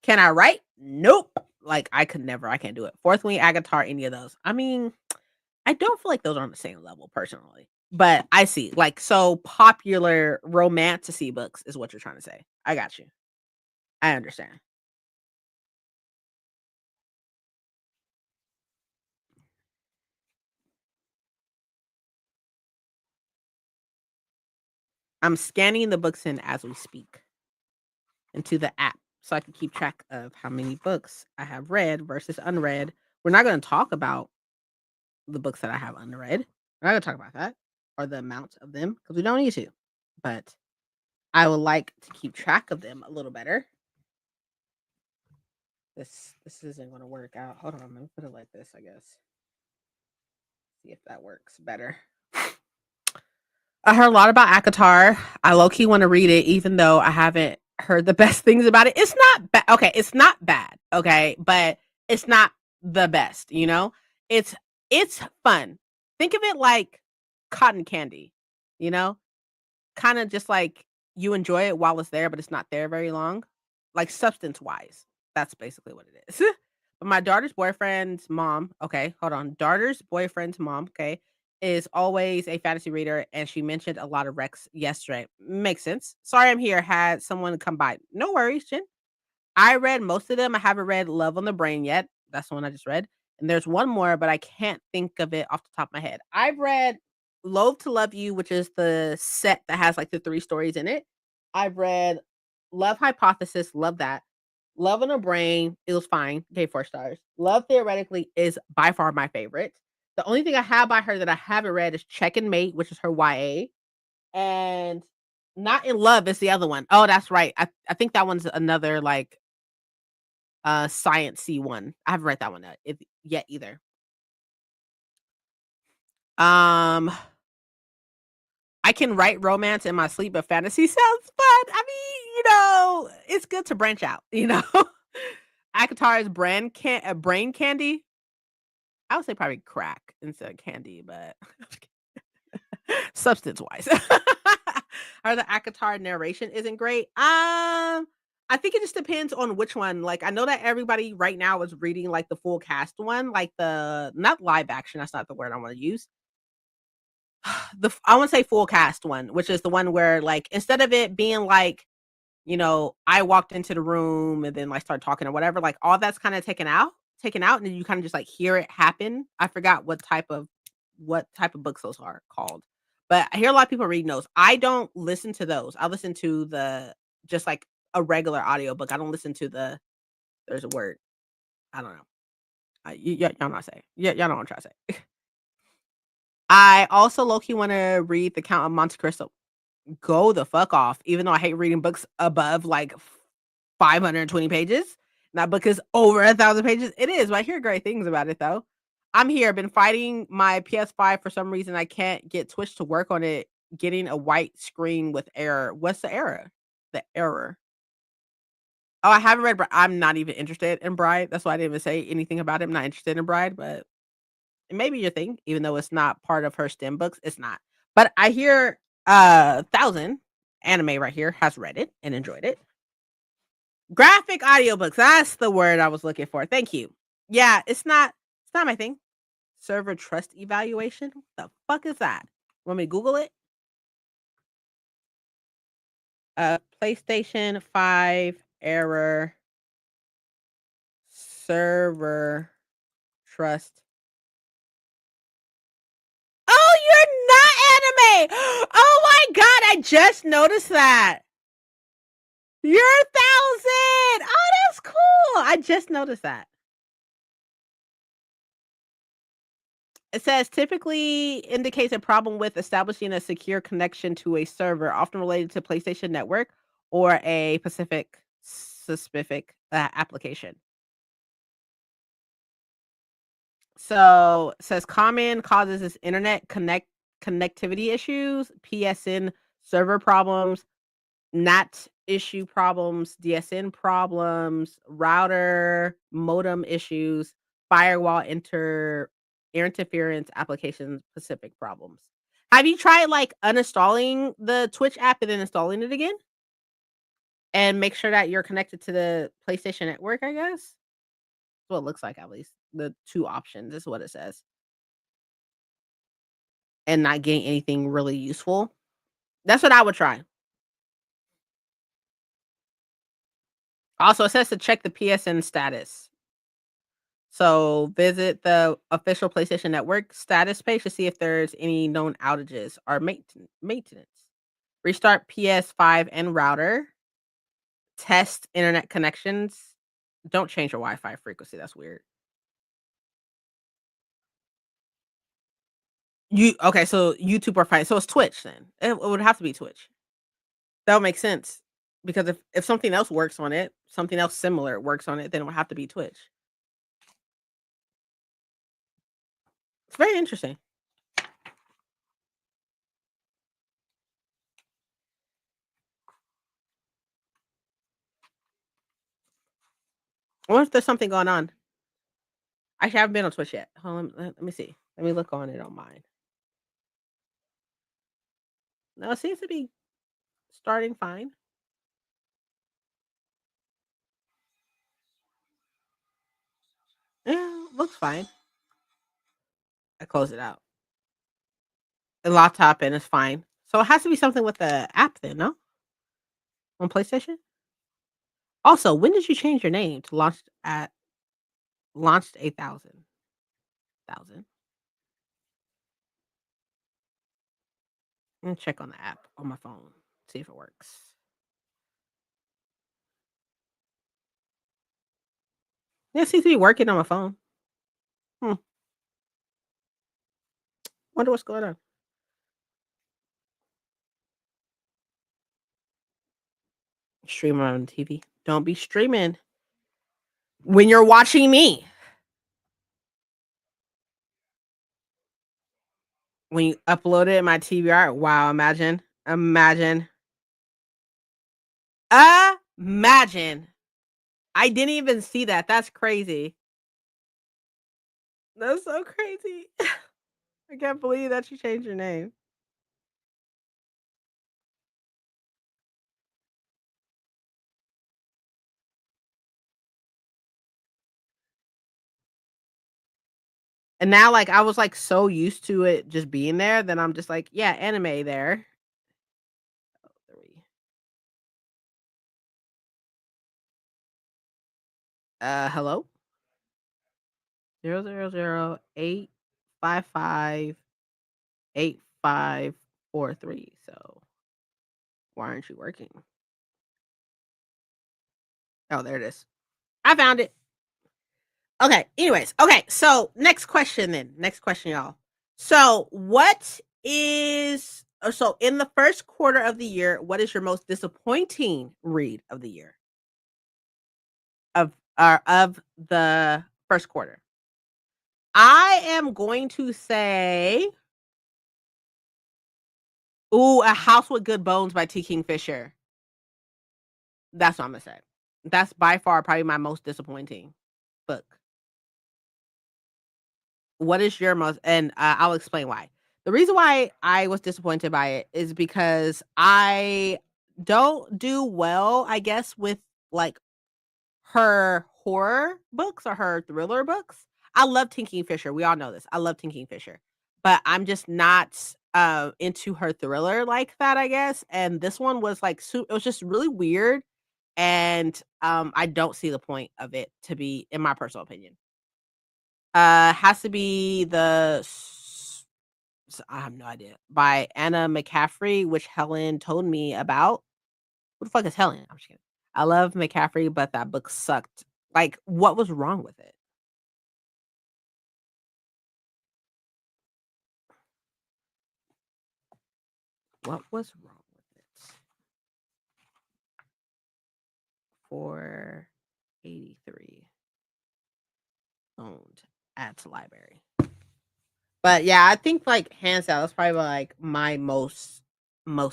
Can I write? Nope. Like, I can't do it. Fourth Wing, Agatar, any of those. I mean, I don't feel like those are on the same level personally, but I see, like, so popular romantasy books is what you're trying to say. I got you. I understand. I'm scanning the books in as we speak into the app so I can keep track of how many books I have read versus unread. We're not going to talk about the books that I have unread. We're not going to talk about that or the amount of them because we don't need to. But I would like to keep track of them a little better. This isn't going to work out. Hold on, let me put it like this, I guess. See if that works better. I heard a lot about ACOTAR. I low key want to read it, even though I haven't heard the best things about it. It's not bad. Okay, it's not bad. Okay, but it's not the best. You know, it's it's fun. Think of it like cotton candy. You know, kind of just like you enjoy it while it's there, but it's not there very long. Like substance wise, that's basically what it is. But my daughter's boyfriend's mom, okay, hold on. Daughter's boyfriend's mom, okay, is always a fantasy reader, and she mentioned a lot of Rex yesterday. Makes sense. Sorry, I'm here. Had someone come by. No worries, Jen. I read most of them. I haven't read Love on the Brain yet. That's the one I just read. And there's one more, but I can't think of it off the top of my head. I've read Loathe to Love You, which is the set that has like the three stories in it. I've read Love Hypothesis, love that. Love on the Brain, it was fine. Okay, 4 stars. Love Theoretically is by far my favorite. The only thing I have by her that I haven't read is Check and Mate, which is her YA. And Not in Love is the other one. Oh, that's right. I think that one's another like sciencey one. I haven't read that one yet either. Um, I can write romance in my sleep, but fantasy sounds fun. I mean, it's good to branch out, ACOTAR is brain candy. I would say probably crack instead of candy, but substance wise. Or the ACOTAR narration isn't great. I think it just depends on which one. Like, I know that everybody right now is reading like the full cast one, like the not live action. That's not the word I want to use. I want to say full cast one, which is the one where like instead of it being like I walked into the room and then like start talking or whatever, like all that's kind of taken out, and then you kind of just like hear it happen. I forgot what type of books those are called. But I hear a lot of people reading those. I don't listen to those. I listen to the just like a regular audiobook. I don't listen to there's a word. I don't know. Y'all know what I'm saying. Yeah, y'all know what I'm trying to say. I also low key want to read The Count of Monte Cristo. Go the fuck off. Even though I hate reading books above like 520 pages. That book is over 1,000 pages. It is, but I hear great things about it though. I'm here. Been fighting my PS5 for some reason. I can't get Twitch to work on it. Getting a white screen with error. What's the error? The error. Oh, I haven't read. I'm not even interested in Bride. That's why I didn't even say anything about it. I'm not interested in Bride, but it may be your thing, even though it's not part of her STEM books. It's not. But I hear 1,000 anime right here has read it and enjoyed it. Graphic audiobooks. That's the word I was looking for. Thank you. Yeah, it's not my thing. Server trust evaluation. What the fuck is that? Want me to Google it? PlayStation 5 error server trust. Oh, you're not anime. Oh my god, I just noticed that. You're 1,000. Oh, that's cool. I just noticed that. It says typically indicates a problem with establishing a secure connection to a server, often related to PlayStation Network or a specific application. So it says common causes is internet connectivity issues, PSN server problems, NAT issue problems, DSN problems, router modem issues, firewall interference, application specific problems. Have you tried like uninstalling the Twitch app and then installing it again? And make sure that you're connected to the PlayStation Network, I guess? That's what it looks like at least. The two options is what it says. And not getting anything really useful. That's what I would try. Also, it says to check the PSN status. So visit the official PlayStation Network status page to see if there's any known outages or maintenance. Restart PS5 and router. Test internet connections. Don't change your Wi-Fi frequency, that's weird. You okay, so YouTube or fine. So it's Twitch then. It would have to be Twitch. That would make sense because if something else works on it, something else similar works on it, then it would have to be Twitch. It's very interesting. I wonder if there's something going on. Actually, I haven't been on Twitch yet. Hold on, let me see. Let me look on it on mine. No, it seems to be starting fine. Yeah, looks fine. I closed it out. The laptop and it's fine. So it has to be something with the app then, no? On PlayStation? Also, when did you change your name to launched 8,000? Let me check on the app on my phone, see if it works. Yeah, it seems to be working on my phone. Hmm. Wonder what's going on. Stream on TV. Don't be streaming when you're watching me. When you upload it in my TVR, wow, imagine. Imagine. I didn't even see that. That's crazy. That's so crazy. I can't believe that you changed your name. And now, like, I was, like, so used to it just being there, then I'm just like, "Yeah, anime there." 3. Hello? 000-855-8543, so why aren't you working? Oh, there it is. I found it. Okay, anyways, okay, so next question then. Next question, y'all. So, what is so in the first quarter of the year, what is your most disappointing read of the year? Of the first quarter? I am going to say, ooh, A House with Good Bones by T. Kingfisher. That's what I'm gonna say. That's by far probably my most disappointing book. What is your most and, I'll explain why. The reason why I was disappointed by it is because I don't do well, I guess, with, like, her horror books or her thriller books. I love Tinking Fisher, we all know this. I love Tinking Fisher, but I'm just not, into her thriller like that, I guess, and this one was, like, it was just really weird, and, I don't see the point of it to be in my personal opinion. Has to be I have no idea, by Anna McCaffrey, which Helen told me about. Who the fuck is Helen? I'm just kidding. I love McCaffrey, but that book sucked. Like, what was wrong with it? What was wrong with it? 483 owned at library. But yeah, I think like hands down, that's probably like my most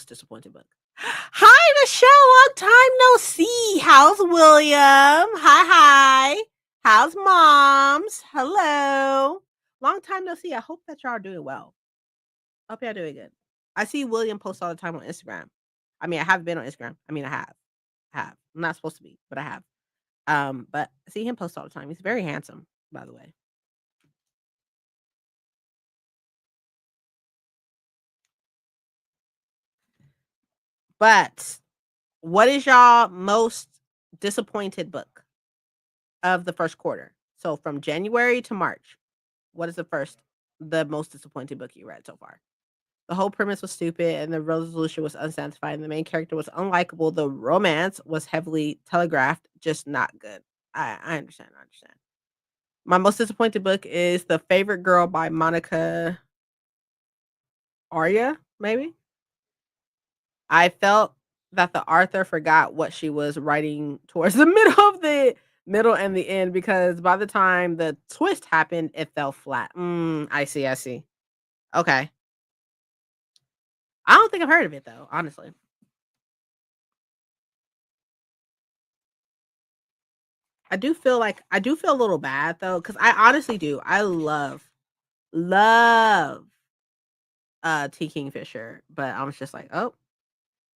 disappointing book. Hi, Michelle. Long time no see. How's William? Hi. How's moms? Hello. Long time no see. I hope that y'all are doing well. Hope y'all doing good. I see William post all the time on Instagram. I mean, I have been on Instagram. I mean, I have. Have. I'm not supposed to be, but I have. But I see him post all the time. He's very handsome, by the way. But what is y'all most disappointed book of the first quarter? So from January to March, what is the most disappointing book you read so far? The whole premise was stupid and the resolution was unsatisfying. The main character was unlikable. The romance was heavily telegraphed, just not good. I understand. I understand. My most disappointed book is The Favorite Girl by Monica Arya, maybe? I felt that the author forgot what she was writing towards the middle and the end because by the time the twist happened, it fell flat. I see, I see. Okay. I don't think I've heard of it though, honestly. I do feel a little bad though, because I honestly do. I love T. Kingfisher, but I was just like, oh,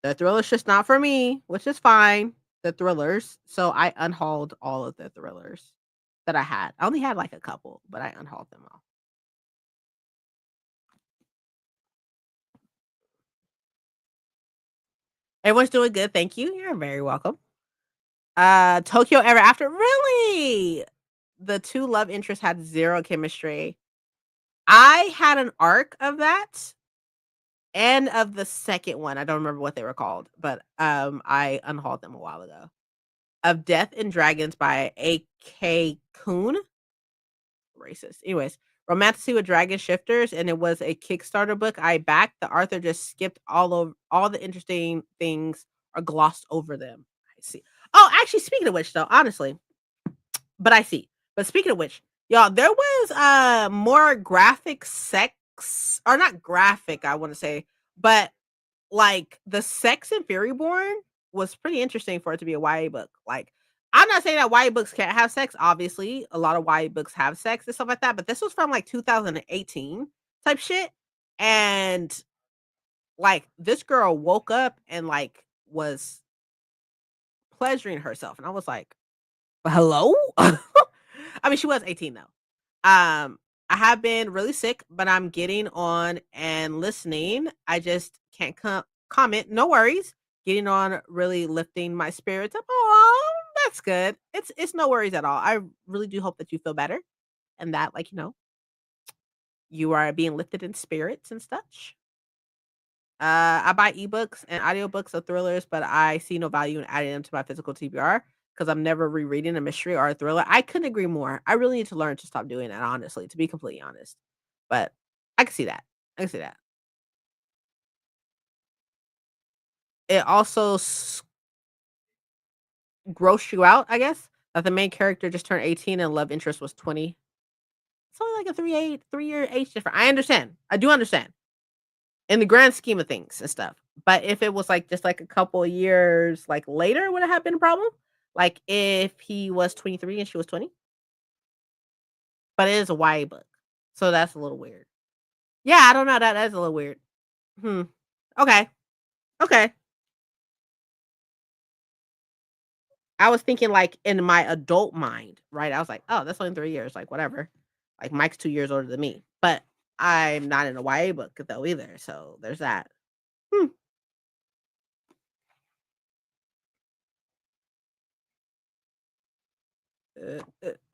the thriller's just not for me, which is fine. The thrillers. So I unhauled all of the thrillers that I had. I only had like a couple, but I unhauled them all. Everyone's doing good. Thank you. You're very welcome. Tokyo Ever After. Really? The two love interests had zero chemistry. I had an arc of that and of the second one. I don't remember what they were called, but I unhauled them a while ago. Of Death and Dragons by A.K. Kuhn. Racist. Anyways, Romantasy with Dragon Shifters, and it was a Kickstarter book I backed. The author just skipped all the interesting things or glossed over them. I see. Oh, actually, speaking of which, though, honestly, but I see. But speaking of which, y'all, there was more graphic sex, or not graphic, I want to say, but like the sex in Furyborn was pretty interesting for it to be a YA book. Like, I'm not saying that YA books can't have sex. Obviously, a lot of YA books have sex and stuff like that. But this was from like 2018 type shit, and like this girl woke up and like was pleasuring herself, and I was like, "Hello." I mean, she was 18 though. I have been really sick, but I'm getting on and listening. I just can't comment. No worries. Getting on, really lifting my spirits up. Oh, that's good. It's no worries at all. I really do hope that you feel better and that, like, you are being lifted in spirits and such. I buy ebooks and audiobooks of thrillers, but I see no value in adding them to my physical TBR because I'm never rereading a mystery or a thriller. I couldn't agree more. I really need to learn to stop doing that, honestly, to be completely honest. But I can see that. I can see that. It also grossed you out, I guess, that the main character just turned 18 and love interest was 20. It's only like a 3-year age difference. I understand. I do understand in the grand scheme of things and stuff. But if it was like just like a couple of years like later, would it have been a problem? Like if he was 23 and she was 20, but it is a YA book, so that's a little weird. Yeah, I don't know. That is a little weird. Hmm. Okay. Okay. I was thinking like in my adult mind, right? I was like, oh, that's only 3 years, like whatever. Like Mike's 2 years older than me, but I'm not in a YA book though either. So there's that. Hmm.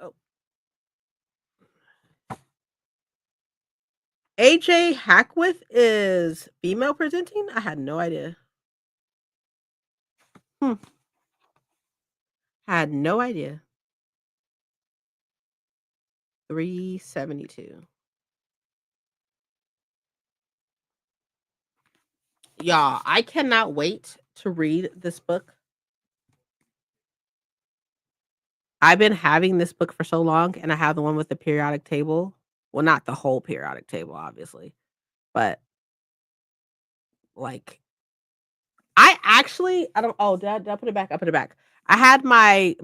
Oh. AJ Hackworth is female presenting? I had no idea. Hmm. Had no idea. 372. Y'all, I cannot wait to read this book. I've been having this book for so long, and I have the one with the periodic table. Well, not the whole periodic table, obviously, but like I don't. Oh, did I put it back? I put it back. I had my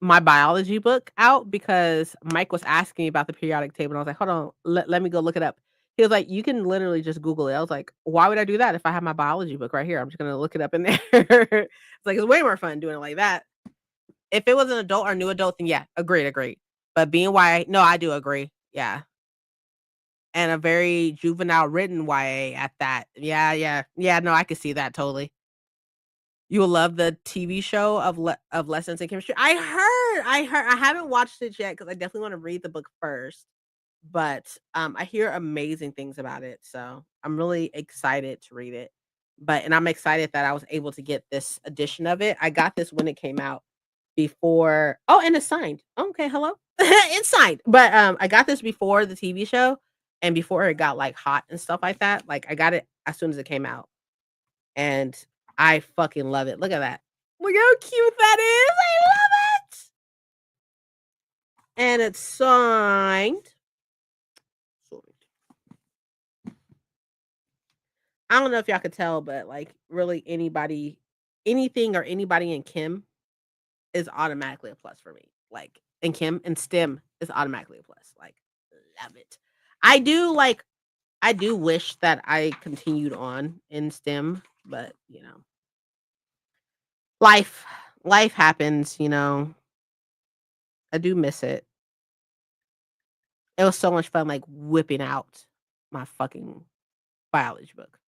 biology book out because Mike was asking me about the periodic table, and I was like, hold on, let me go look it up. He was like, you can literally just Google it. I was like, why would I do that if I have my biology book right here? I'm just gonna look it up in there. It's like it's way more fun doing it like that. If it was an adult or new adult, then yeah, agreed, agreed. But being YA, no, I do agree. Yeah. And a very juvenile written YA at that. Yeah, yeah. Yeah, no, I could see that totally. You will love the TV show of Lessons in Chemistry. I heard. I haven't watched it yet because I definitely want to read the book first. but I hear amazing things about it, so I'm really excited to read it. But and I'm excited that I was able to get this edition of it. I got this when it came out before. Oh, and it's signed. Okay, hello. It's signed. But I got this before the TV show and before it got like hot and stuff like that. Like I got it as soon as it came out and I fucking love it. Look at that. Look how cute that is. I love it. And it's signed. Sorry. I don't know if y'all could tell, but like really anybody, anything or anybody in Kim is automatically a plus for me. Like in Kim and STEM is automatically a plus. Like love it. I do like I do wish that I continued on in STEM, but life life happens. I do miss it. It was so much fun like whipping out my fucking biology book.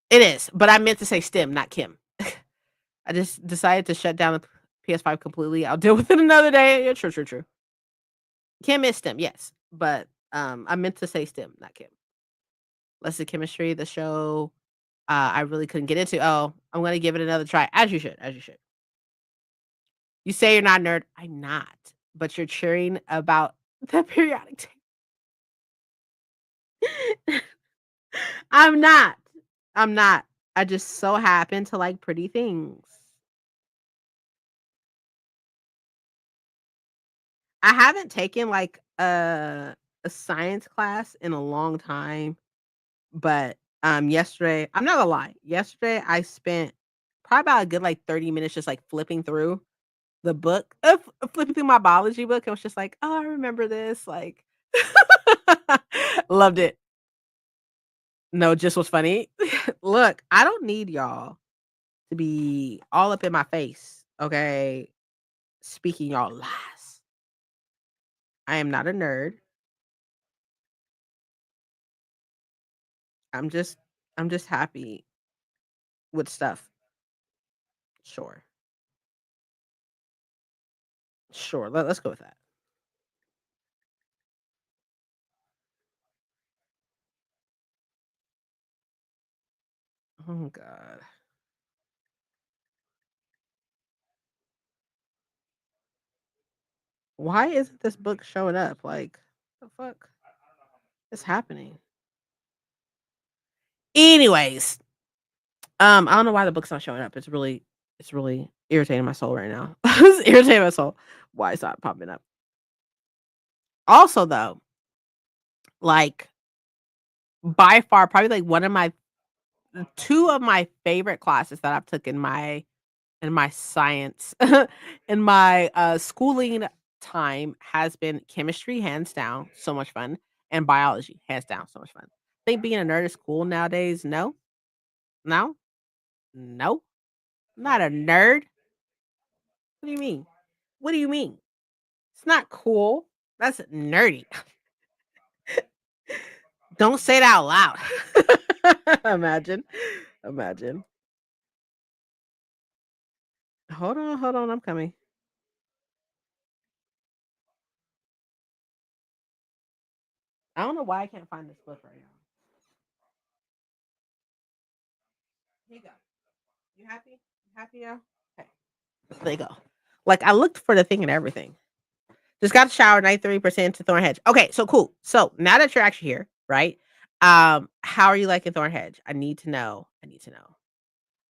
It is, but I meant to say STEM, not Kim. I just decided to shut down the PS5 completely. I'll deal with it another day. Yeah, true, true, true. Kim is STEM, yes, but I meant to say STEM, not Kim. Lesson chemistry, the show, I really couldn't get into. Oh, I'm gonna give it another try, as you should, as you should. You say you're not a nerd. I'm not, but you're cheering about the periodic table. I'm not. I'm not. I just so happen to like pretty things. I haven't taken like a science class in a long time, but yesterday, I'm not gonna lie, yesterday I spent probably about a good like 30 minutes just like flipping through the book, flipping through my biology book. I was just like, oh, I remember this. Like, loved it. No, just was funny. Look, I don't need y'all to be all up in my face, okay? Speaking y'all lies. I am not a nerd. I'm just I'm just happy with stuff. Sure. Sure. Let's go with that. Oh god. Why isn't this book showing up? Like, the fuck is happening? Anyways, I don't know why the book's not showing up. It's really irritating my soul right now. It's irritating my soul. Why it's not popping up? Also, though, like by far, probably like one of my two of my favorite classes that I've took in my science in my schooling time has been chemistry, hands down, so much fun, and biology, hands down, so much fun. I think being a nerd is cool nowadays. No, no, no, I'm not a nerd. What do you mean? What do you mean? It's not cool. That's nerdy. Don't say it out loud. Imagine. Imagine. Hold on, I'm coming. I don't know why I can't find this book right now. Here you go. You happy? You happy now? Okay. There you go. Like I looked for the thing and everything. Just got a shower, 93% to Thornhedge. Okay, so cool. So now that you're actually here, right? How are you liking Thornhedge? I need to know. I need to know.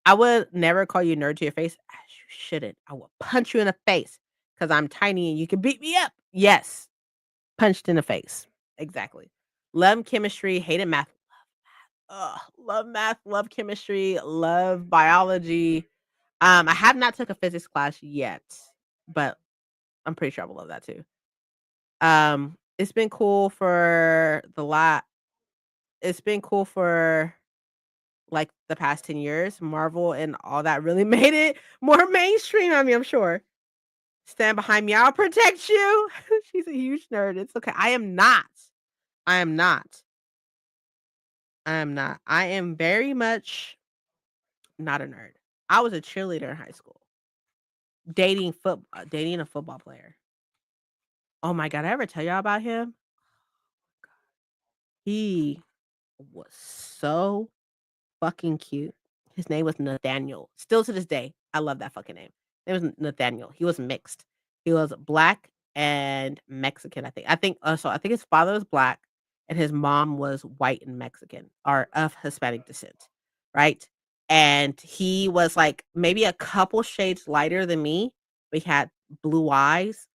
I would never call you a nerd to your face. As you shouldn't. I will punch you in the face because I'm tiny and you can beat me up. Yes, punched in the face. Exactly. Love chemistry, hated math. Ugh, love math, love chemistry, love biology. I have not took a physics class yet, but I'm pretty sure I will love that too. It's been cool for the lot. It's been cool for like the past 10 years. Marvel and all that really made it more mainstream. I mean, I'm sure. Stand behind me. I'll protect you. She's a huge nerd. It's okay. I am not. I am not. I am not. I am very much not a nerd. I was a cheerleader in high school, dating a football player. Oh my god, did I ever tell y'all about him? He was so fucking cute. His name was Nathaniel. Still to this day, I love that fucking name. It was Nathaniel. He was mixed. He was black and Mexican, I think. I think his father was black and his mom was white and Mexican or of Hispanic descent, right? And he was like maybe a couple shades lighter than me, but he had blue eyes.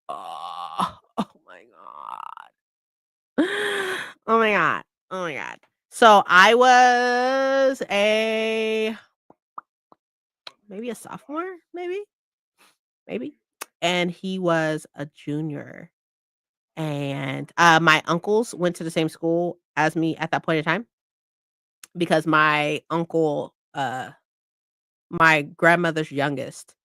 Oh, oh my god. Oh my god. Oh my god. So I was a maybe a sophomore, maybe, and he was a junior. And my uncles went to the same school as me at that point in time because my uncle, my grandmother's youngest,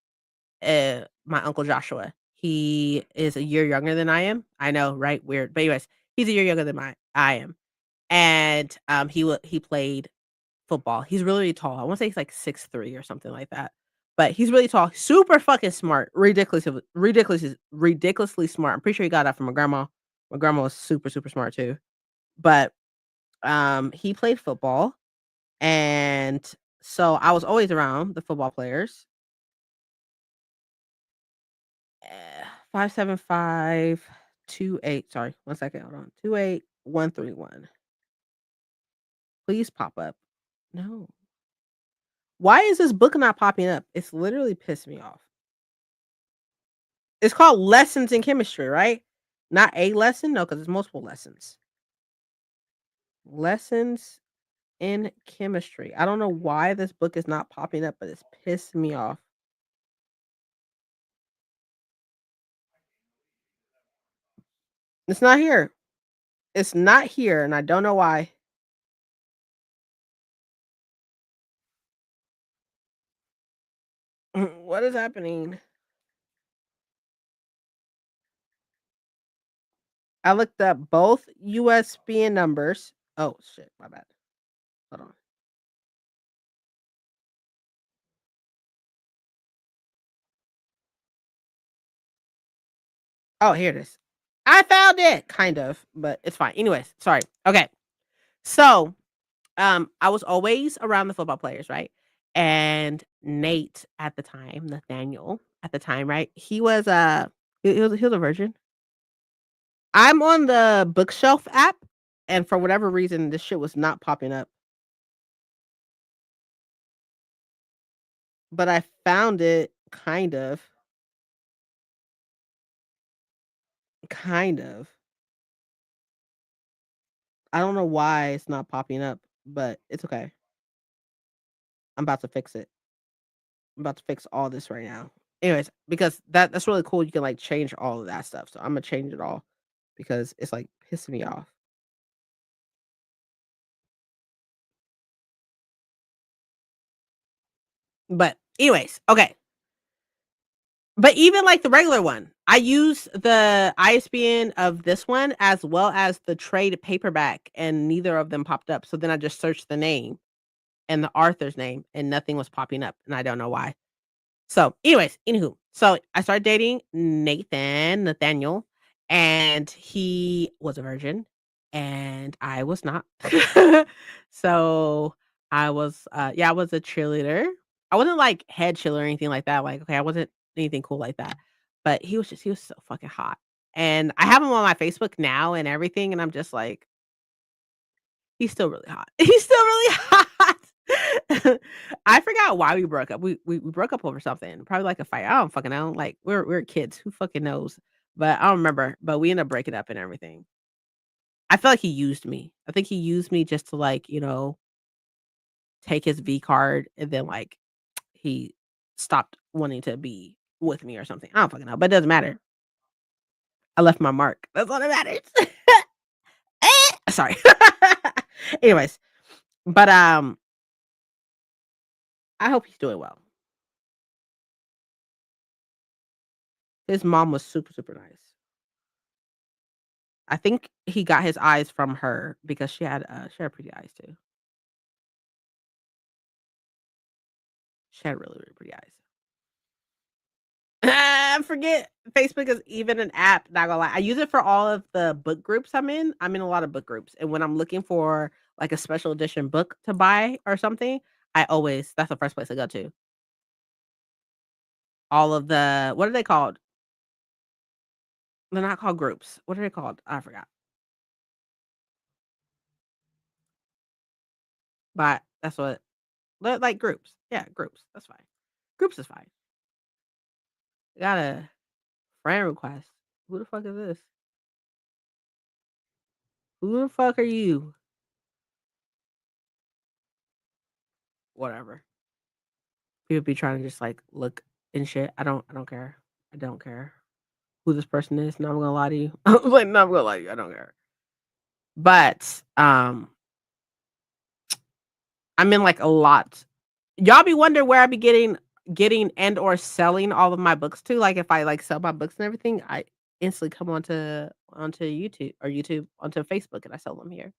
my uncle Joshua, he is a year younger than I am. I know, right? Weird, but anyways, he's a year younger than I am, and he played football. He's really, really tall. I wanna say he's like 6'3" or something like that. But he's really tall, super fucking smart, ridiculously smart. I'm pretty sure he got that from my grandma. My grandma was super, super smart too. But, he played football, and so I was always around the football players. 5'7", 5'28", sorry, 1 second, hold on. 2'8", 131. Please pop up. No. Why is this book not popping up? It's literally pissed me off. It's called Lessons in Chemistry, right? Not a lesson? No, because it's multiple lessons. Lessons in Chemistry. I don't know why this book is not popping up, but it's pissed me off. It's not here. It's not here, and I don't know why. What is happening? I looked up both USBN numbers. Oh shit, my bad. Hold on. Oh, here it is. I found it, kind of, but it's fine. Anyways, sorry. Okay. So I was always around the football players, right? And Nate at the time, Nathaniel at the time, right? He was a virgin. I'm on the bookshelf app, and for whatever reason, this shit was not popping up. But I found it kind of. I don't know why it's not popping up, but it's okay. I'm about to fix it. I'm about to fix all this right now. Anyways, because that's really cool. You can like change all of that stuff. So I'm gonna change it all because it's like pissing me off. But anyways, okay. But even like the regular one, I use the ISBN of this one as well as the trade paperback, and neither of them popped up. So then I just searched the name and the author's name, and nothing was popping up, and I don't know why. So, anyways, anywho, so I started dating Nathaniel, and he was a virgin, and I was not. So I was a cheerleader. I wasn't like head cheerleader or anything like that. Like, okay, I wasn't anything cool like that. But he was so fucking hot. And I have him on my Facebook now and everything, and I'm just like, he's still really hot. He's still really hot. I forgot why we broke up. We broke up over something, probably like a fight. I don't fucking know. Like we're kids. Who fucking knows? But I don't remember. But we ended up breaking up and everything. I feel like he used me. I think he used me just to like, take his V card and then like he stopped wanting to be with me or something. I don't fucking know. But it doesn't matter. I left my mark. That's all that matters. Sorry. Anyways, but I hope he's doing well. His mom was super, super nice. I think he got his eyes from her because she had pretty eyes too. She had really, really pretty eyes. forget Facebook is even an app, not gonna lie. I use it for all of the book groups I'm in. I'm in a lot of book groups, and when I'm looking for, like, a special edition book to buy or something, I always that's the first place I go to. All of the what are they called? They're not called groups. What are they called? I forgot. But that's what they're like groups. Yeah, groups. That's fine. Groups is fine. Got a friend request. Who the fuck is this? Who the fuck are you? Whatever. People be trying to just like look and shit. I don't care. I don't care who this person is. Not gonna lie to you. I was like, not gonna lie to you. I don't care. But I'm in like a lot. Y'all be wondering where I be getting and or selling all of my books to. Like if I like sell my books and everything, I instantly come onto YouTube or YouTube onto Facebook and I sell them here.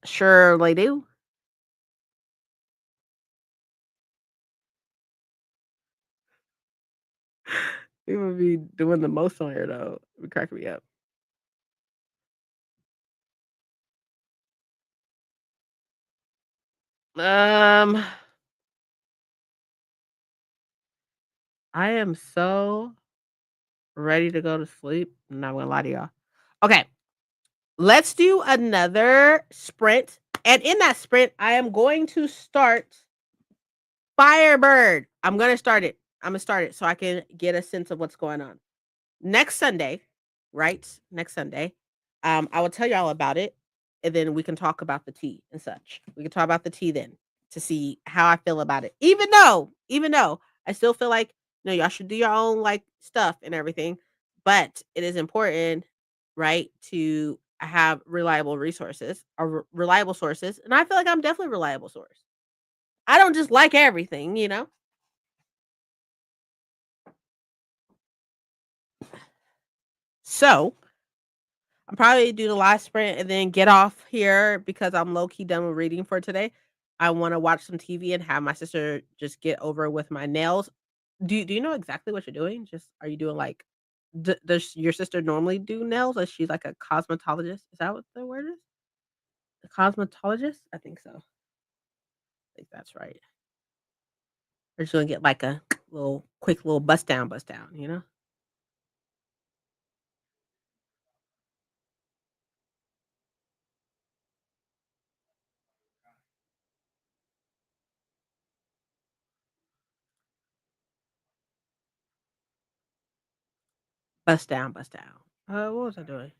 Surely do. People be doing the most on here though. It be cracking me up. Um, I am so ready to go to sleep. I'm not gonna lie to y'all. Okay, let's do another sprint. And in that sprint, I am going to start Firebird. I'm gonna start it. I'm gonna start it so I can get a sense of what's going on. Next Sunday, right? Next Sunday, I will tell y'all about it, and then we can talk about the tea and such. We can talk about the tea then to see how I feel about it. Even though I still feel like y'all should do your own like stuff and everything, but it is important, right, to have reliable resources or reliable sources, and I feel like I'm definitely a reliable source. I don't just like everything. So I'm probably do the last sprint and then get off here because I'm low key done with reading for today. I want to watch some TV and have my sister just get over with my nails. Do you know exactly what you're doing? Just are you doing like does your sister normally do nails? Is she like a cosmetologist? Is that what the word is? A cosmetologist? I think so. I think that's right. Or she's gonna get like a little quick little bust down. Bust down, bust down. What was I doing?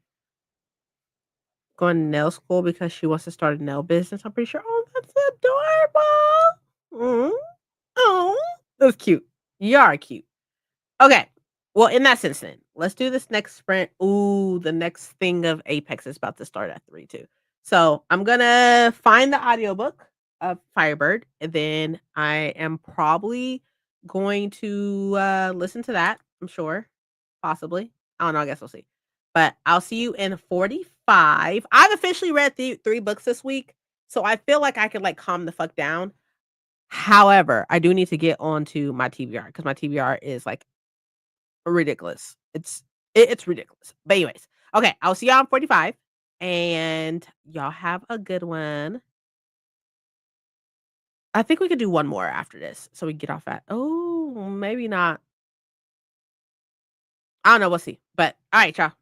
Going to nail school because she wants to start a nail business, I'm pretty sure. Oh, that's adorable. Mm. Oh, that's cute. You are cute. Okay. Well, in that sense, then let's do this next sprint. Ooh, the next thing of Apex is about to start at 3 too. So I'm gonna find the audiobook of Firebird, and then I am probably going to listen to that. I'm sure, possibly. I don't know. I guess we'll see. But I'll see you in 45. I've officially read three books this week, so I feel like I could like calm the fuck down. However, I do need to get onto my TBR because my TBR is like ridiculous. It's ridiculous. But anyways, okay, I'll see y'all in 45 and y'all have a good one. I think we could do one more after this so we get off at oh, maybe not. I don't know, we'll see. But all right, y'all.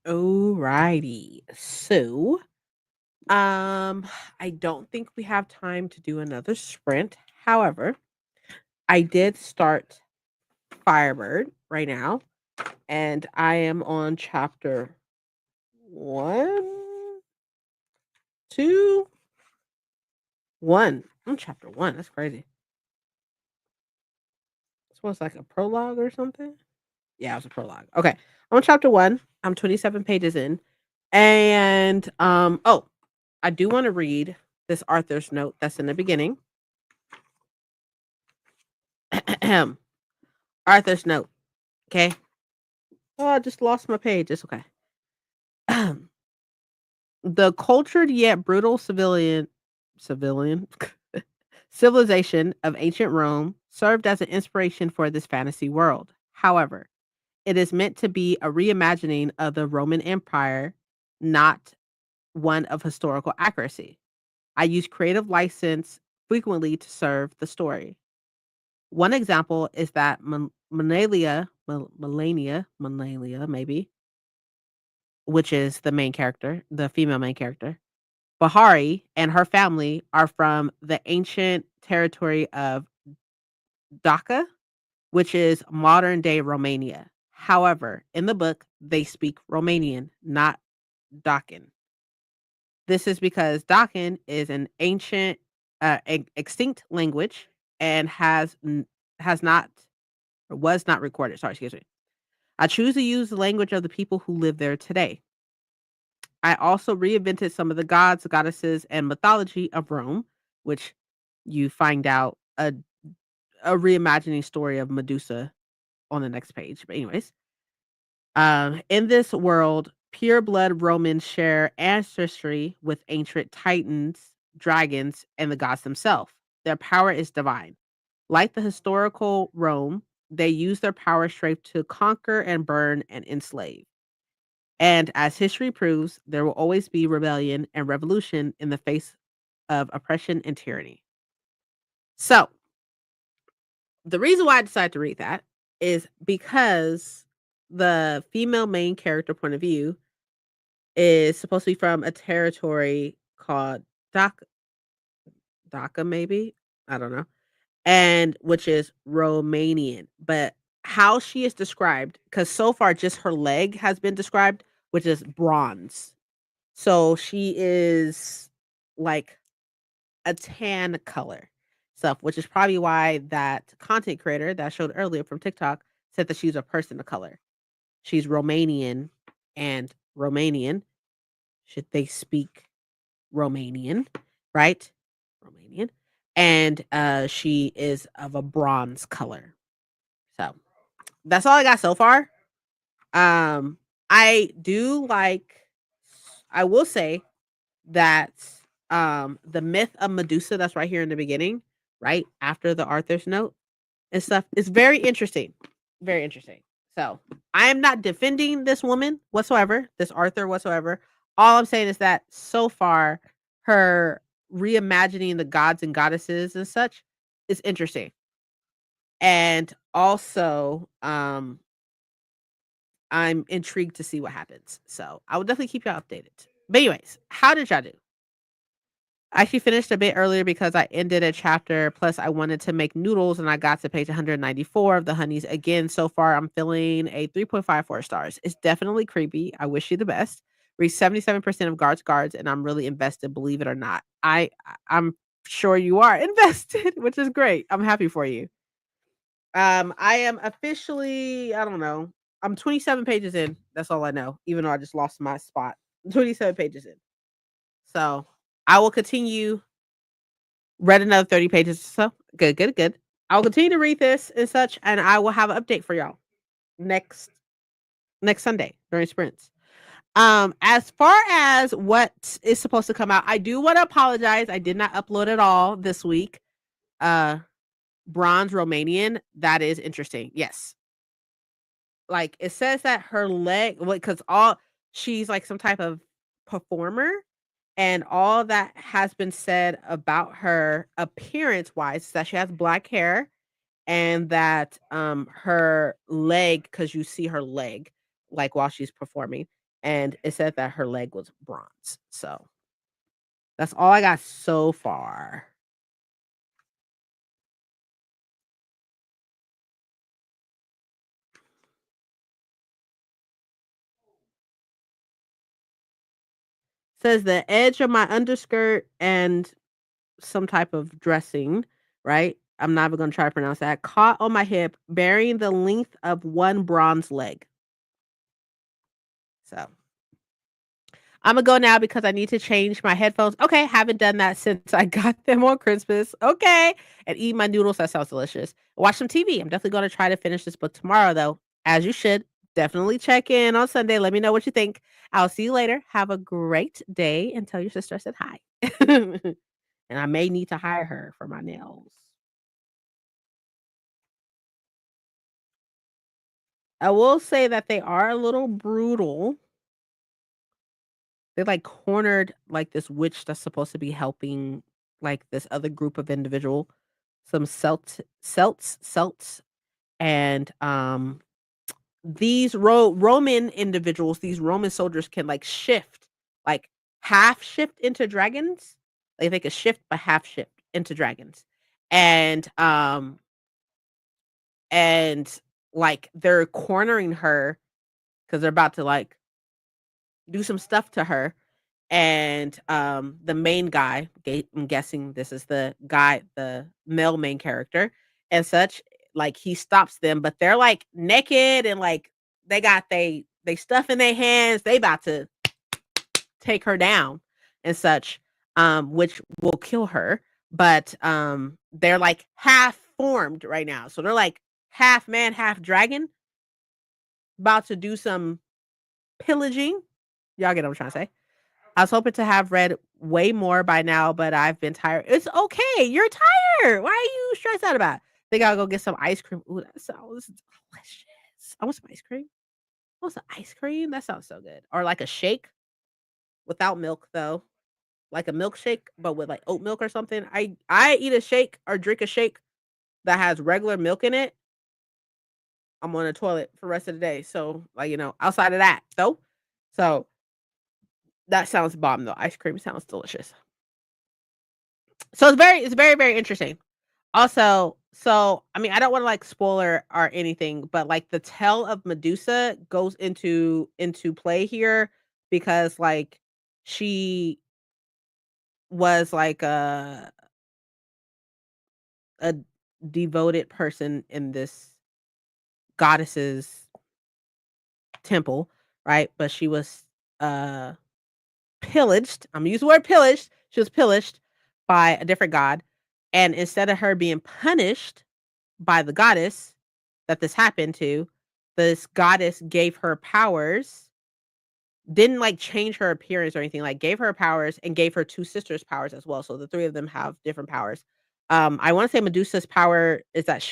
Alrighty. So, um, I don't think we have time to do another sprint. However, I did start Firebird right now, and I am on chapter one, two, one. I'm chapter one. That's crazy. This was like a prologue or something. Yeah, it was a prologue. Okay. I'm on chapter one. I'm 27 pages in. And oh, I do want to read this Arthur's note that's in the beginning. Arthur's note. Okay. Oh, I just lost my page. It's okay. The cultured yet brutal civilian civilization of ancient Rome served as an inspiration for this fantasy world. However, it is meant to be a reimagining of the Roman Empire, not one of historical accuracy. I use creative license frequently to serve the story. One example is that Melania, maybe, which is the main character, the female main character, Bahari and her family are from the ancient territory of Dhaka, which is modern day Romania. However, in the book, they speak Romanian, not Dakin. This is because Dakin is an ancient, extinct language and has not or was not recorded. Sorry, excuse me. I choose to use the language of the people who live there today. I also reinvented some of the gods, goddesses, and mythology of Rome, which you find out a reimagining story of Medusa on the next page. But anyways, in this world, pure blood Romans share ancestry with ancient titans, dragons, and the gods themselves. Their power is divine. Like the historical Rome, they use their power strength to conquer and burn and enslave. And as history proves, there will always be rebellion and revolution in the face of oppression and tyranny. So, the reason why I decided to read that is because the female main character point of view is supposed to be from a territory called Dhaka, maybe? I don't know. And which is Romanian. But how she is described, because so far just her leg has been described, which is bronze. So she is like a tan color stuff, which is probably why that content creator that I showed earlier from TikTok said that she's a person of color. She's Romanian and Romanian. Should they speak Romanian, right? Romanian. And she is of a bronze color. So that's all I got so far. Um, I do like I will say that the myth of Medusa that's right here in the beginning, right after the Arthur's note and stuff is very interesting. Very interesting. So I am not defending this woman whatsoever, this Arthur whatsoever. All I'm saying is that so far, her reimagining the gods and goddesses and such is interesting. And also, I'm intrigued to see what happens. So I will definitely keep y'all updated. But anyways, how did y'all do? I actually finished a bit earlier because I ended a chapter. Plus, I wanted to make noodles, and I got to page 194 of the honeys. Again, so far, I'm feeling a 3.54 stars. It's definitely creepy. I wish you the best. Reach 77% of guards, and I'm really invested. Believe it or not, I'm sure you are invested, which is great. I'm happy for you. I am officially. I don't know. I'm 27 pages in. That's all I know. Even though I just lost my spot. 27 pages in. So I will continue. Read another 30 pages or so. Good, good, good. I'll continue to read this and such, and I will have an update for y'all next next Sunday during sprints. As far as what is supposed to come out, I do want to apologize. I did not upload it all this week. Uh Bronze Romanian, that is interesting. Yes. Like it says that her leg because all she's like some type of performer and all that has been said about her appearance wise is that she has black hair and that her leg because you see her leg like while she's performing and it said that her leg was bronze. So that's all I got so far. Says the edge of my underskirt and some type of dressing, right? I'm not even gonna try to pronounce that. Caught on my hip, burying the length of one bronze leg. So I'm gonna go now because I need to change my headphones. Okay, haven't done that since I got them on Christmas. Okay, and eat my noodles. That sounds delicious. Watch some TV. I'm definitely gonna try to finish this book tomorrow, though. As you should. Definitely check in on Sunday. Let me know what you think. I'll see you later. Have a great day and tell your sister I said hi. And I may need to hire her for my nails. I will say that they are a little brutal. They, like, cornered, like, this witch that's supposed to be helping, like, this other group of individual, some Celts, and, these Roman individuals, these Roman soldiers can, like, shift, like, half shift into dragons. Like, they could shift, but half shift into dragons. And, um, and, like, they're cornering her because 'cause they're about to, like, do some stuff to her. And the main guy, I'm guessing this is the guy, the male main character and such, like he stops them, but they're like naked and like they got they stuff in their hands, they about to take her down and such, which will kill her. But they're like half formed right now, so they're like half man half dragon, about to do some pillaging. Y'all get what I'm trying to say. I was hoping to have read way more by now, but I've been tired. It's okay. You're tired. Why are you stressed out about it? Think I'll go get some ice cream. Ooh, that sounds delicious. I want some ice cream. I want some ice cream. That sounds so good. Or like a shake without milk though. Like a milkshake, but with like oat milk or something. I eat a shake or drink a shake that has regular milk in it. I'm on the toilet for the rest of the day. So like, outside of that though. So that sounds bomb though. Ice cream sounds delicious. So it's very, very interesting. Also, so I mean, I don't want to like spoiler or anything, but like the tale of Medusa goes into play here because like she was like a devoted person in this goddess's temple, right? But she was uh pillaged. I'm gonna use the word pillaged. She was pillaged by a different god, and instead of her being punished by the goddess that this happened to, this goddess gave her powers, didn't like change her appearance or anything, like gave her powers and gave her two sisters powers as well. So the three of them have different powers. I want to say Medusa's power is that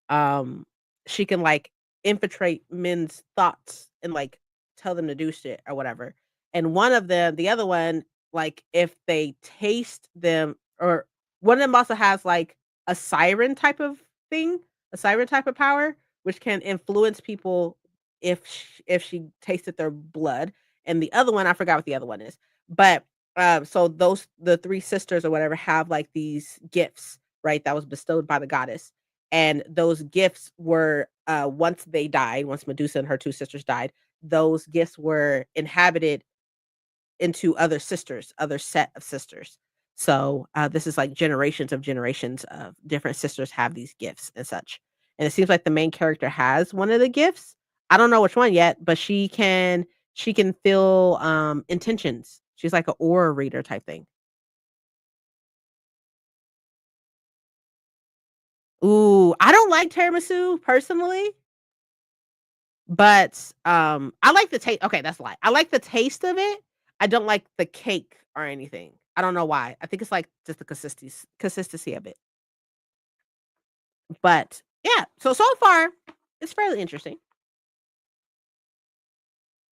um she can like infiltrate men's thoughts and like tell them to do shit or whatever. And one of them, the other one, like if they taste them, or one of them also has like a siren type of thing, a siren type of power, which can influence people if she tasted their blood. And the other one, I forgot what the other one is. But so those the three sisters or whatever have like these gifts, right? That was bestowed by the goddess, and those gifts were, once Medusa and her two sisters died, those gifts were inhabited into other set of sisters. So, this is like generations of different sisters have these gifts and such. And it seems like the main character has one of the gifts. I don't know which one yet, but she can feel, intentions. She's like an aura reader type thing. Ooh, I don't like tiramisu personally. But, I like the taste. Okay, that's a lie. I like the taste of it. I don't like the cake or anything. I don't know why. I think it's, like, just the consistency of it. But, yeah, so far, it's fairly interesting.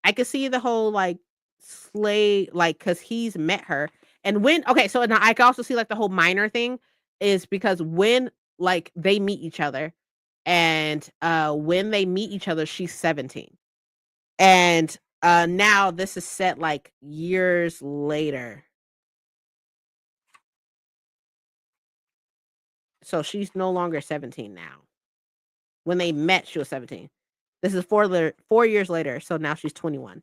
I could see the whole, like, slay like, cause he's met her, and when okay, so now I can also see, like, the whole minor thing is because when, like, they meet each other, and, when they meet each other, she's 17. And Now this is set like years later. So she's no longer 17 now. When they met, she was 17. This is 4 years later, so now she's 21.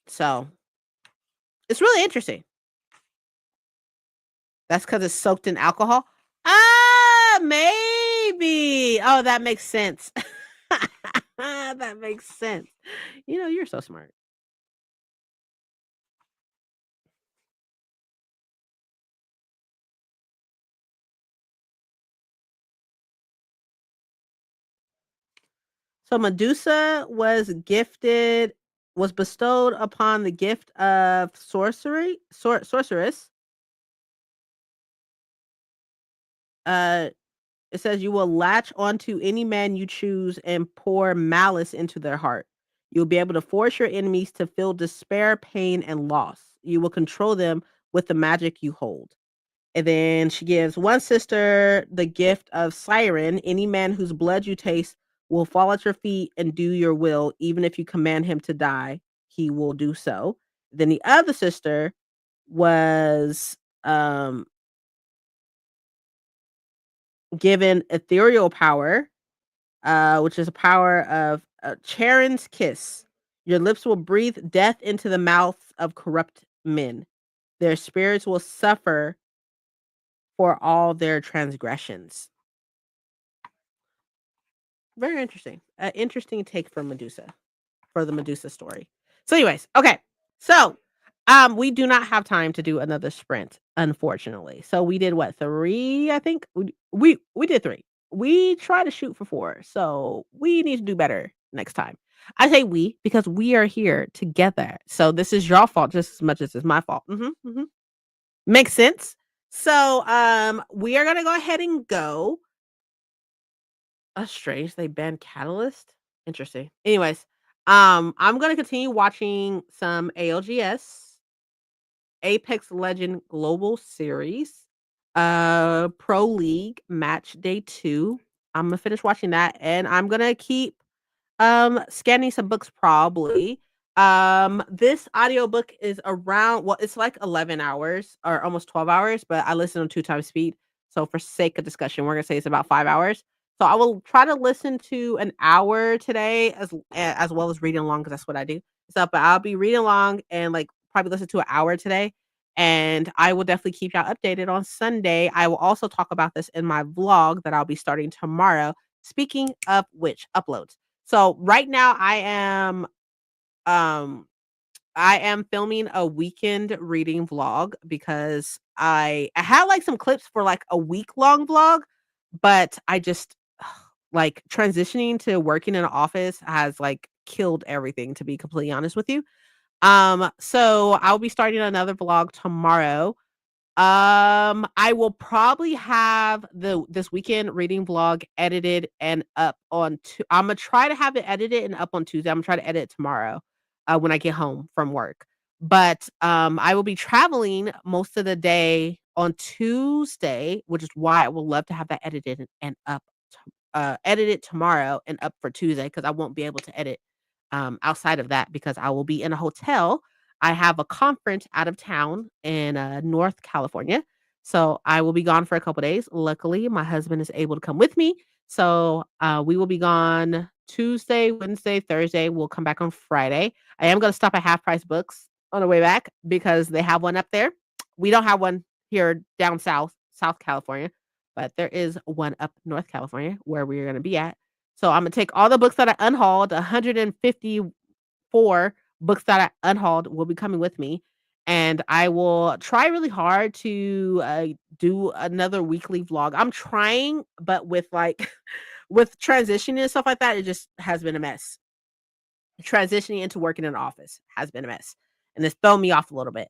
So, it's really interesting. That's because it's soaked in alcohol? Ah, maybe. Oh, that makes sense. That makes sense. You're so smart. So Medusa was bestowed upon the gift of sorceress. Uh, it says you will latch onto any man you choose and pour malice into their heart. You'll be able to force your enemies to feel despair, pain, and loss. You will control them with the magic you hold. And then she gives one sister the gift of Siren. Any man whose blood you taste will fall at your feet and do your will. Even if you command him to die, he will do so. Then the other sister was given ethereal power, which is a power of Charon's kiss. Your lips will breathe death into the mouths of corrupt men. Their spirits will suffer for all their transgressions. Very interesting. Interesting take for Medusa, for the Medusa story. So, anyways, okay. So, we do not have time to do another sprint, unfortunately. So we did what, 3, I think? We did 3. We try to shoot for 4, so we need to do better next time. I say we because we are here together. So this is your fault just as much as it's my fault. Mhm, mhm. Makes sense. So, we are gonna go ahead and go. That's strange. They banned Catalyst? Interesting. Anyways, I'm gonna continue watching some ALGS, Apex Legend Global Series, Pro League Match Day 2. I'm gonna finish watching that, and I'm gonna keep scanning some books probably. This audiobook is around well, it's like 11 hours or almost 12 hours, but I listen on 2 times speed. So for sake of discussion, we're gonna say it's about 5 hours. So I will try to listen to an hour today as well as reading along because that's what I do. So, but I'll be reading along and like probably listen to an hour today. And I will definitely keep y'all updated on Sunday. I will also talk about this in my vlog that I'll be starting tomorrow. Speaking of which, uploads. So right now um I am filming a weekend reading vlog because I had like some clips for like a week long vlog, but I just like transitioning to working in an office has like killed everything to be completely honest with you. So I'll be starting another vlog tomorrow. I will probably have this weekend reading vlog edited and up on Imma try to have it edited and up on Tuesday. Imma try to edit it tomorrow, when I get home from work. But, I will be traveling most of the day on Tuesday, which is why I would love to have that edited and up edited tomorrow and up for Tuesday because I won't be able to edit, outside of that because I will be in a hotel. I have a conference out of town in, North California, so I will be gone for a couple days. Luckily, my husband is able to come with me, so, we will be gone Tuesday, Wednesday, Thursday. We'll come back on Friday. I am gonna stop at Half Price Books on the way back because they have one up there. We don't have one here down south, South California, but there is one up North California where we're gonna be at. So I'm gonna take all the books that I unhauled, 154 books that I unhauled will be coming with me, and I will try really hard to, do another weekly vlog. I'm trying, but with, like with transitioning and stuff like that, it just has been a mess. Transitioning into working in an office has been a mess, and it's thrown me off a little bit.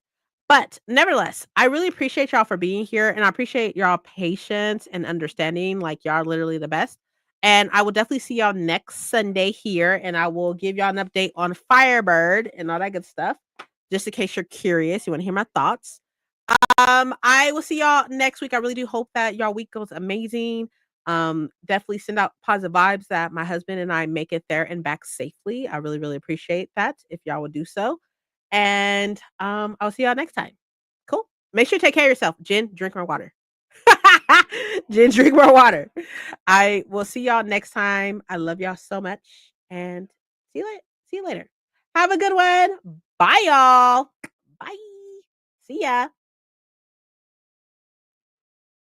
But nevertheless, I really appreciate y'all for being here, and I appreciate y'all patience and understanding. Like y'all are literally the best. And I will definitely see y'all next Sunday here, and I will give y'all an update on Firebird and all that good stuff. Just in case you're curious, you want to hear my thoughts. I will see y'all next week. I really do hope that y'all week goes amazing. Definitely send out positive vibes that my husband and I make it there and back safely. I really, really appreciate that if y'all would do so. And I'll see y'all next time. Cool. Make sure to take care of yourself. Jen, drink more water. Jen, drink more water. I will see y'all next time. I love y'all so much. And see you later. See you later. Have a good one. Bye, y'all. Bye. See ya.